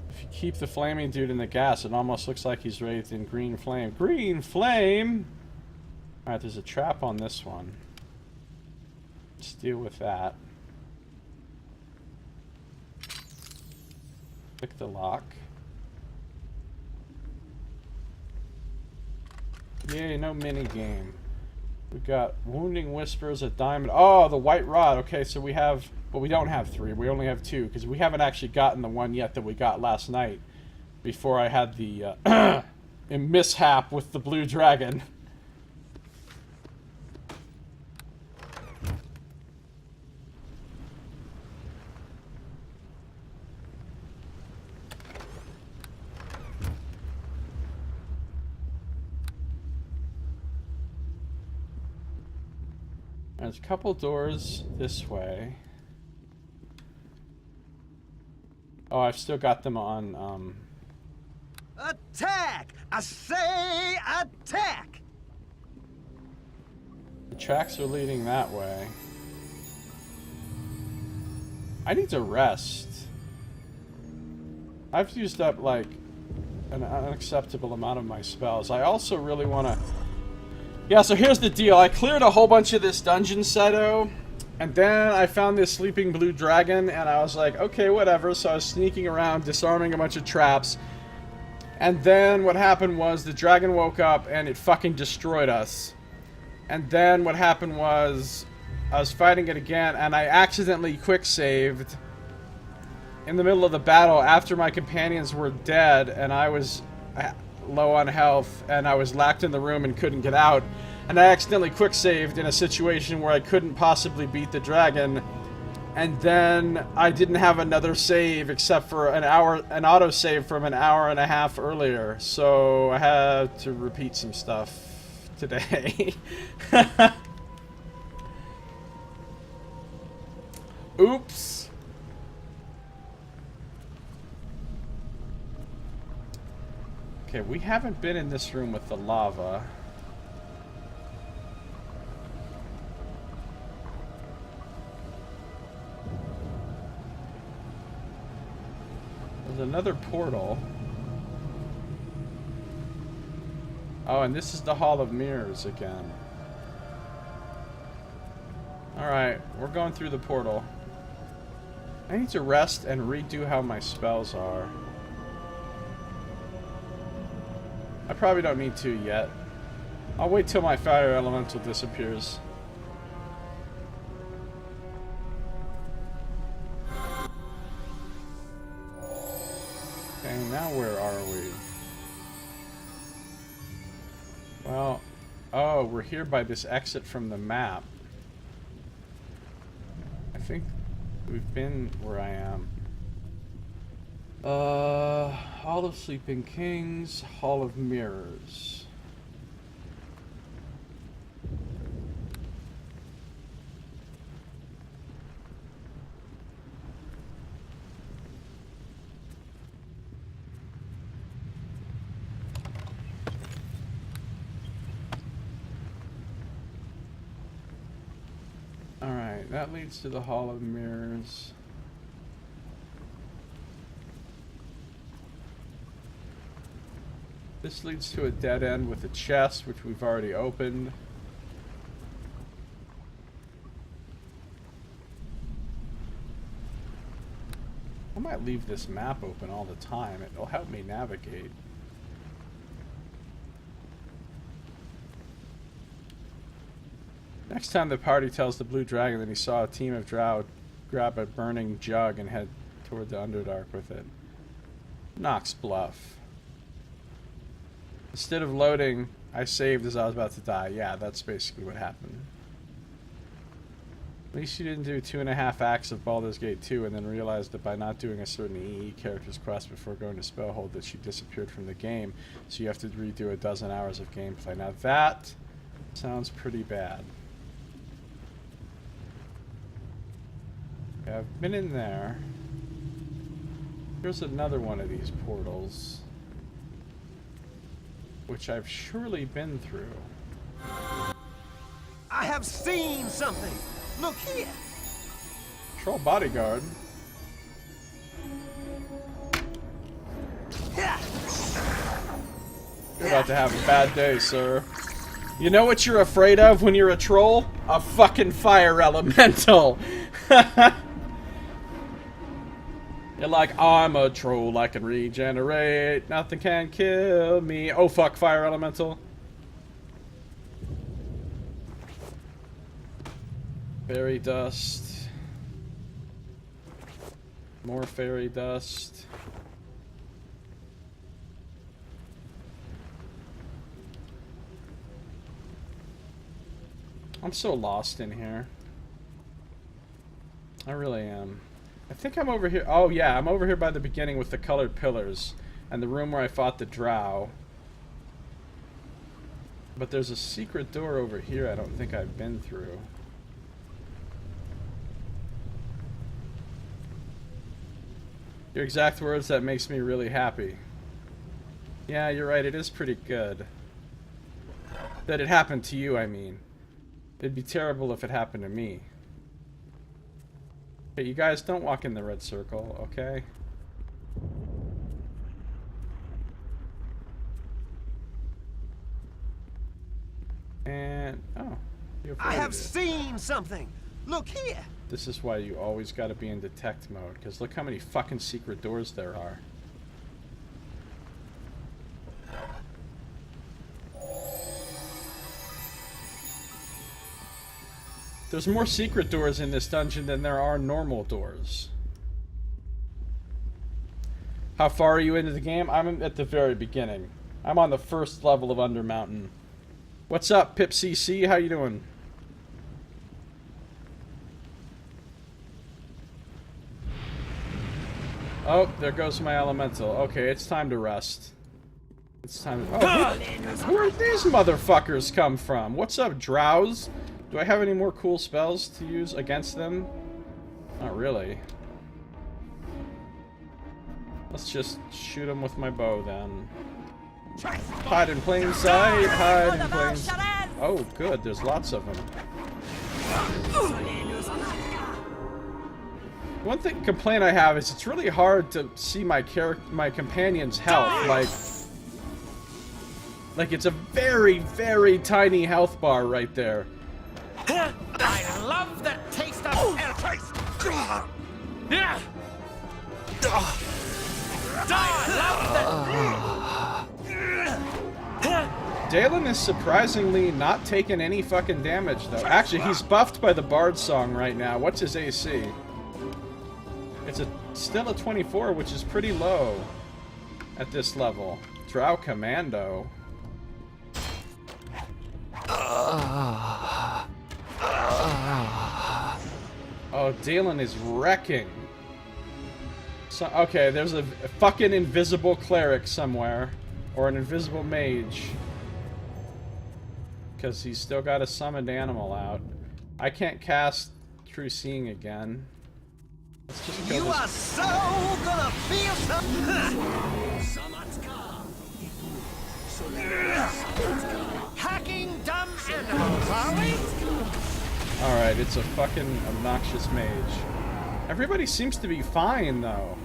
If you keep the flaming dude in the gas, it almost looks like he's wraithed in green flame. Green flame! Alright, there's a trap on this one. Let's deal with that. Click the lock. Yay, no mini game. We got Wounding Whispers, a diamond. Oh, the white rod. Okay, so we have... Well, we don't have 3. We only have 2, because we haven't actually gotten the one yet that we got last night. Before I had the mishap with the blue dragon. There's a couple doors this way. Oh, I've still got them on, Attack! I say attack! The tracks are leading that way. I need to rest. I've used up, like, an unacceptable amount of my spells. I also really want to... Yeah, so here's the deal. I cleared a whole bunch of this dungeon setto, and then I found this sleeping blue dragon, and I was like, okay, whatever. So I was sneaking around, disarming a bunch of traps, and then what happened was the dragon woke up, and it fucking destroyed us. And then what happened was I was fighting it again, and I accidentally quick-saved in the middle of the battle after my companions were dead, and I was... low on health, and I was locked in the room and couldn't get out, and I accidentally quick saved in a situation where I couldn't possibly beat the dragon, and then I didn't have another save except for an auto save from an hour and a half earlier, so I had to repeat some stuff today. Oops. Okay, we haven't been in this room with the lava. There's another portal. Oh, and this is the Hall of Mirrors again. Alright, we're going through the portal. I need to rest and redo how my spells are. I probably don't need to yet. I'll wait till my fire elemental disappears. Okay, now where are we? Well, oh, we're here by this exit from the map. I think we've been where I am. Hall of Sleeping Kings, Hall of Mirrors. Alright, that leads to the Hall of Mirrors. This leads to a dead end with a chest, which we've already opened. I might leave this map open all the time. It'll help me navigate. Next time the party tells the Blue Dragon that he saw a team of drow grab a burning jug and head toward the Underdark with it. Knox bluff. Instead of loading, I saved as I was about to die. Yeah, that's basically what happened. At least you didn't do 2.5 acts of Baldur's Gate 2 and then realized that by not doing a certain EE character's quest before going to Spellhold that she disappeared from the game, so you have to redo a dozen hours of gameplay. Now that sounds pretty bad. Okay, I've been in there. Here's another one of these portals, which I've surely been through. I have seen something. Look here. Troll bodyguard. You're about to have a bad day, sir. You know what you're afraid of when you're a troll? A fucking fire elemental. You're like, I'm a troll, I can regenerate, nothing can kill me. Oh fuck, fire elemental. Fairy dust. More fairy dust. I'm so lost in here. I really am. I think I'm over here. Oh yeah, I'm over here by the beginning with the colored pillars and the room where I fought the drow. But there's a secret door over here I don't think I've been through. Your exact words, that makes me really happy. Yeah, you're right, it is pretty good. That it happened to you, I mean. It'd be terrible if it happened to me. Okay, you guys don't walk in the red circle, okay? And, oh. I have seen something. Look here. This is why you always gotta be in detect mode, because look how many fucking secret doors there are. There's more secret doors in this dungeon than there are normal doors. How far are you into the game? I'm at the very beginning. I'm on the first level of Undermountain. What's up, Pip CC? How you doing? Oh, there goes my elemental. Okay, it's time to rest. It's time to... Oh, where did these motherfuckers come from? What's up, drows? Do I have any more cool spells to use against them? Not really. Let's just shoot him with my bow then. Hide in plain sight, hide in plain sight. Oh, good, there's lots of them. One complaint I have is it's really hard to see my companion's health. Like it's a very, very tiny health bar right there. I love the taste of Dalen is surprisingly not taking any fucking damage, though. Actually, he's buffed by the Bard Song right now. What's his AC? It's still a 24, which is pretty low at this level. Drow Commando. Oh, Dalen is wrecking. So, okay, there's a fucking invisible cleric somewhere. Or an invisible mage. Because he's still got a summoned animal out. I can't cast True Seeing again. Let's just kill You this. are so gonna feel something. hacking dumb animals, are we? Alright, it's a fucking obnoxious mage. Everybody seems to be fine, though.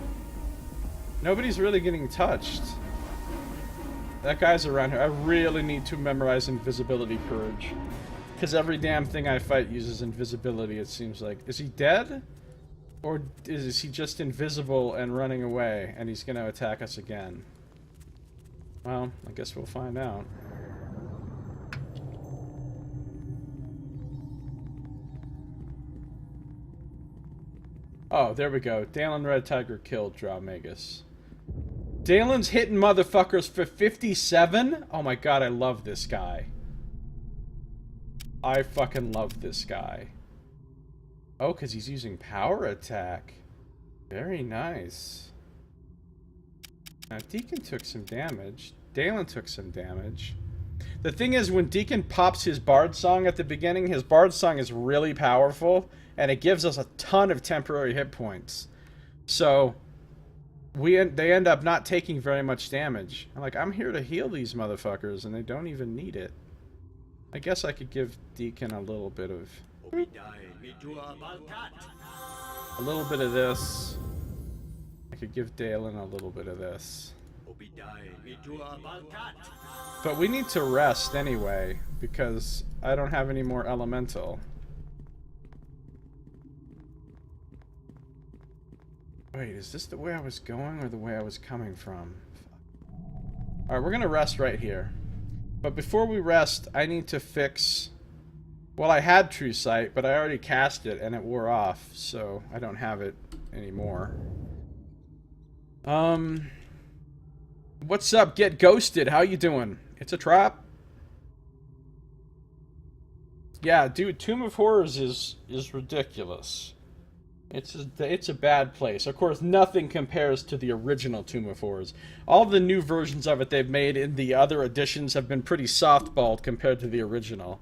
Nobody's really getting touched. That guy's around here. I really need to memorize Invisibility Purge. Because every damn thing I fight uses invisibility, it seems like. Is he dead? Or is he just invisible and running away, and he's going to attack us again? Well, I guess we'll find out. Oh, there we go. Dalen Red Tiger killed Drow Magus. Dalen's hitting motherfuckers for 57? Oh my god, I love this guy. I fucking love this guy. Oh, because he's using power attack. Very nice. Now, Deacon took some damage. Dalen took some damage. The thing is, when Deacon pops his Bard Song at the beginning, his Bard Song is really powerful, and it gives us a ton of temporary hit points. So they end up not taking very much damage. I'm here to heal these motherfuckers, and they don't even need it. I guess I could give Deacon a little bit of... a little bit of this. I could give Dalen a little bit of this. But we need to rest anyway, because I don't have any more elemental. Wait, is this the way I was going or the way I was coming from? Alright, we're gonna rest right here. But before we rest, I need to fix... Well, I had True Sight, but I already cast it and it wore off, so I don't have it anymore. What's up? Get Ghosted. How you doing? It's a trap. Yeah, dude, Tomb of Horrors is ridiculous. It's a bad place. Of course, nothing compares to the original Tomb of Horrors. All the new versions of it they've made in the other editions have been pretty softballed compared to the original.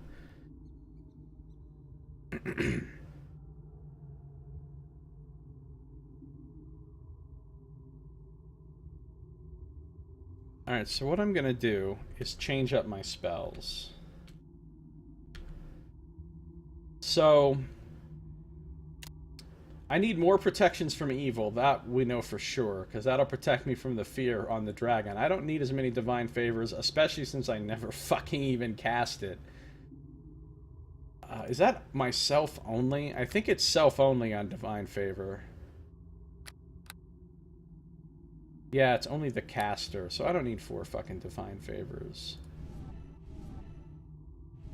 Alright, so what I'm gonna do is change up my spells. So I need more protections from evil, that we know for sure, because that'll protect me from the fear on the dragon. I don't need as many divine favors, especially since I never fucking even cast it. Is that myself only? I think it's self only on divine favor. Yeah, it's only the caster, so I don't need 4 fucking divine favors.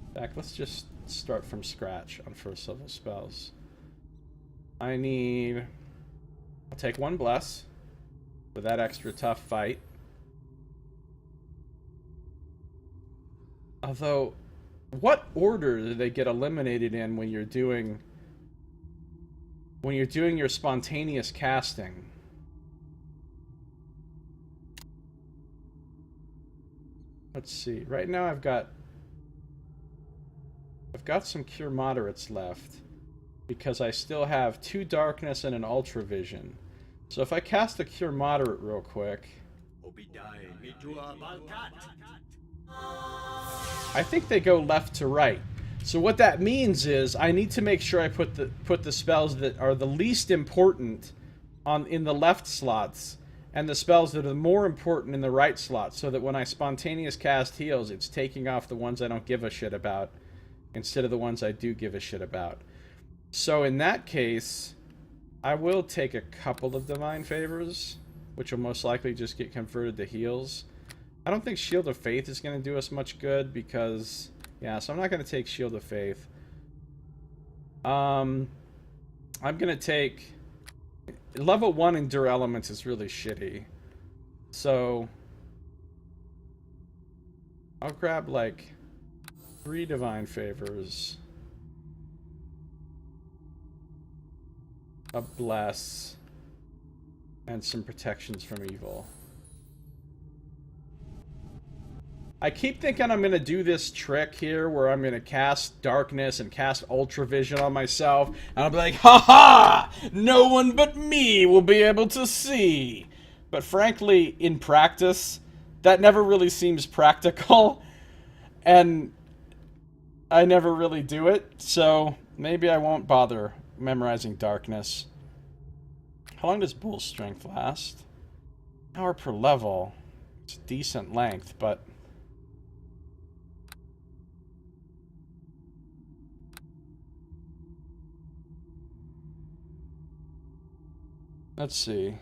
In fact, let's just start from scratch on first level spells. I need... I'll take 1 bless for that extra tough fight. Although, what order do they get eliminated in when you're doing your spontaneous casting? Let's see. Right now I've got some Cure Moderates left. because I still have 2 darkness and an ultravision. So if I cast a Cure Moderate real quick, I think they go left to right. So what that means is I need to make sure I put the spells that are the least important in the left slots, and the spells that are more important in the right slots, so that when I spontaneous cast heals, it's taking off the ones I don't give a shit about instead of the ones I do give a shit about. So in that case, I will take a couple of Divine Favors, which will most likely just get converted to heals. I don't think Shield of Faith is going to do us much good because... yeah, so I'm not going to take Shield of Faith. I'm going to take... level 1 Endure Elements is really shitty. So... I'll grab, like, 3 Divine Favors. A Bless. And some protections from evil. I keep thinking I'm going to do this trick here where I'm going to cast Darkness and cast Ultravision on myself. And I'll be like, ha-ha! No one but me will be able to see. But frankly, in practice, that never really seems practical. And I never really do it. So maybe I won't bother memorizing Darkness. How long does Bull Strength last? An hour per level. It's a decent length, but... let's see.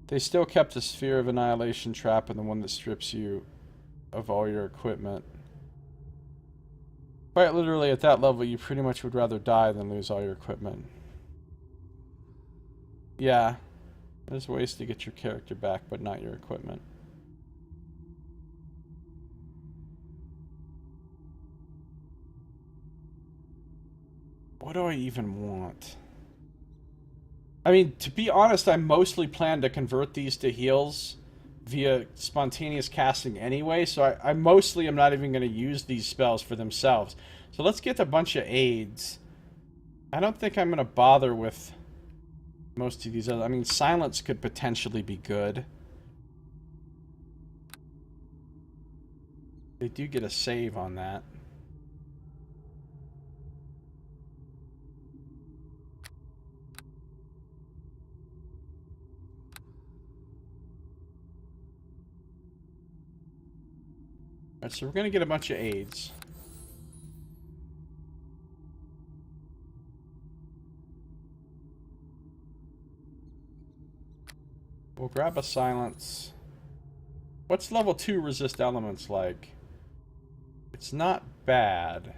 They still kept the Sphere of Annihilation trap and the one that strips you of all your equipment. Quite literally, at that level, you pretty much would rather die than lose all your equipment. Yeah. There's ways to get your character back, but not your equipment. What do I even want? I mean, to be honest, I mostly plan to convert these to heals via spontaneous casting anyway, so I mostly am not even going to use these spells for themselves. So let's get a bunch of aids. I don't think I'm going to bother with most of these other... I mean, Silence could potentially be good. They do get a save on that. Alright, so we're going to get a bunch of aids. We'll grab a Silence. What's level 2 resist elements like? It's not bad.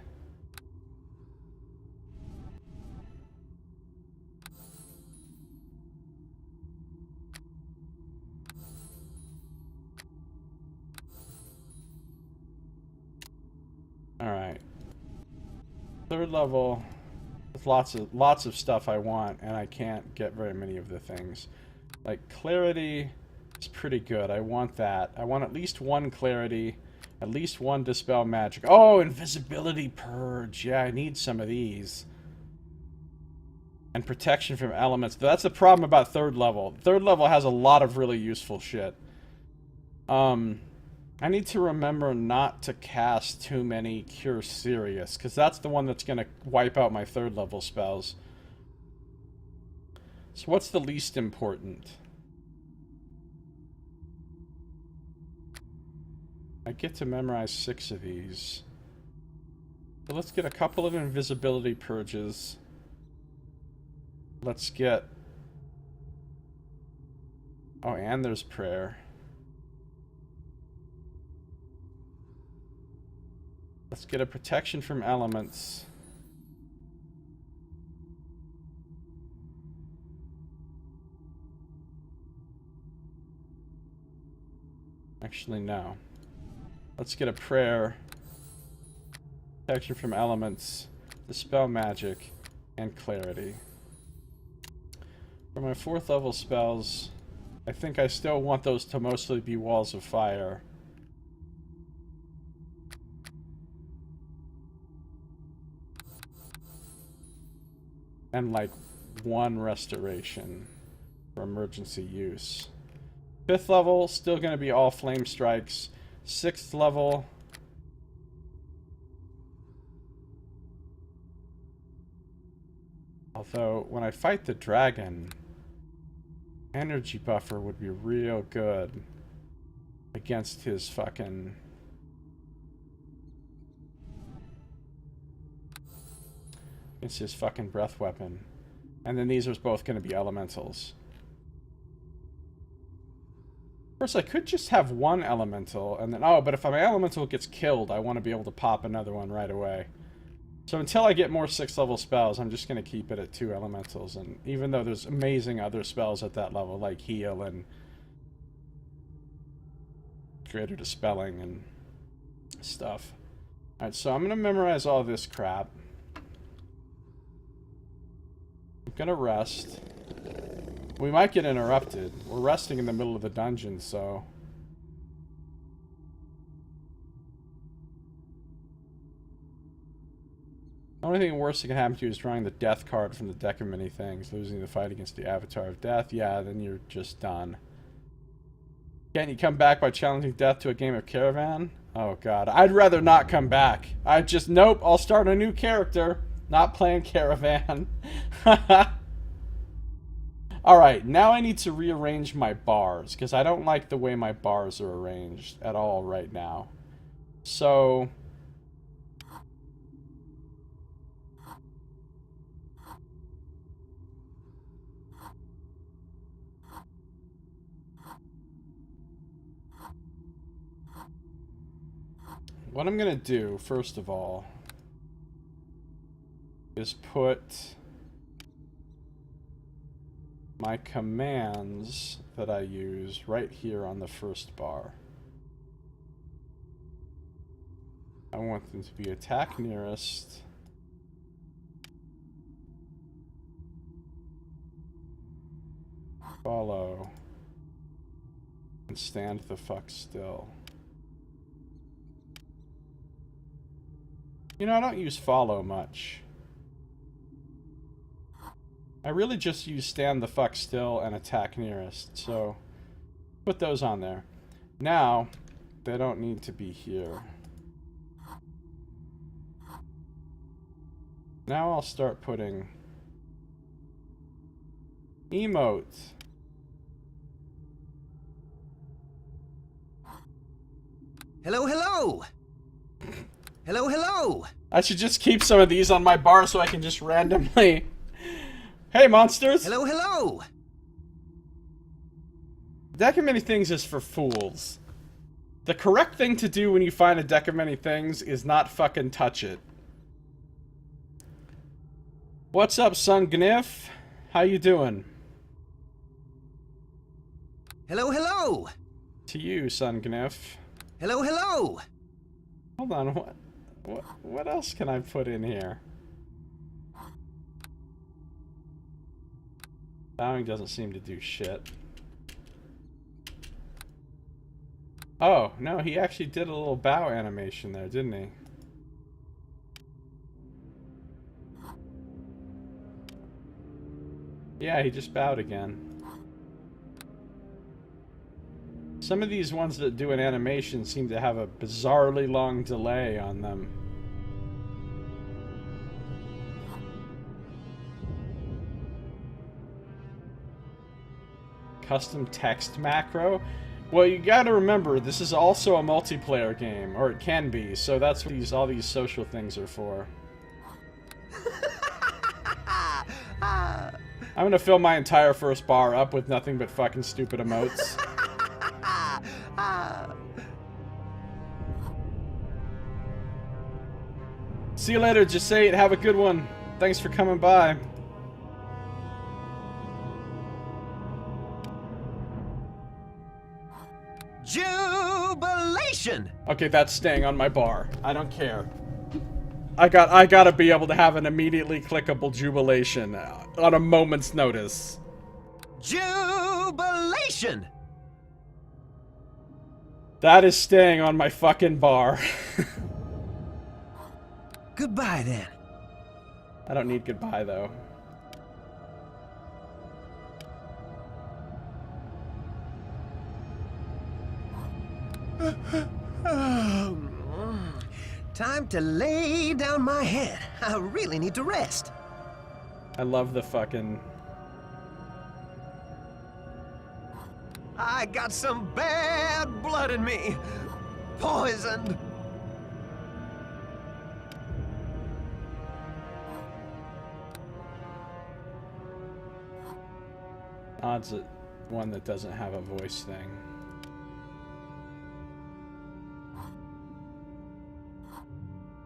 Alright. 3rd level. With lots of stuff I want, and I can't get very many of the things. Like, Clarity is pretty good. I want that. I want at least 1 Clarity, at least 1 Dispel Magic. Oh, Invisibility Purge. Yeah, I need some of these. And Protection from Elements. That's the problem about 3rd level. 3rd level has a lot of really useful shit. I need to remember not to cast too many Cure Serious, because that's the one that's going to wipe out my 3rd level spells. So what's the least important? I get to memorize 6 of these. So let's get a couple of Invisibility Purges. Let's get... oh, and there's Prayer. Let's get a Protection from Elements. Actually, no. Let's get a Prayer, Protection from Elements, Dispel Magic, and Clarity. For my 4th level spells, I think I still want those to mostly be Walls of Fire. And like 1 restoration for emergency use. 5th level, still going to be all flame strikes. 6th level. Although, when I fight the dragon, energy buffer would be real good against his fucking... against his fucking breath weapon. And then these are both going to be elementals. Of course, I could just have 1 elemental, and then... oh, but if my elemental gets killed, I want to be able to pop another one right away. So until I get more 6th level spells, I'm just going to keep it at 2 elementals. And even though there's amazing other spells at that level, like heal and greater dispelling and stuff. Alright, so I'm going to memorize all this crap. I'm going to rest. We might get interrupted. We're resting in the middle of the dungeon, so... the only thing worse that can happen to you is drawing the death card from the deck of many things. Losing the fight against the Avatar of Death. Yeah, then you're just done. Can't you come back by challenging death to a game of Caravan? Oh god, I'd rather not come back. I just, nope, I'll start a new character. Not playing Caravan. Alright, now I need to rearrange my bars, because I don't like the way my bars are arranged at all right now. So... what I'm going to do, first of all, is put my commands that I use right here on the first bar. I want them to be attack nearest, follow, and stand the fuck still. You know, I don't use follow much. I really just use stand the fuck still and attack nearest, so put those on there. Now, they don't need to be here. Now I'll start putting emote. Hello, hello! Hello, hello! I should just keep some of these on my bar so I can just randomly... Hey, monsters! Hello, hello! Deck of many things is for fools. The correct thing to do when you find a deck of many things is not fucking touch it. What's up, son Gniff? How you doing? Hello, hello! To you, son Gniff. Hello, hello! Hold on, what else can I put in here? Bowing doesn't seem to do shit. Oh, no, he actually did a little bow animation there, didn't he? Yeah, he just bowed again. Some of these ones that do an animation seem to have a bizarrely long delay on them. Custom text macro? Well, you gotta remember, this is also a multiplayer game, or it can be, so that's what all these social things are for. I'm gonna fill my entire first bar up with nothing but fucking stupid emotes. See you later, Josiah. Have a good one. Thanks for coming by. Jubilation! Okay, that's staying on my bar. I don't care. I gotta be able to have an immediately clickable jubilation on a moment's notice. Jubilation! That is staying on my fucking bar. Goodbye, then. I don't need goodbye, though. to lay down my head. I really need to rest. I love the fucking... I got some bad blood in me. Poisoned. Odds at one that doesn't have a voice thing.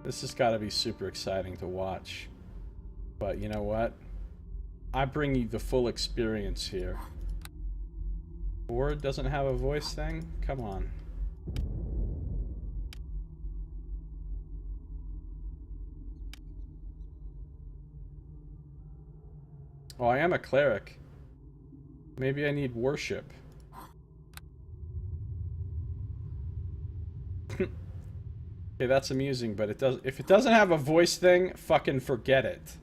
This has got to be super exciting to watch. But you know what? I bring you the full experience here. Horde doesn't have a voice thing? Come on. Oh, I am a cleric. Maybe I need worship. Okay, that's amusing, but it does. If it doesn't have a voice thing, fucking forget it.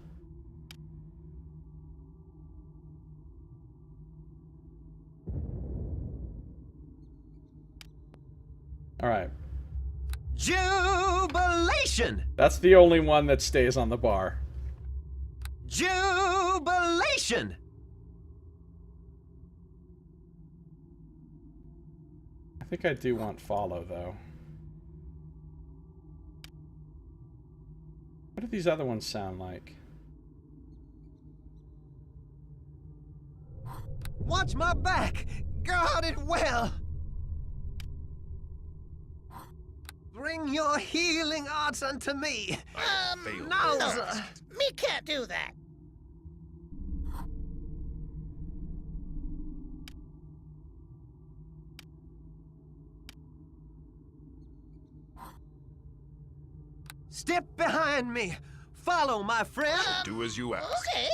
All right. Jubilation! That's the only one that stays on the bar. Jubilation! I think I do want follow, though. What do these other ones sound like? Watch my back! Guard it well! Bring your healing arts unto me! No, Nauza! me can't do that. Step behind me! Follow, my friend! Do as you ask. Okay.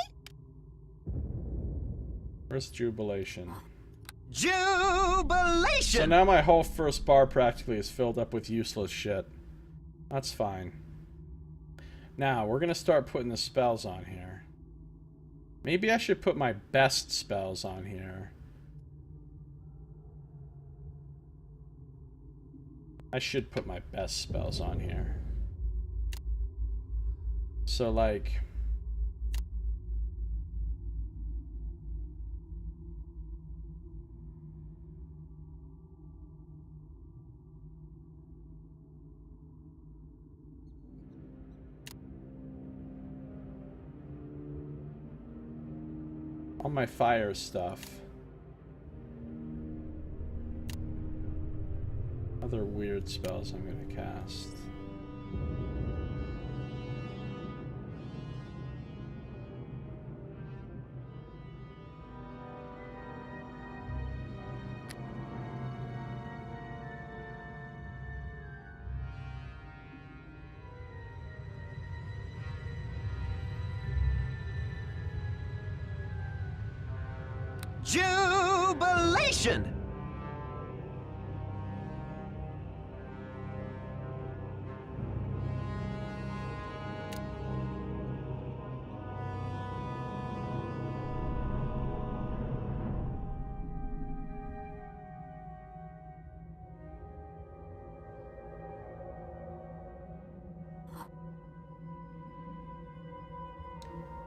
Where's Jubilation? Jubilation! So now my whole first bar practically is filled up with useless shit. That's fine. Now, we're gonna start putting the spells on here. Maybe I should put my best spells on here. I should put my best spells on here. So, like... all my fire stuff. Other weird spells I'm gonna cast. Jubilation!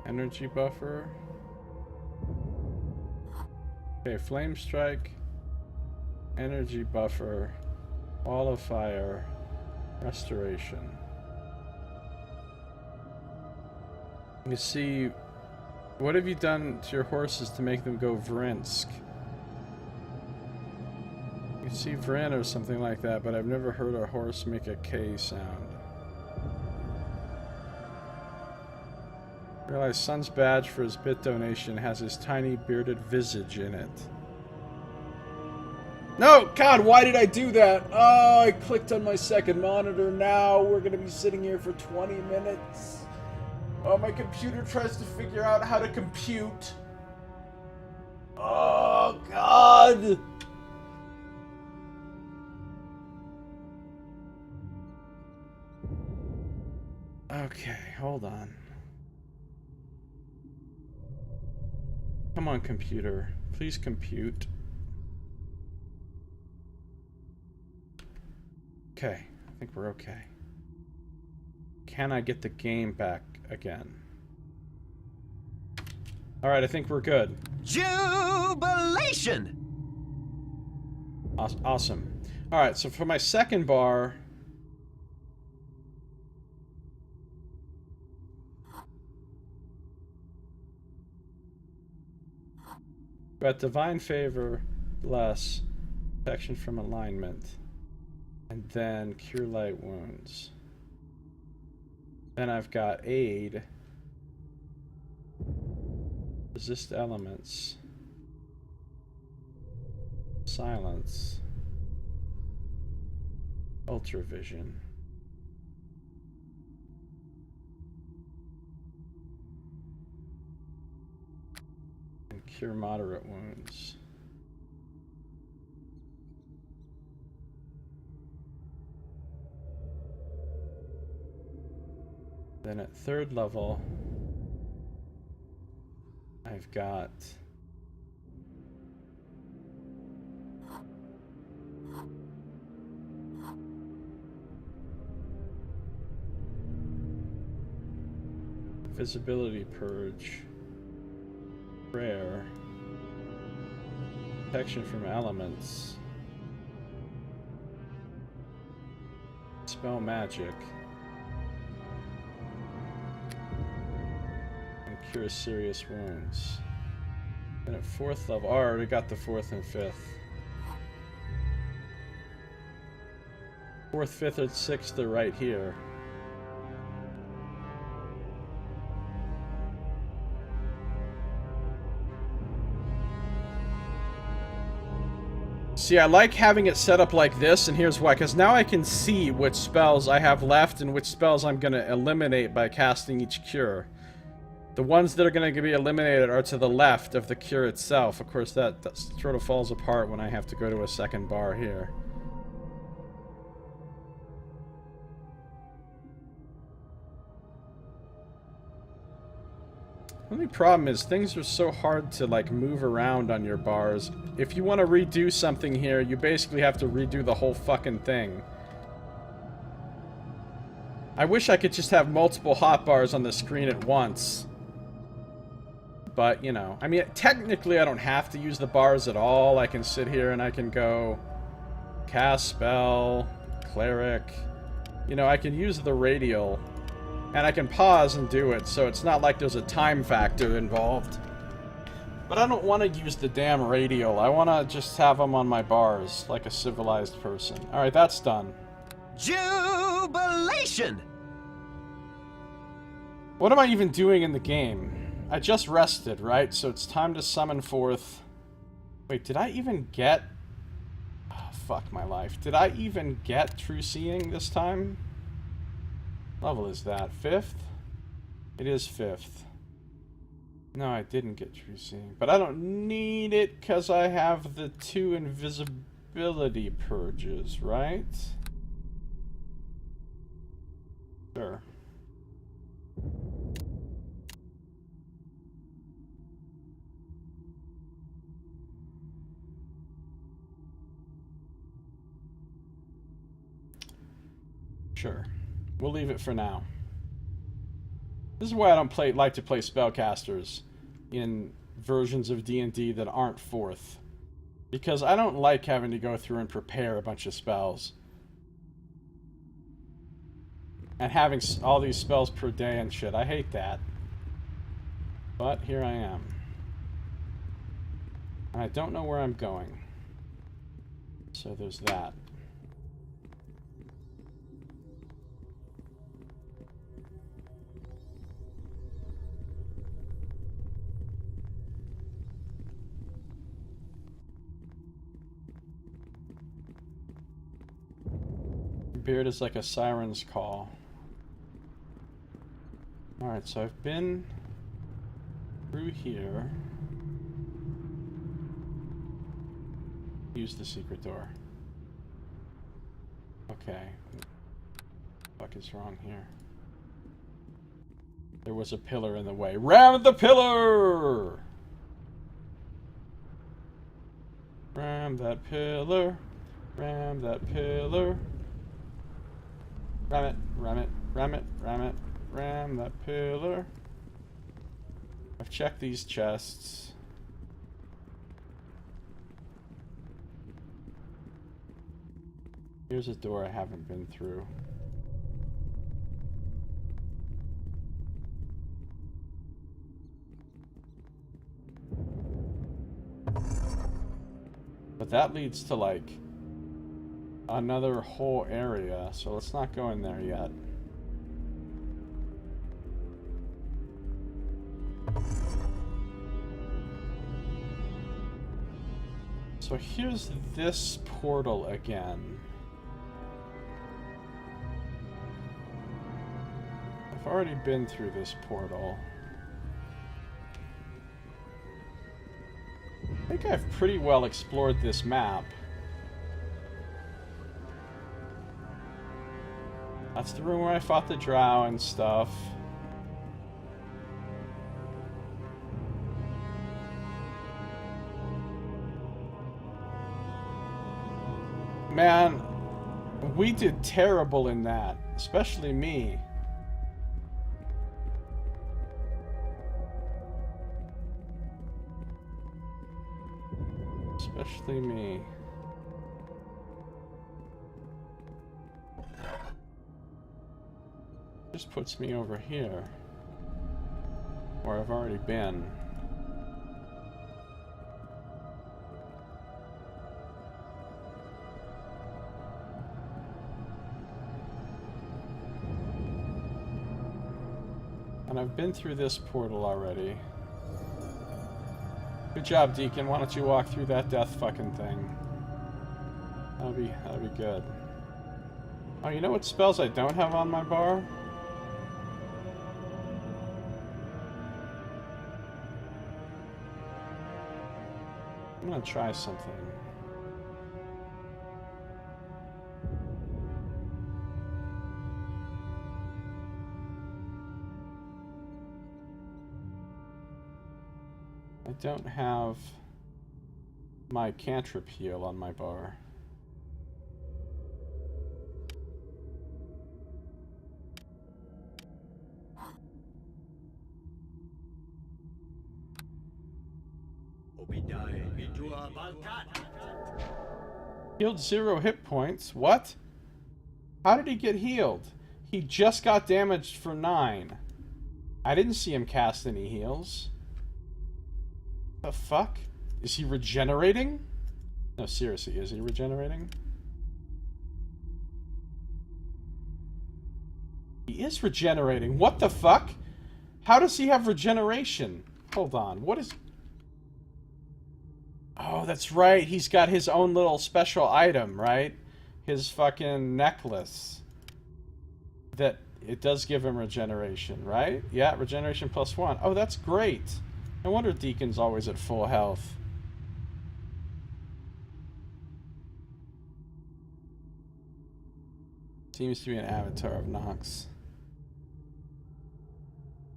Energy buffer. Okay, flame strike, energy buffer, wall of fire, restoration. You see, what have you done to your horses to make them go Vrinsk? You see Vrin or something like that, but I've never heard a horse make a K sound. Realize Sun's badge for his bit donation has his tiny bearded visage in it. No! God, why did I do that? Oh, I clicked on my second monitor. Now we're gonna be sitting here for 20 minutes. Oh, my computer tries to figure out how to compute. Oh, God! Okay, hold on. Come on, computer. Please compute. Okay, I think we're okay. can I get the game back again? Alright, I think we're good. Jubilation! Awesome. Alright, so for my second bar... got Divine Favor, Bless, Protection from Alignment, and then Cure Light Wounds. Then I've got Aid, Resist Elements, Silence, Ultravision. And Cure Moderate Wounds. Then at third level, I've got Visibility Purge, Prayer, Protection from Elements, Spell Magic, and Cure Serious Wounds. And at fourth level, I already got the fourth and fifth. Fourth, fifth, and sixth are right here. See, I like having it set up like this, and here's why. Because now I can see which spells I have left and which spells I'm going to eliminate by casting each cure. The ones that are going to be eliminated are to the left of the cure itself. Of course, that sort of falls apart when I have to go to a second bar here. The only problem is things are so hard to like move around on your bars. If you want to redo something here, you basically have to redo the whole fucking thing. I wish I could just have multiple hotbars on the screen at once. But, you know, I mean, technically I don't have to use the bars at all. I can sit here and I can go cast spell, cleric. You know, I can use the radial. And I can pause and do it, so it's not like there's a time factor involved. But I don't want to use the damn radial. I want to just have them on my bars, like a civilized person. Alright, that's done. Jubilation! What am I even doing in the game? I just rested, right? So it's time to summon forth... Wait, did I even get... Oh, fuck my life. Did I even get True Seeing this time? Level is that? 5th? It is 5th. No, I didn't get True Seeing. But I don't need it because I have the 2 invisibility purges, right? Sure. Sure. We'll leave it for now. This is why I don't like to play spellcasters in versions of D&D that aren't 4th. Because I don't like having to go through and prepare a bunch of spells. And having all these spells per day and shit. I hate that. But here I am. And I don't know where I'm going. So there's that. Beard is like a siren's call. Alright, so I've been through here. Use the secret door. Okay. What the fuck is wrong here? There was a pillar in the way. Ram the pillar! Ram that pillar. Ram that pillar. Ram it, Ram it, ram it, ram that pillar. I've checked these chests. Here's a door I haven't been through. But that leads to, like, another whole area, so let's not go in there yet. So here's this portal again. I've already been through this portal. I think I've pretty well explored this map. That's the room where I fought the drow and stuff. Man, we did terrible in that, especially me. Especially me. Just puts me over here, where I've already been. And I've been through this portal already. Good job, Deacon. Why don't you walk through that death fucking thing? That'll be good. Oh, you know what spells I don't have on my bar? I'm gonna try something. I don't have my cantrip heal on my bar. Healed 0 hit points. What? How did he get healed? He just got damaged for 9. I didn't see him cast any heals. The fuck? Is he regenerating? No, seriously, is he regenerating? He is regenerating. What the fuck? How does he have regeneration? Hold on. What is... Oh, that's right. He's got his own little special item, right? His fucking necklace. That it does give him regeneration, right? Yeah, regeneration +1. Oh, that's great. No wonder Deacon's always at full health. Seems to be an avatar of Nox.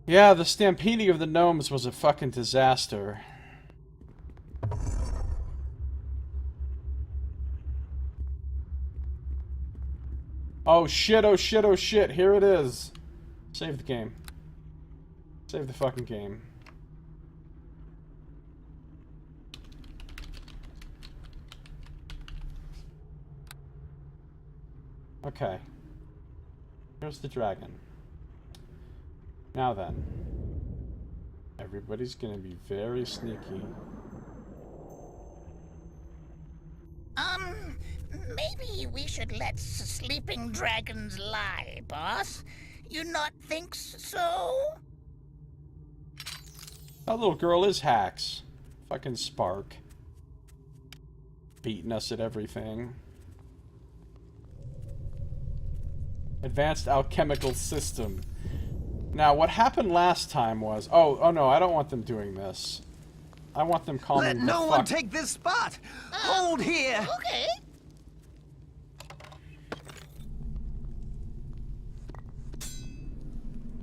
Yeah, the stampeding of the gnomes was a fucking disaster. Oh shit, oh shit, oh shit. Here it is. Save the game. Save the fucking game. Okay. Here's the dragon. Now then. Everybody's gonna be very sneaky. Maybe we should let sleeping dragons lie, boss. You not think so? That little girl is Hacks. Fucking Spark. Beating us at everything. Advanced alchemical system. Now, what happened last time was... Oh no, I don't want them doing this. I want them calling Let no one take this spot! Hold here! Okay.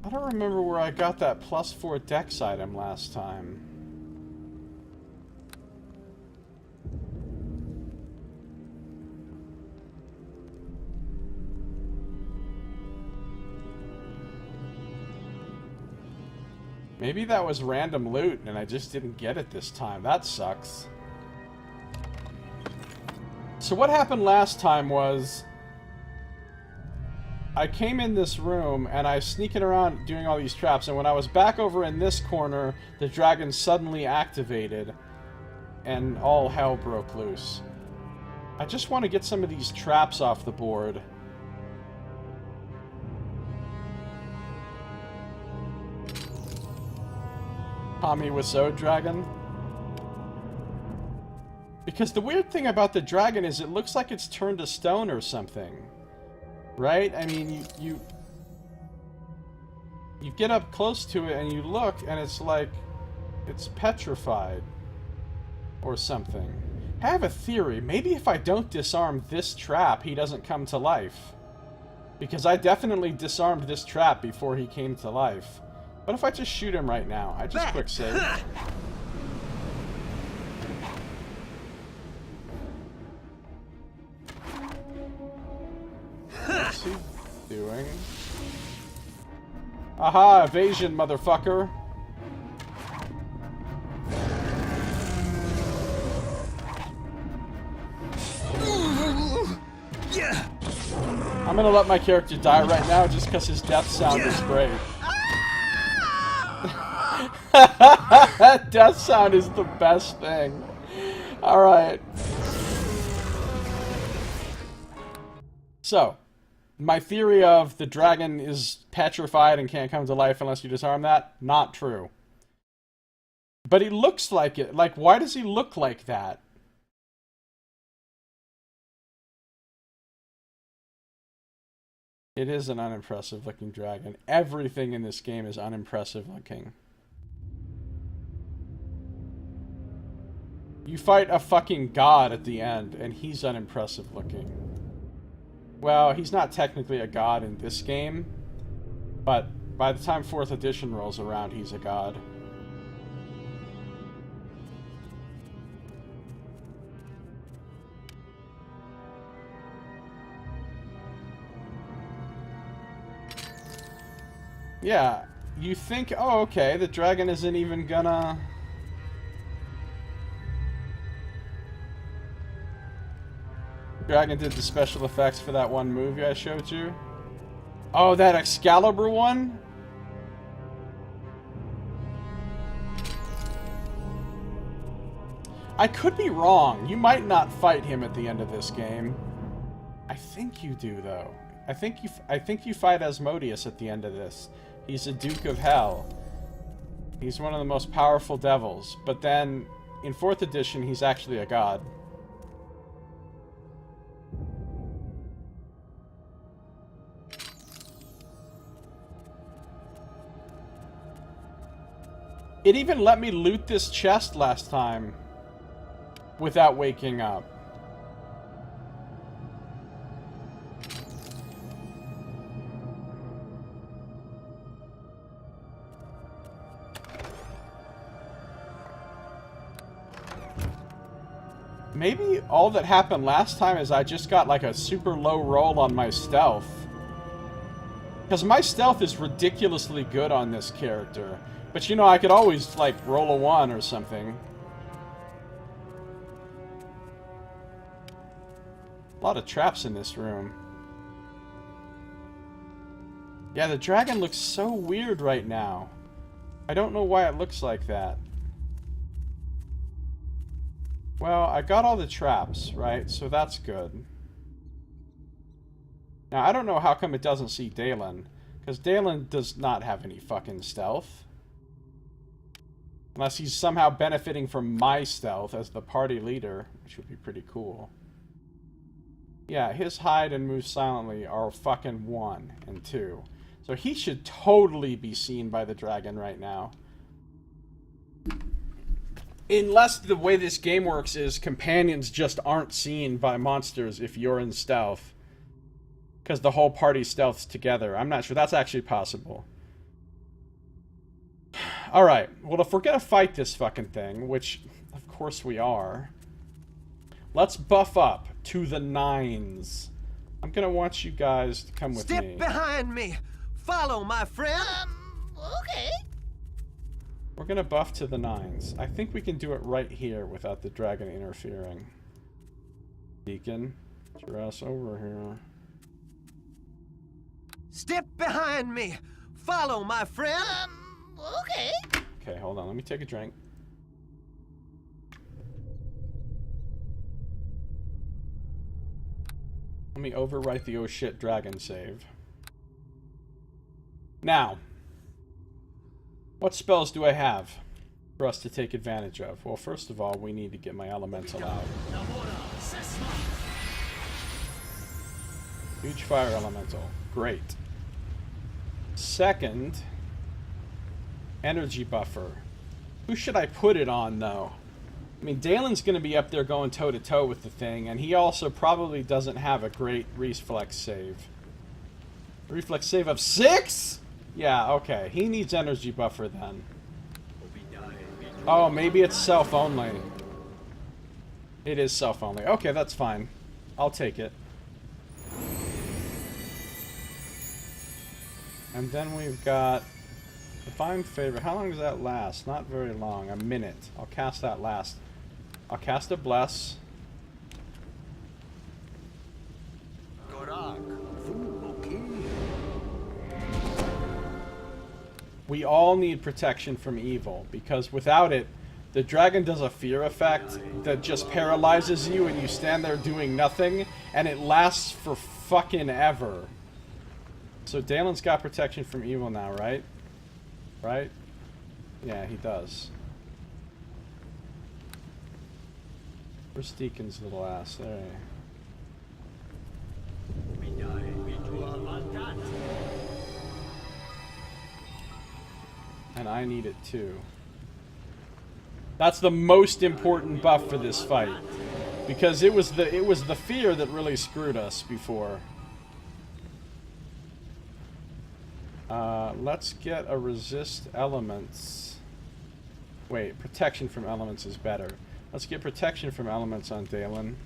I don't remember where I got that +4 dex item last time. Maybe that was random loot and I just didn't get it this time. That sucks. So what happened last time was I came in this room and I was sneaking around doing all these traps, and when I was back over in this corner, the dragon suddenly activated and all hell broke loose. I just want to get some of these traps off the board. Tommy Wiseau dragon. Because the weird thing about the dragon is it looks like it's turned to stone or something. Right? I mean, you get up close to it and you look and it's like it's petrified or something. I have a theory. Maybe if I don't disarm this trap, he doesn't come to life. Because I definitely disarmed this trap before he came to life. What if I just shoot him right now? I just quick save. What's he doing? Aha! Evasion, motherfucker! I'm gonna let my character die right now just because his death sound is great. That death sound is the best thing. Alright. So, my theory of the dragon is petrified and can't come to life unless you disarm that, not true. But he looks like it. Like, why does he look like that? It is an unimpressive looking dragon. Everything in this game is unimpressive looking. You fight a fucking god at the end, and he's unimpressive looking. Well, he's not technically a god in this game, but by the time 4th edition rolls around, he's a god. Yeah, you think, oh, okay, the dragon isn't even gonna... Dragon did the special effects for that one movie I showed you. Oh, that Excalibur one? I could be wrong. You might not fight him at the end of this game. I think you do, though. I think you fight Asmodeus at the end of this. He's a Duke of Hell. He's one of the most powerful devils. But then, in 4th edition, he's actually a god. It even let me loot this chest last time without waking up. Maybe all that happened last time is I just got like a super low roll on my stealth. Because my stealth is ridiculously good on this character. But you know, I could always, like, roll a 1 or something. A lot of traps in this room. Yeah, the dragon looks so weird right now. I don't know why it looks like that. Well, I got all the traps, right? So that's good. Now, I don't know how come it doesn't see Dalen. Because Dalen does not have any fucking stealth. Unless he's somehow benefiting from my stealth as the party leader, which would be pretty cool. Yeah, his hide and move silently are fucking 1 and 2. So he should totally be seen by the dragon right now. Unless the way this game works is companions just aren't seen by monsters if you're in stealth. Because the whole party stealths together. I'm not sure. That's actually possible. Alright, well if we're gonna fight this fucking thing, which of course we are, let's buff up to the 9s. I'm gonna want you guys to come with me. Step behind me! Follow, my friend! Okay. We're gonna buff to the 9s. I think we can do it right here without the dragon interfering. Deacon, get your ass over here. Step behind me. Follow, my friend. Okay. Okay, hold on. Let me take a drink. Let me overwrite the oh shit dragon save. Now, what spells do I have for us to take advantage of? Well, first of all, we need to get my elemental out. Huge fire elemental. Great. Second, energy buffer. Who should I put it on, though? I mean, Dalen's going to be up there going toe-to-toe with the thing, and he also probably doesn't have a great reflex save. Reflex save of 6? Yeah, okay. He needs energy buffer then. Oh, maybe it's self-only. It is self-only. Okay, that's fine. I'll take it. And then we've got Divine Favor. How long does that last? Not very long. A minute. I'll cast that last. I'll cast a Bless. We all need protection from evil, because without it, the dragon does a fear effect that just paralyzes you and you stand there doing nothing, and it lasts for fucking ever. So Dalen's got protection from evil now, right? Right? Yeah, he does. Where's Deacon's little ass? There he is. And I need it too. That's the most important buff for this fight, because it was the fear that really screwed us before. Let's get a resist elements. Wait, protection from elements is better. Let's get protection from elements on Dalen.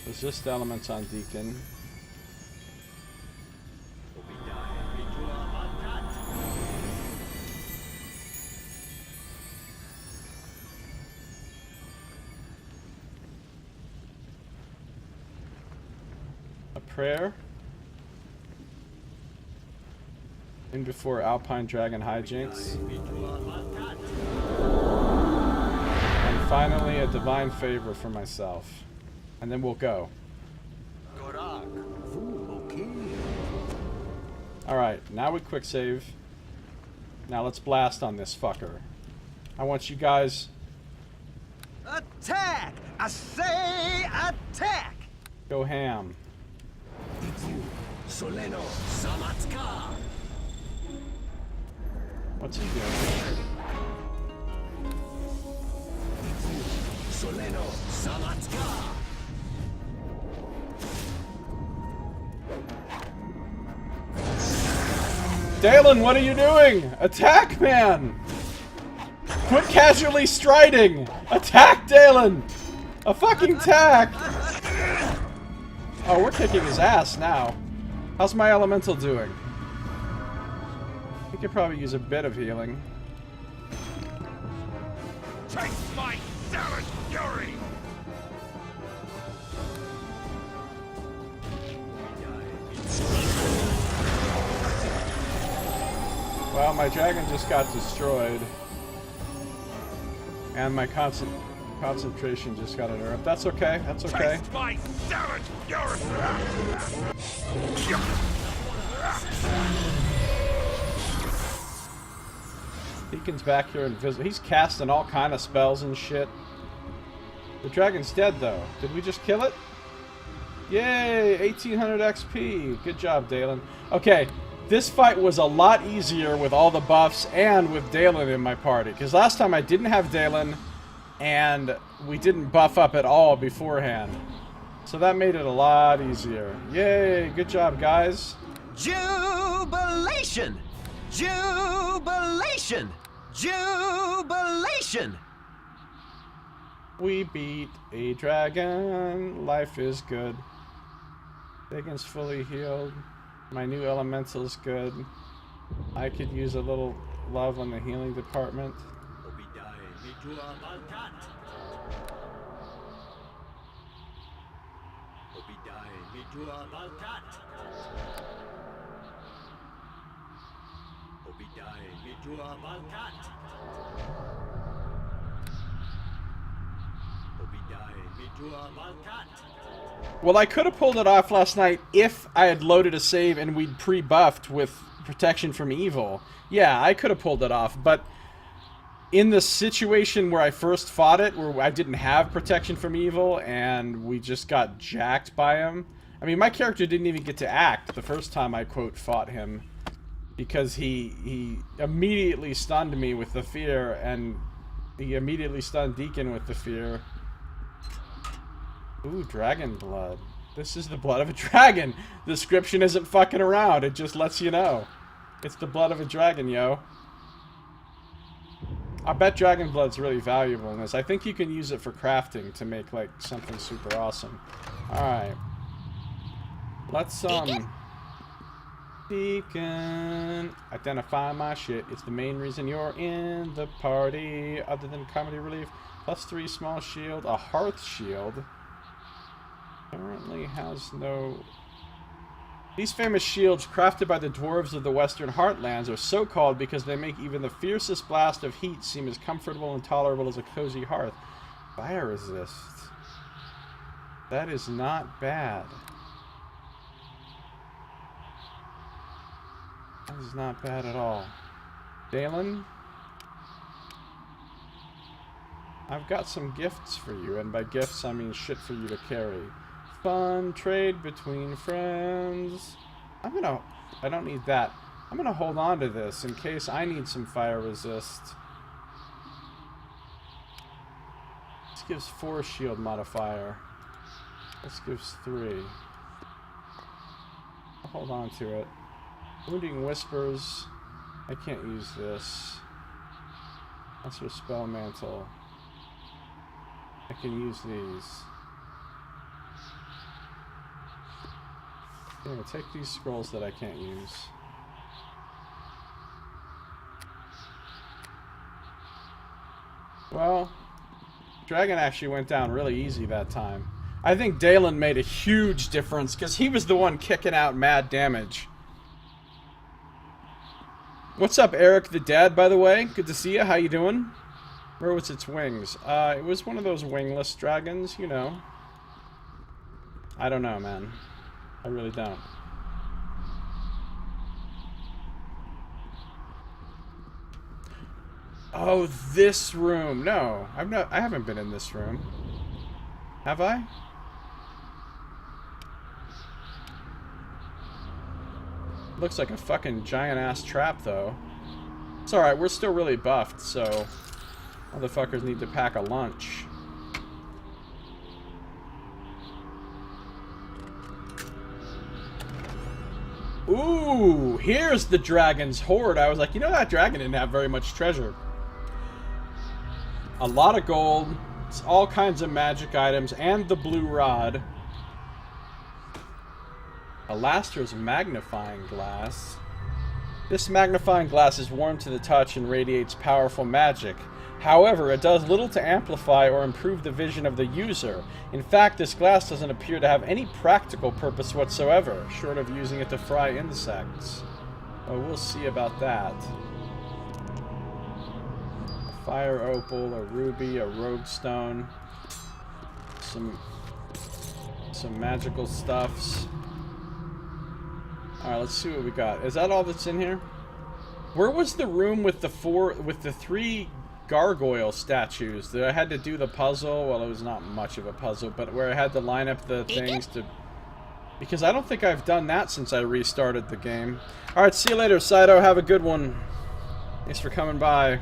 Resist elements on Deacon. A prayer. In before Alpine Dragon hijinks. And finally a divine favor for myself. And then we'll go. Alright, now we quick save. Now let's blast on this fucker. I want you guys... Attack! I say attack! Go ham. What's he doing? Dalen, what are you doing? Attack, man! Quit casually striding! Attack, Dalen! A fucking attack! Oh, we're kicking his ass now. How's my elemental doing? He could probably use a bit of healing. Taste my savage fury! Well, my dragon just got destroyed. And my concentration just got an herb. That's okay, that's okay. Taste my savage fury! Deacon's back here invisible. He's casting all kind of spells and shit. The dragon's dead, though. Did we just kill it? Yay! 1800 XP. Good job, Dalen. Okay, this fight was a lot easier with all the buffs and with Dalen in my party. Because last time I didn't have Dalen, and we didn't buff up at all beforehand. So that made it a lot easier. Yay! Good job, guys. Jubilation! Jubilation! Jubilation! We beat a dragon. Life is good. Dagon's fully healed. My new elemental's good. I could use a little love on the healing department. Well, I could have pulled it off last night if I had loaded a save and we'd pre-buffed with protection from evil. Yeah, I could have pulled it off, but in the situation where I first fought it, where I didn't have protection from evil and we just got jacked by him. I mean, my character didn't even get to act the first time I, quote, fought him. Because he immediately stunned me with the fear, and he immediately stunned Deacon with the fear. Ooh, dragon blood. This is the blood of a dragon. The description isn't fucking around. It just lets you know. It's the blood of a dragon, yo. I bet dragon blood's really valuable in this. I think you can use it for crafting to make, like, something super awesome. Alright. Let's, Deacon, identify my shit. It's the main reason you're in the party. Other than comedy relief, +3 small shield, a hearth shield. Apparently has no. These famous shields, crafted by the dwarves of the Western Heartlands, are so called because they make even the fiercest blast of heat seem as comfortable and tolerable as a cozy hearth. Fire resist. That is not bad. That is not bad at all. Dalen, I've got some gifts for you, and by gifts I mean shit for you to carry. Fun trade between friends. I don't need that. I'm gonna hold on to this in case I need some fire resist. This gives 4 shield modifier. This gives 3. I'll hold on to it. Wounding Whispers. I can't use this. That's her spell mantle. I can use these. Yeah, take these scrolls that I can't use. Well, Dragon actually went down really easy that time. I think Dalen made a huge difference because he was the one kicking out mad damage. What's up, Eric the Dad, by the way? Good to see you. How you doing? Where was its wings? It was one of those wingless dragons, you know. I don't know, man. I really don't. Oh, this room. No, I haven't been in this room. Have I? Looks like a fucking giant-ass trap, though. It's alright, we're still really buffed, so motherfuckers need to pack a lunch. Ooh, here's the dragon's hoard. I was like, you know, that dragon didn't have very much treasure. A lot of gold, all kinds of magic items, and the blue rod. Alaster's magnifying glass. This magnifying glass is warm to the touch and radiates powerful magic. However, it does little to amplify or improve the vision of the user. In fact, this glass doesn't appear to have any practical purpose whatsoever, short of using it to fry insects. Oh, we'll see about that. A fire opal, a ruby, a rogue stone, some magical stuffs. Alright, let's see what we got. Is that all that's in here? Where was the room with the 3 gargoyle statues? That I had to do the puzzle? Well, it was not much of a puzzle, but where I had to line up the things to... Because I don't think I've done that since I restarted the game. Alright, see you later, Saito. Have a good one. Thanks for coming by.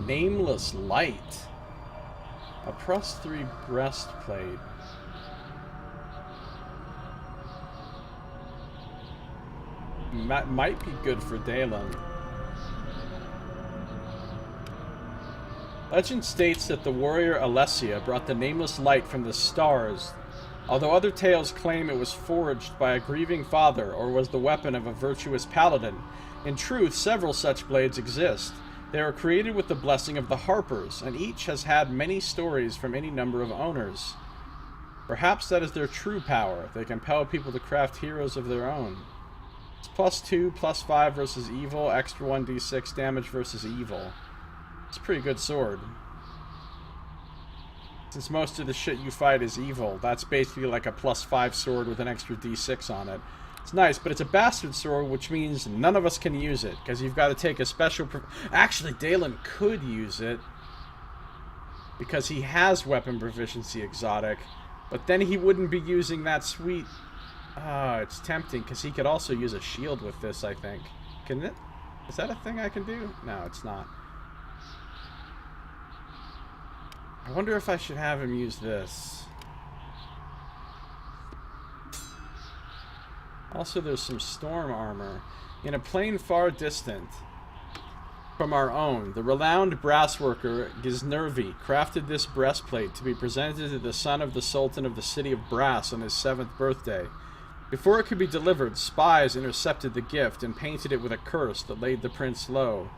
Nameless Light. A +3 breastplate. Might be good for Dalen. Legend states that the warrior Alessia brought the nameless light from the stars, although other tales claim it was forged by a grieving father or was the weapon of a virtuous paladin. In truth, several such blades exist. They are created with the blessing of the Harpers, and each has had many stories from any number of owners. Perhaps that is their true power. They compel people to craft heroes of their own. It's +2, +5 versus evil, extra 1d6 damage versus evil. It's a pretty good sword. Since most of the shit you fight is evil, that's basically like a +5 sword with an extra d6 on it. It's nice, but it's a bastard sword, which means none of us can use it, because you've got to take a special... Actually, Dalen could use it, because he has weapon proficiency exotic, but then he wouldn't be using that sweet... it's tempting, because he could also use a shield with this, I think. Can it? Is that a thing I can do? No, it's not. I wonder if I should have him use this. Also, there's some storm armor. In a plain far distant from our own, the renowned brassworker Giznervi crafted this breastplate to be presented to the son of the Sultan of the City of Brass on his 7th birthday. Before it could be delivered, spies intercepted the gift and painted it with a curse that laid the prince low.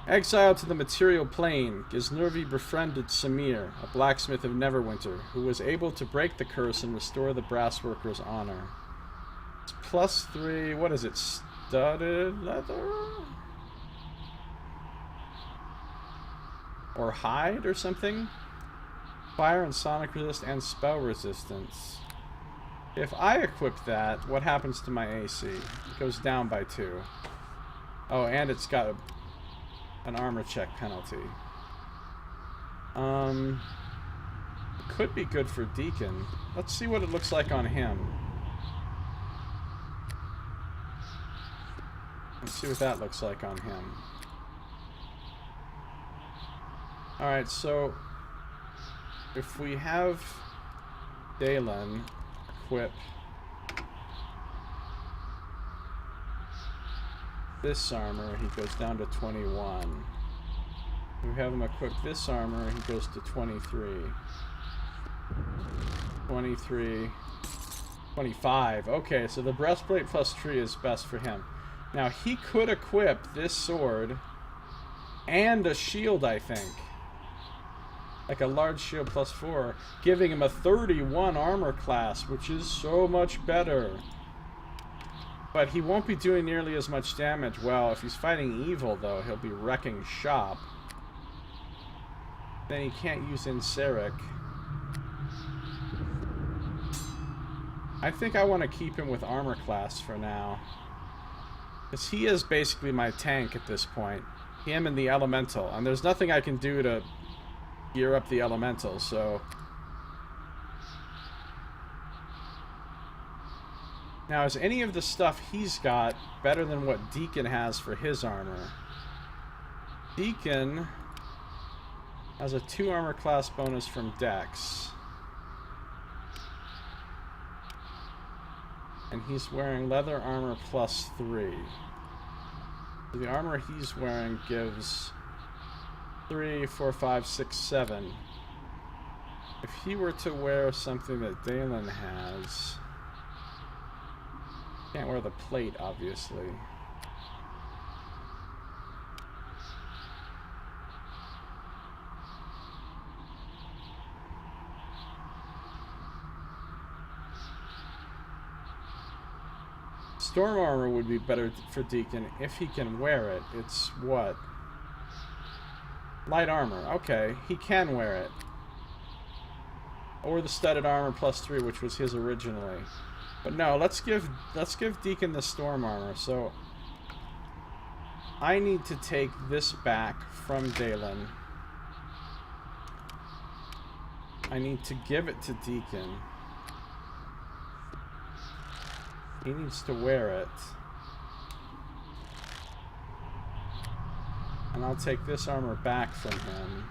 Exiled to the material plane, Giznervi befriended Samir, a blacksmith of Neverwinter, who was able to break the curse and restore the brassworker's honor. It's +3, what is it, studded leather? Or hide or something? Fire and sonic resist and spell resistance. If I equip that, what happens to my AC? It goes down by 2. Oh, and it's got an armor check penalty. Could be good for Deacon. Let's see what it looks like on him. Let's see what that looks like on him. Alright, so if we have Dalen equip this armor, he goes down to 21. If we have him equip this armor, he goes to 23. 23. 25. Okay, so the breastplate +3 is best for him. Now, he could equip this sword and a shield, I think. Like a large shield +4, giving him a 31 armor class, which is so much better. But he won't be doing nearly as much damage. Well, if he's fighting evil, though, he'll be wrecking shop. Then he can't use Inseric. I think I want to keep him with armor class for now. Because he is basically my tank at this point. Him and the elemental. And there's nothing I can do to gear up the elemental, so... Now, is any of the stuff he's got better than what Deacon has for his armor? Deacon has a 2 armor class bonus from Dex. And he's wearing leather armor +3. So the armor he's wearing gives 3, 4, 5, 6, 7. If he were to wear something that Dalen has... Can't wear the plate, obviously. Storm armor would be better for Deacon if he can wear it. It's what? Light armor. Okay, he can wear it. Or the studded armor +3, which was his originally. But no, let's give Deacon the storm armor. So I need to take this back from Dalen. I need to give it to Deacon. He needs to wear it. And I'll take this armor back from him.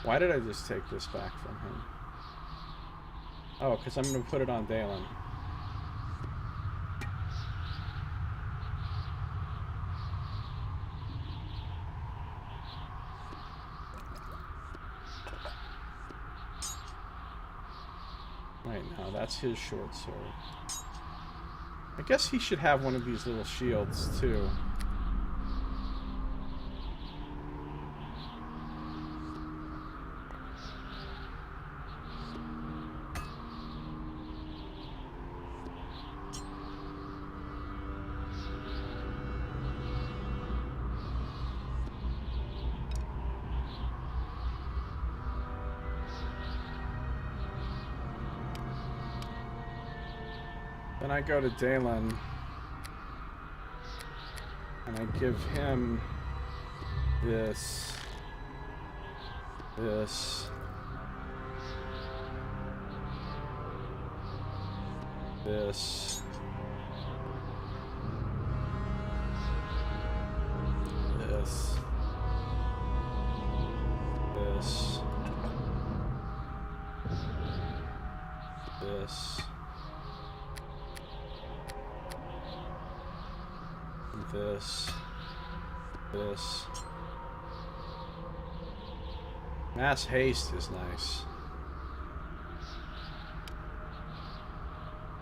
Why did I just take this back from him? Oh, because I'm going to put it on Dalen. Wait, no, that's his short sword. I guess he should have one of these little shields, too. Then I go to Dalen, and I give him this, this, this, this, this, this, this, this. Mass haste is nice.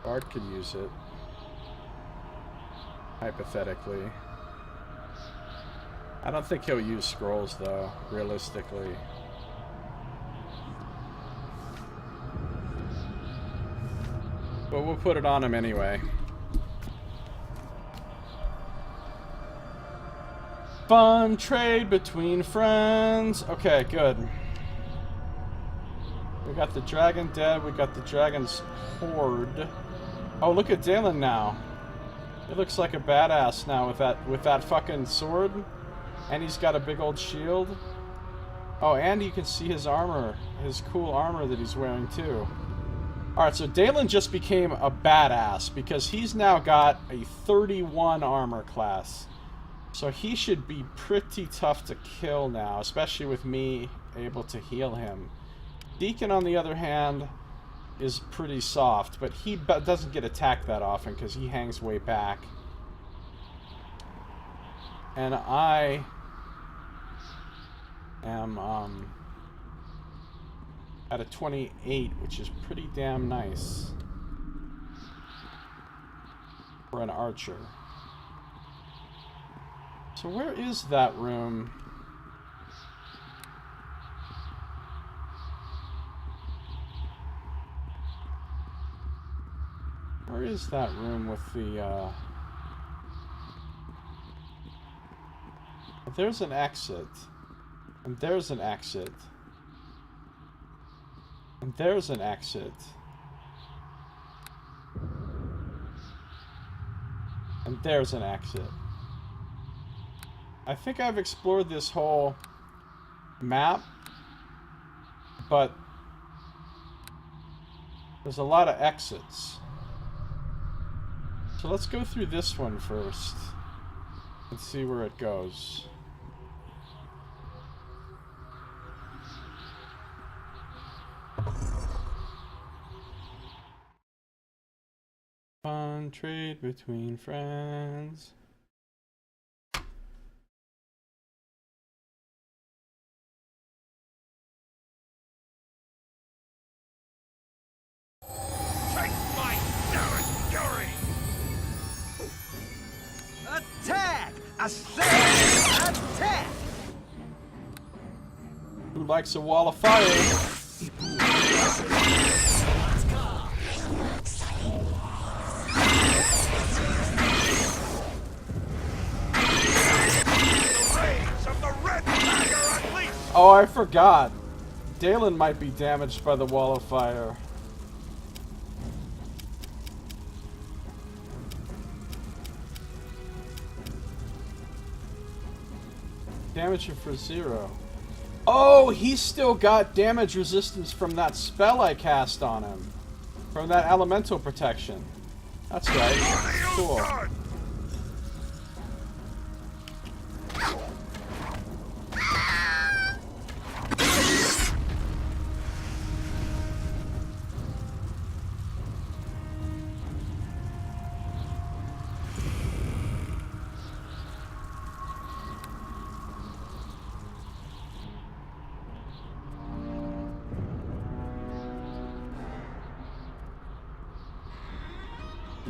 Bard could use it. Hypothetically. I don't think he'll use scrolls though, realistically. But we'll put it on him anyway. Fun trade between friends. Okay, good. We got the dragon dead. We got the dragon's horde. Oh, look at Dalen now. He looks like a badass now with that fucking sword, and he's got a big old shield. Oh, and you can see his armor, his cool armor that he's wearing too. All right, so Dalen just became a badass because he's now got a 31 armor class. So he should be pretty tough to kill now, especially with me able to heal him. Deacon, on the other hand, is pretty soft, but he doesn't get attacked that often because he hangs way back. And I am at a 28, which is pretty damn nice for an archer. So where is that room? Where is that room with the, there's an exit. And there's an exit. And there's an exit. And there's an exit. I think I've explored this whole map, but there's a lot of exits. So let's go through this one first and see where it goes. Fun trade between friends. Attack! I said attack! Who likes a wall of fire? Oh, I forgot. Dalen might be damaged by the wall of fire. Damage him for 0. Oh, he's still got damage resistance from that spell I cast on him. From that elemental protection. That's right. Cool.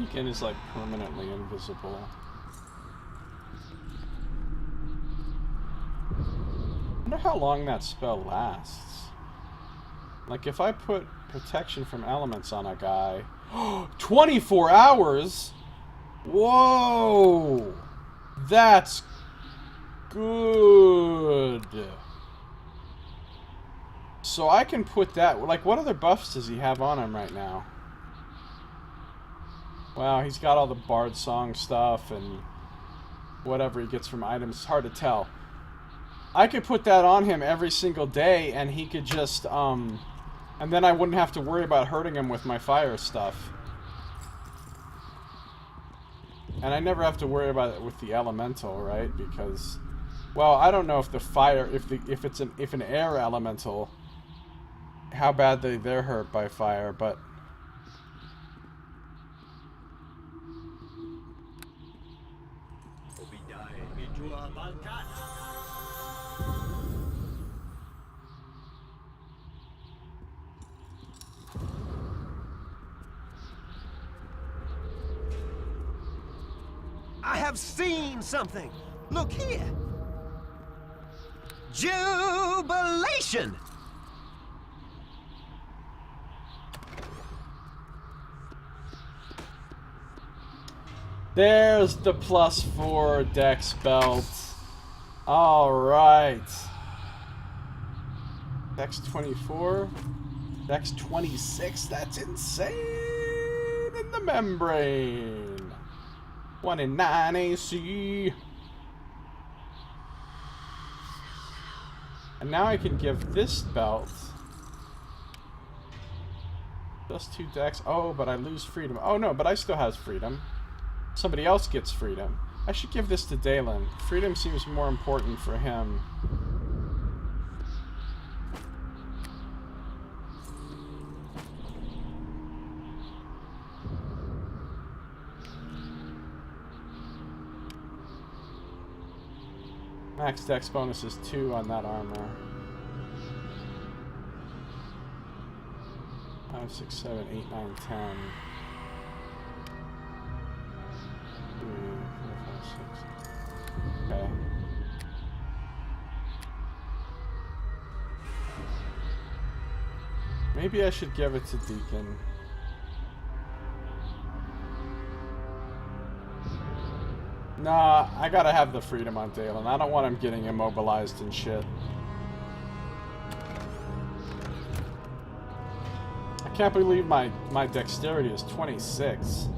Deacon is like permanently invisible. I wonder how long that spell lasts. Like if I put protection from elements on a guy, 24 hours? Whoa! That's good. So I can put that, like, what other buffs does he have on him right now? Wow, he's got all the Bard Song stuff and whatever he gets from items. It's hard to tell. I could put that on him every single day and he could just, and then I wouldn't have to worry about hurting him with my fire stuff. And I never have to worry about it with the elemental, right? Because, well, I don't know if the fire, if an air elemental, how badly they're hurt by fire, but I have seen something. Look here. Jubilation! there's the +4 dex belt. Alright. Dex 24. Dex 26. That's insane in the membrane. 1 in 9 AC. And now I can give this belt just 2 dex. Oh, but I lose freedom. Oh no, but I still have freedom. Somebody else gets freedom. I should give this to Dalen. Freedom seems more important for him. Max dex bonus is 2 on that armor. 5, 6, 7, 8, 9, 10. 3, 4, 5, 6. Okay. Maybe I should give it to Deacon. Nah, I gotta have the freedom on Dalen. I don't want him getting immobilized and shit. I can't believe my dexterity is 26.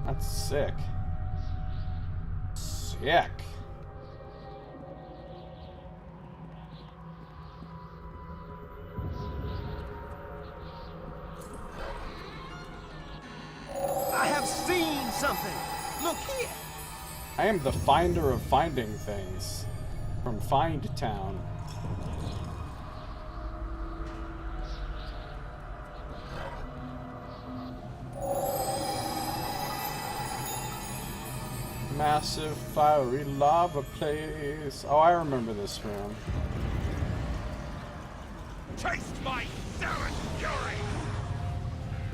That's sick. Sick. I have seen something. Look here. I am the finder of finding things from Find Town. Massive fiery lava place. Oh, I remember this room. Taste my savage fury!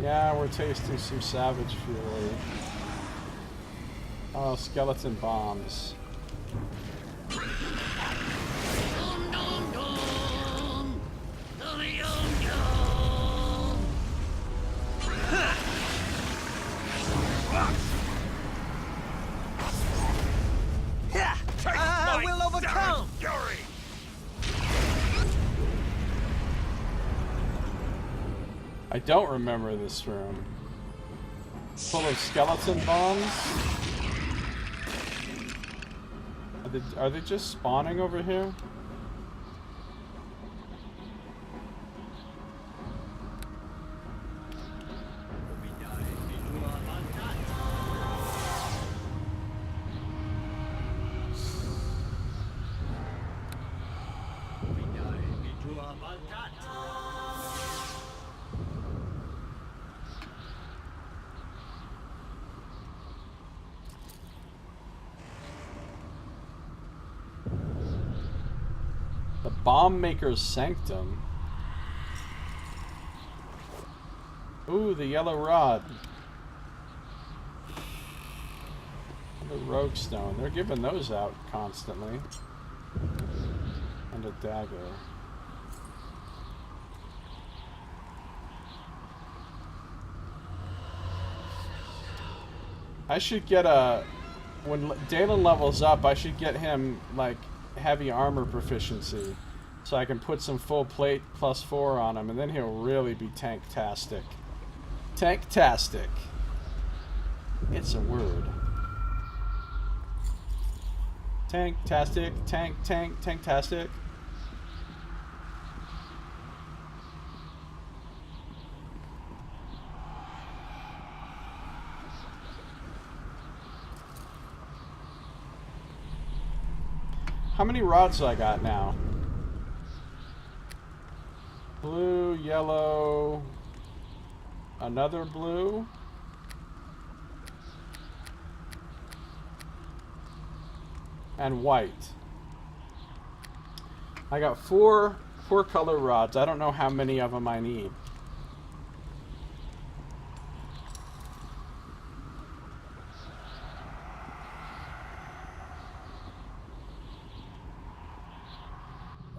Yeah, we're tasting some savage fury. Oh, skeleton bombs. I will overcome. Fury! I don't remember this room. Full of skeleton bombs? Are they just spawning over here? Bomb Maker's Sanctum. Ooh, the yellow rod. The rogue stone. They're giving those out constantly. And a dagger. I should get a... When Dalen levels up, I should get him, like, heavy armor proficiency. So I can put some full plate +4 on him, and then he'll really be tank-tastic. Tank-tastic. It's a word. Tank-tastic, tank-tastic. How many rods do I got now? Blue, yellow, another blue. And white. I got four color rods. I don't know how many of them I need.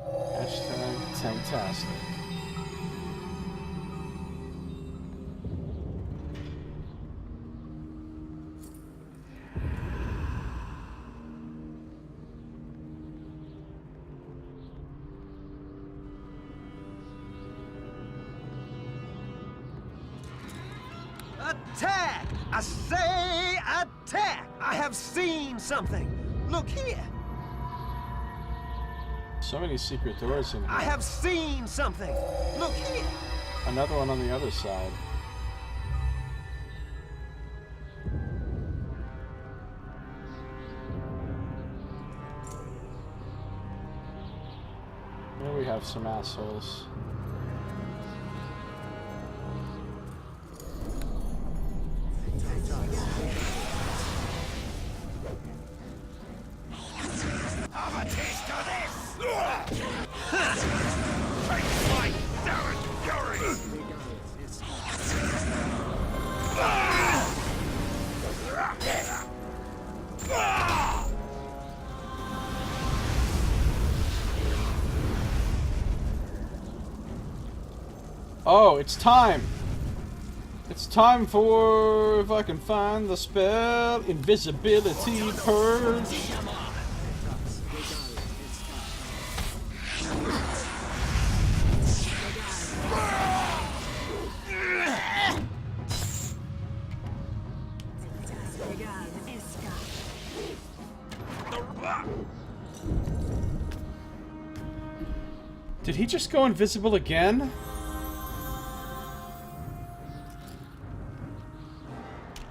Hashtag Tanktastic. Attack! I say attack! I have seen something. Look here. So many secret doors in here. I have seen something. Look here. Another one on the other side. Here we have some assholes. Have a taste of this! Taste my Darren fury! Oh, it's time! It's time for, if I can find the spell, Invisibility Purge. Did he just go invisible again?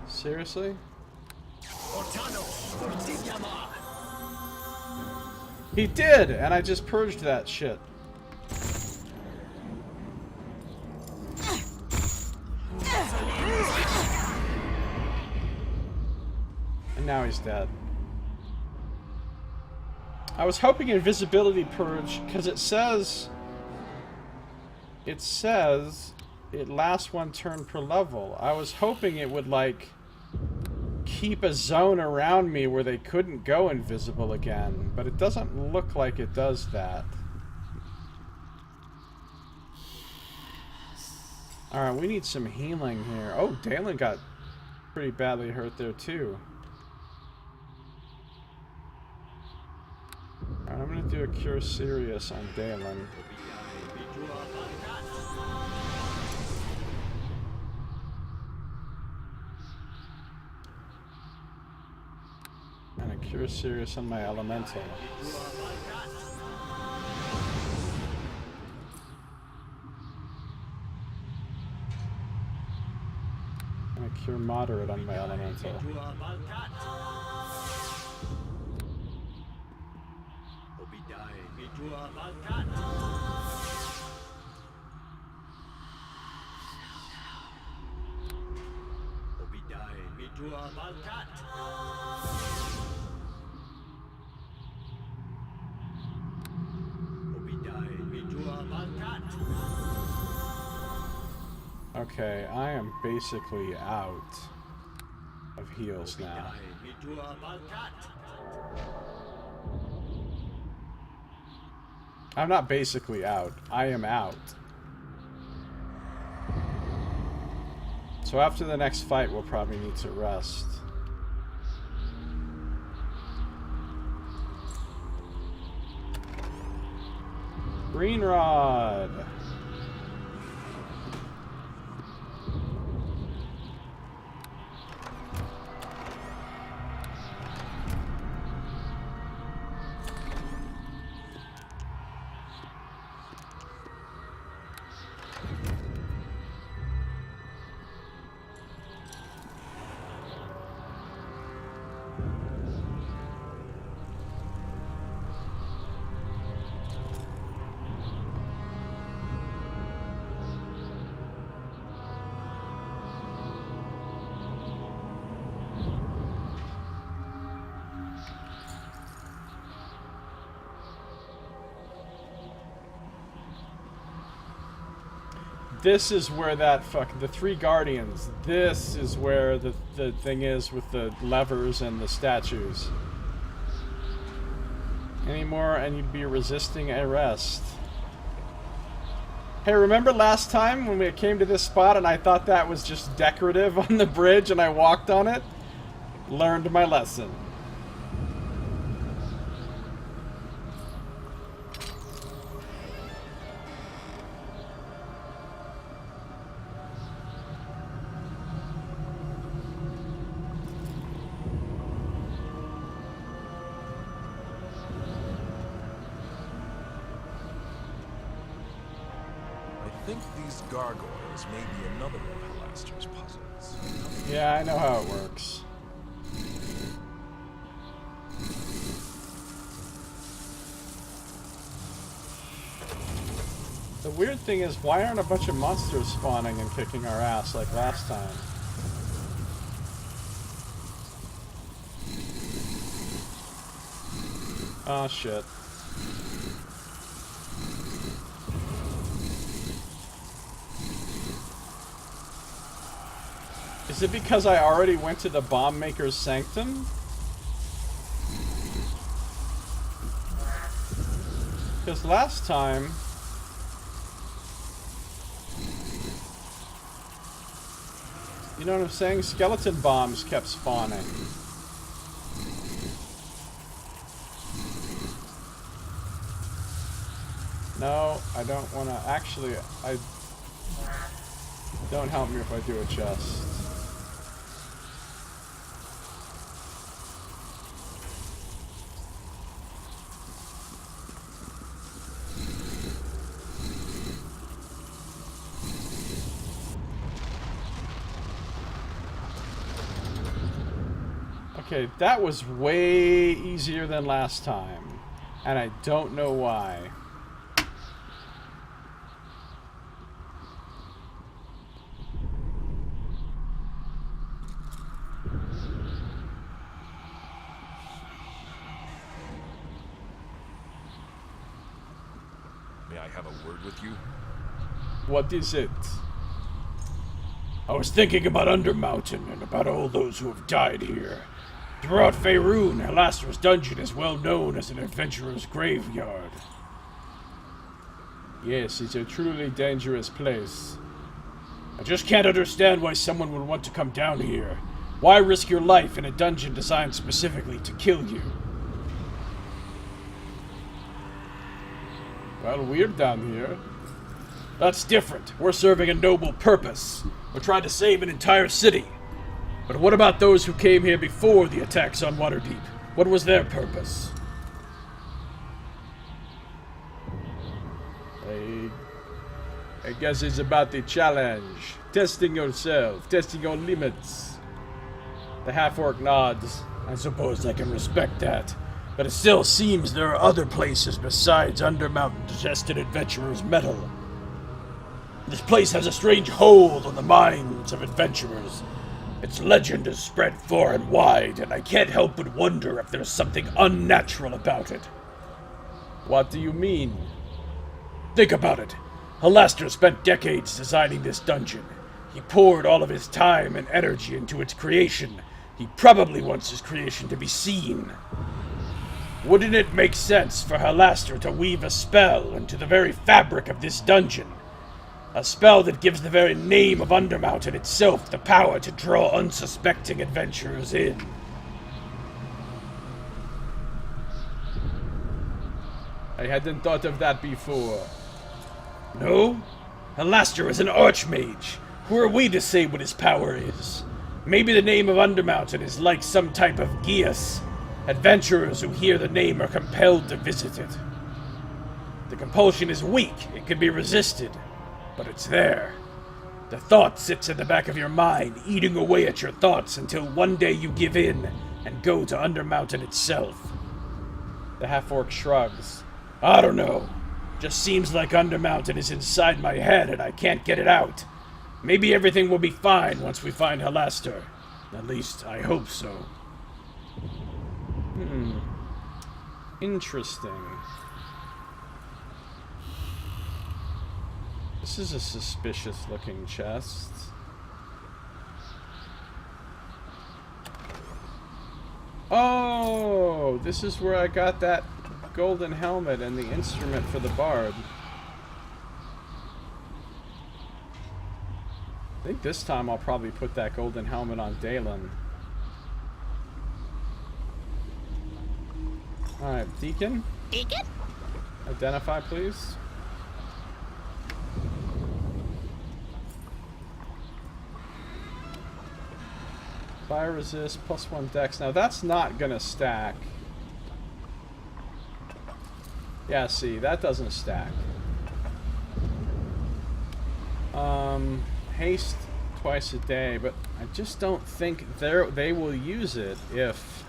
Seriously? He did, and I just purged that shit. And now he's dead. I was hoping invisibility purge, because it says it lasts 1 turn per level. I was hoping it would, like, keep a zone around me where they couldn't go invisible again, but it doesn't look like it does that. Alright, we need some healing here. Oh, Dalen got pretty badly hurt there too. Alright, I'm gonna do a Cure Serious on Dalen. And a Cure Serious on my Elemental. And a Cure Moderate on my Elemental. Okay, I am basically out of heals now. I'm not basically out. I am out. So after the next fight, we'll probably need to rest. Green Rod. This is where that the three guardians. This is where the thing is with the levers and the statues. Any more and you'd be resisting arrest. Hey, remember last time when we came to this spot and I thought that was just decorative on the bridge and I walked on it? Learned my lesson. I think these gargoyles may be another of Halaster's puzzles. Yeah, I know how it works. The weird thing is, why aren't a bunch of monsters spawning and kicking our ass like last time? Oh shit. Is it because I already went to the bomb maker's sanctum? Because last time... You know what I'm saying? Skeleton bombs kept spawning. No, I don't want to... Actually, don't help me if I do a chest. Okay, that was way easier than last time, and I don't know why. May I have a word with you? What is it? I was thinking about Undermountain and about all those who have died here. Throughout Faerun, Halaster's dungeon is well known as an adventurer's graveyard. Yes, it's a truly dangerous place. I just can't understand why someone would want to come down here. Why risk your life in a dungeon designed specifically to kill you? Well, we're down here. That's different. We're serving a noble purpose. We're trying to save an entire city. But what about those who came here before the attacks on Waterdeep? What was their purpose? I guess it's about the challenge. Testing yourself, testing your limits. The half-orc nods. I suppose I can respect that. But it still seems there are other places besides Undermountain to test an adventurer's mettle. This place has a strange hold on the minds of adventurers. Its legend is spread far and wide, and I can't help but wonder if there's something unnatural about it. What do you mean? Think about it. Halaster spent decades designing this dungeon. He poured all of his time and energy into its creation. He probably wants his creation to be seen. Wouldn't it make sense for Halaster to weave a spell into the very fabric of this dungeon? A spell that gives the very name of Undermountain itself the power to draw unsuspecting adventurers in. I hadn't thought of that before. No? Halaster is an archmage. Who are we to say what his power is? Maybe the name of Undermountain is like some type of geas. Adventurers who hear the name are compelled to visit it. The compulsion is weak, it can be resisted, but it's there. The thought sits in the back of your mind, eating away at your thoughts until one day you give in and go to Undermountain itself. The half-orc shrugs. I don't know. Just seems like Undermountain is inside my head and I can't get it out. Maybe everything will be fine once we find Halaster. At least, I hope so. Interesting. This is a suspicious-looking chest. Oh, this is where I got that golden helmet and the instrument for the bard. I think this time I'll probably put that golden helmet on Dalen. Alright, Deacon? Deacon? Identify, please. Fire resist, +1 dex. Now that's not gonna stack. Yeah, see, that doesn't stack. Haste twice a day, but I just don't think they will use it if...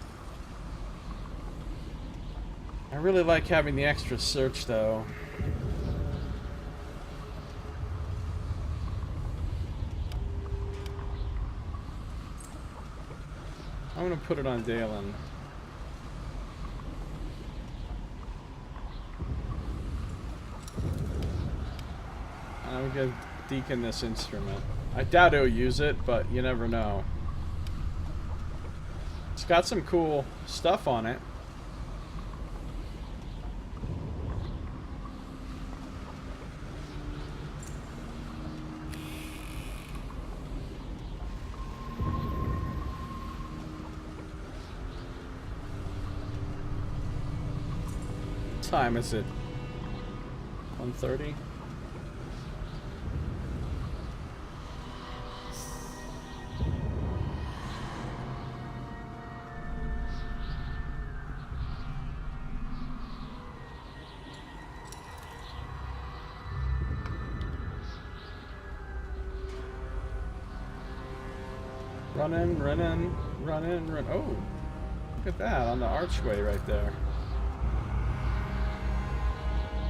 I really like having the extra search, though. I'm gonna put it on Dalen. And I'm gonna Deacon this instrument. I doubt he'll use it, but you never know. It's got some cool stuff on it. What time is it? 1:30? Run in, run in, run in, run. Oh, look at that on the archway right there.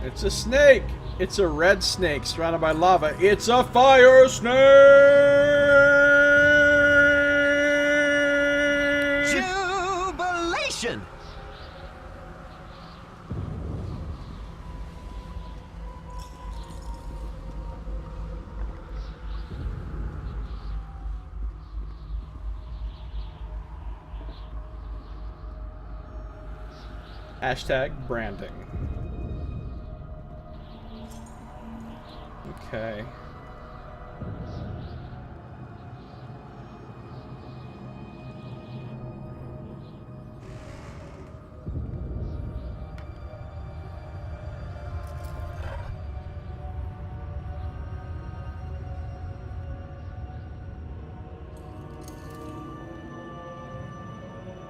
It's a snake! It's a red snake surrounded by lava. It's a fire snake! Jubilation! Hashtag branding. Okay.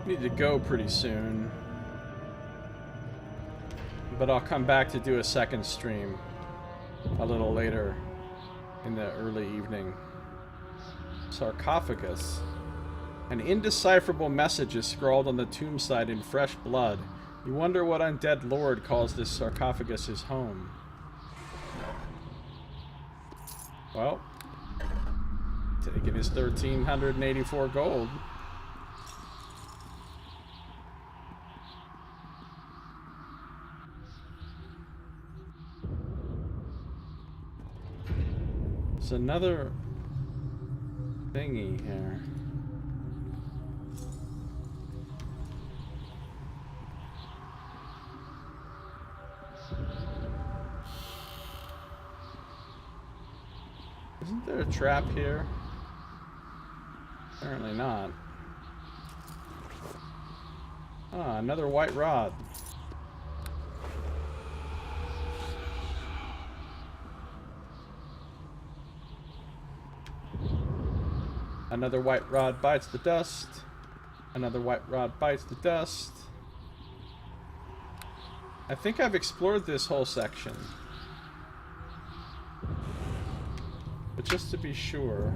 Need to go pretty soon. But I'll come back to do a second stream a little later in the early evening. Sarcophagus. An indecipherable message is scrawled on the tombside in fresh blood. You wonder what undead lord calls this sarcophagus his home. Well, taking his 1,384 gold. There's another thingy here. Isn't there a trap here? Apparently not. Ah, another white rod. Another white rod bites the dust. Another white rod bites the dust. I think I've explored this whole section. But just to be sure.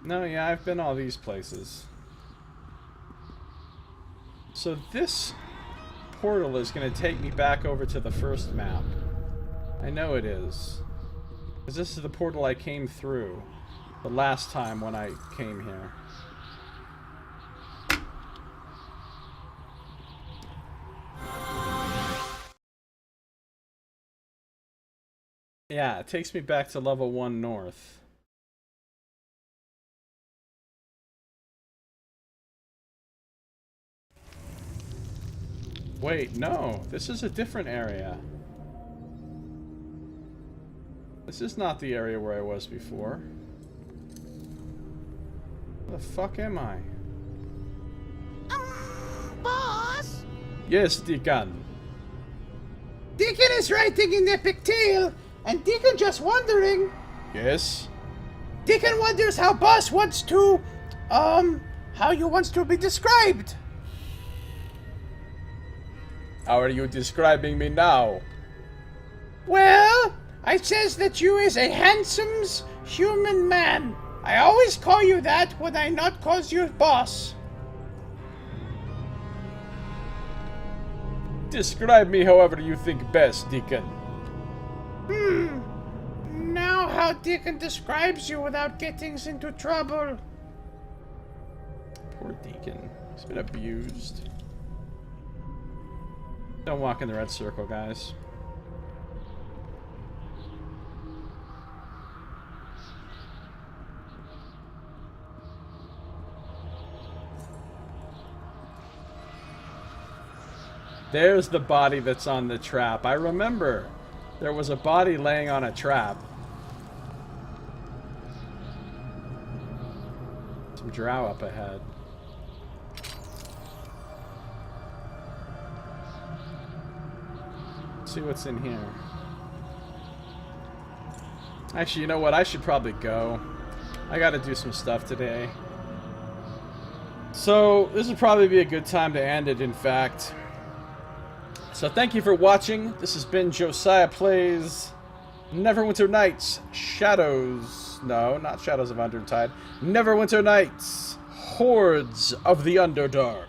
No, yeah, I've been all these places. So this portal is going to take me back over to the first map. I know it is. Because this is the portal I came through the last time when I came here. Yeah, it takes me back to level 1 north. Wait, no. This is a different area. This is not the area where I was before. Where the fuck am I? Boss? Yes, Deacon. Deacon is writing an epic tale, and Deacon just wondering. Yes? Deacon wonders how Boss wants to, how you wants to be described. How are you describing me now? Well, I says that you is a handsome human man. I always call you that when I not calls you boss. Describe me however you think best, Deacon. Now how Deacon describes you without getting into trouble. Poor Deacon. He's been abused. Don't walk in the red circle, guys. There's the body that's on the trap. I remember there was a body laying on a trap. Some drow up ahead. Let's see what's in here. Actually, you know what? I should probably go. I gotta do some stuff today. So, this would probably be a good time to end it, in fact. So thank you for watching. This has been Josiah Plays Neverwinter Nights. Shadows. No, not Shadows of Undertide. Neverwinter Nights. Hordes of the Underdark.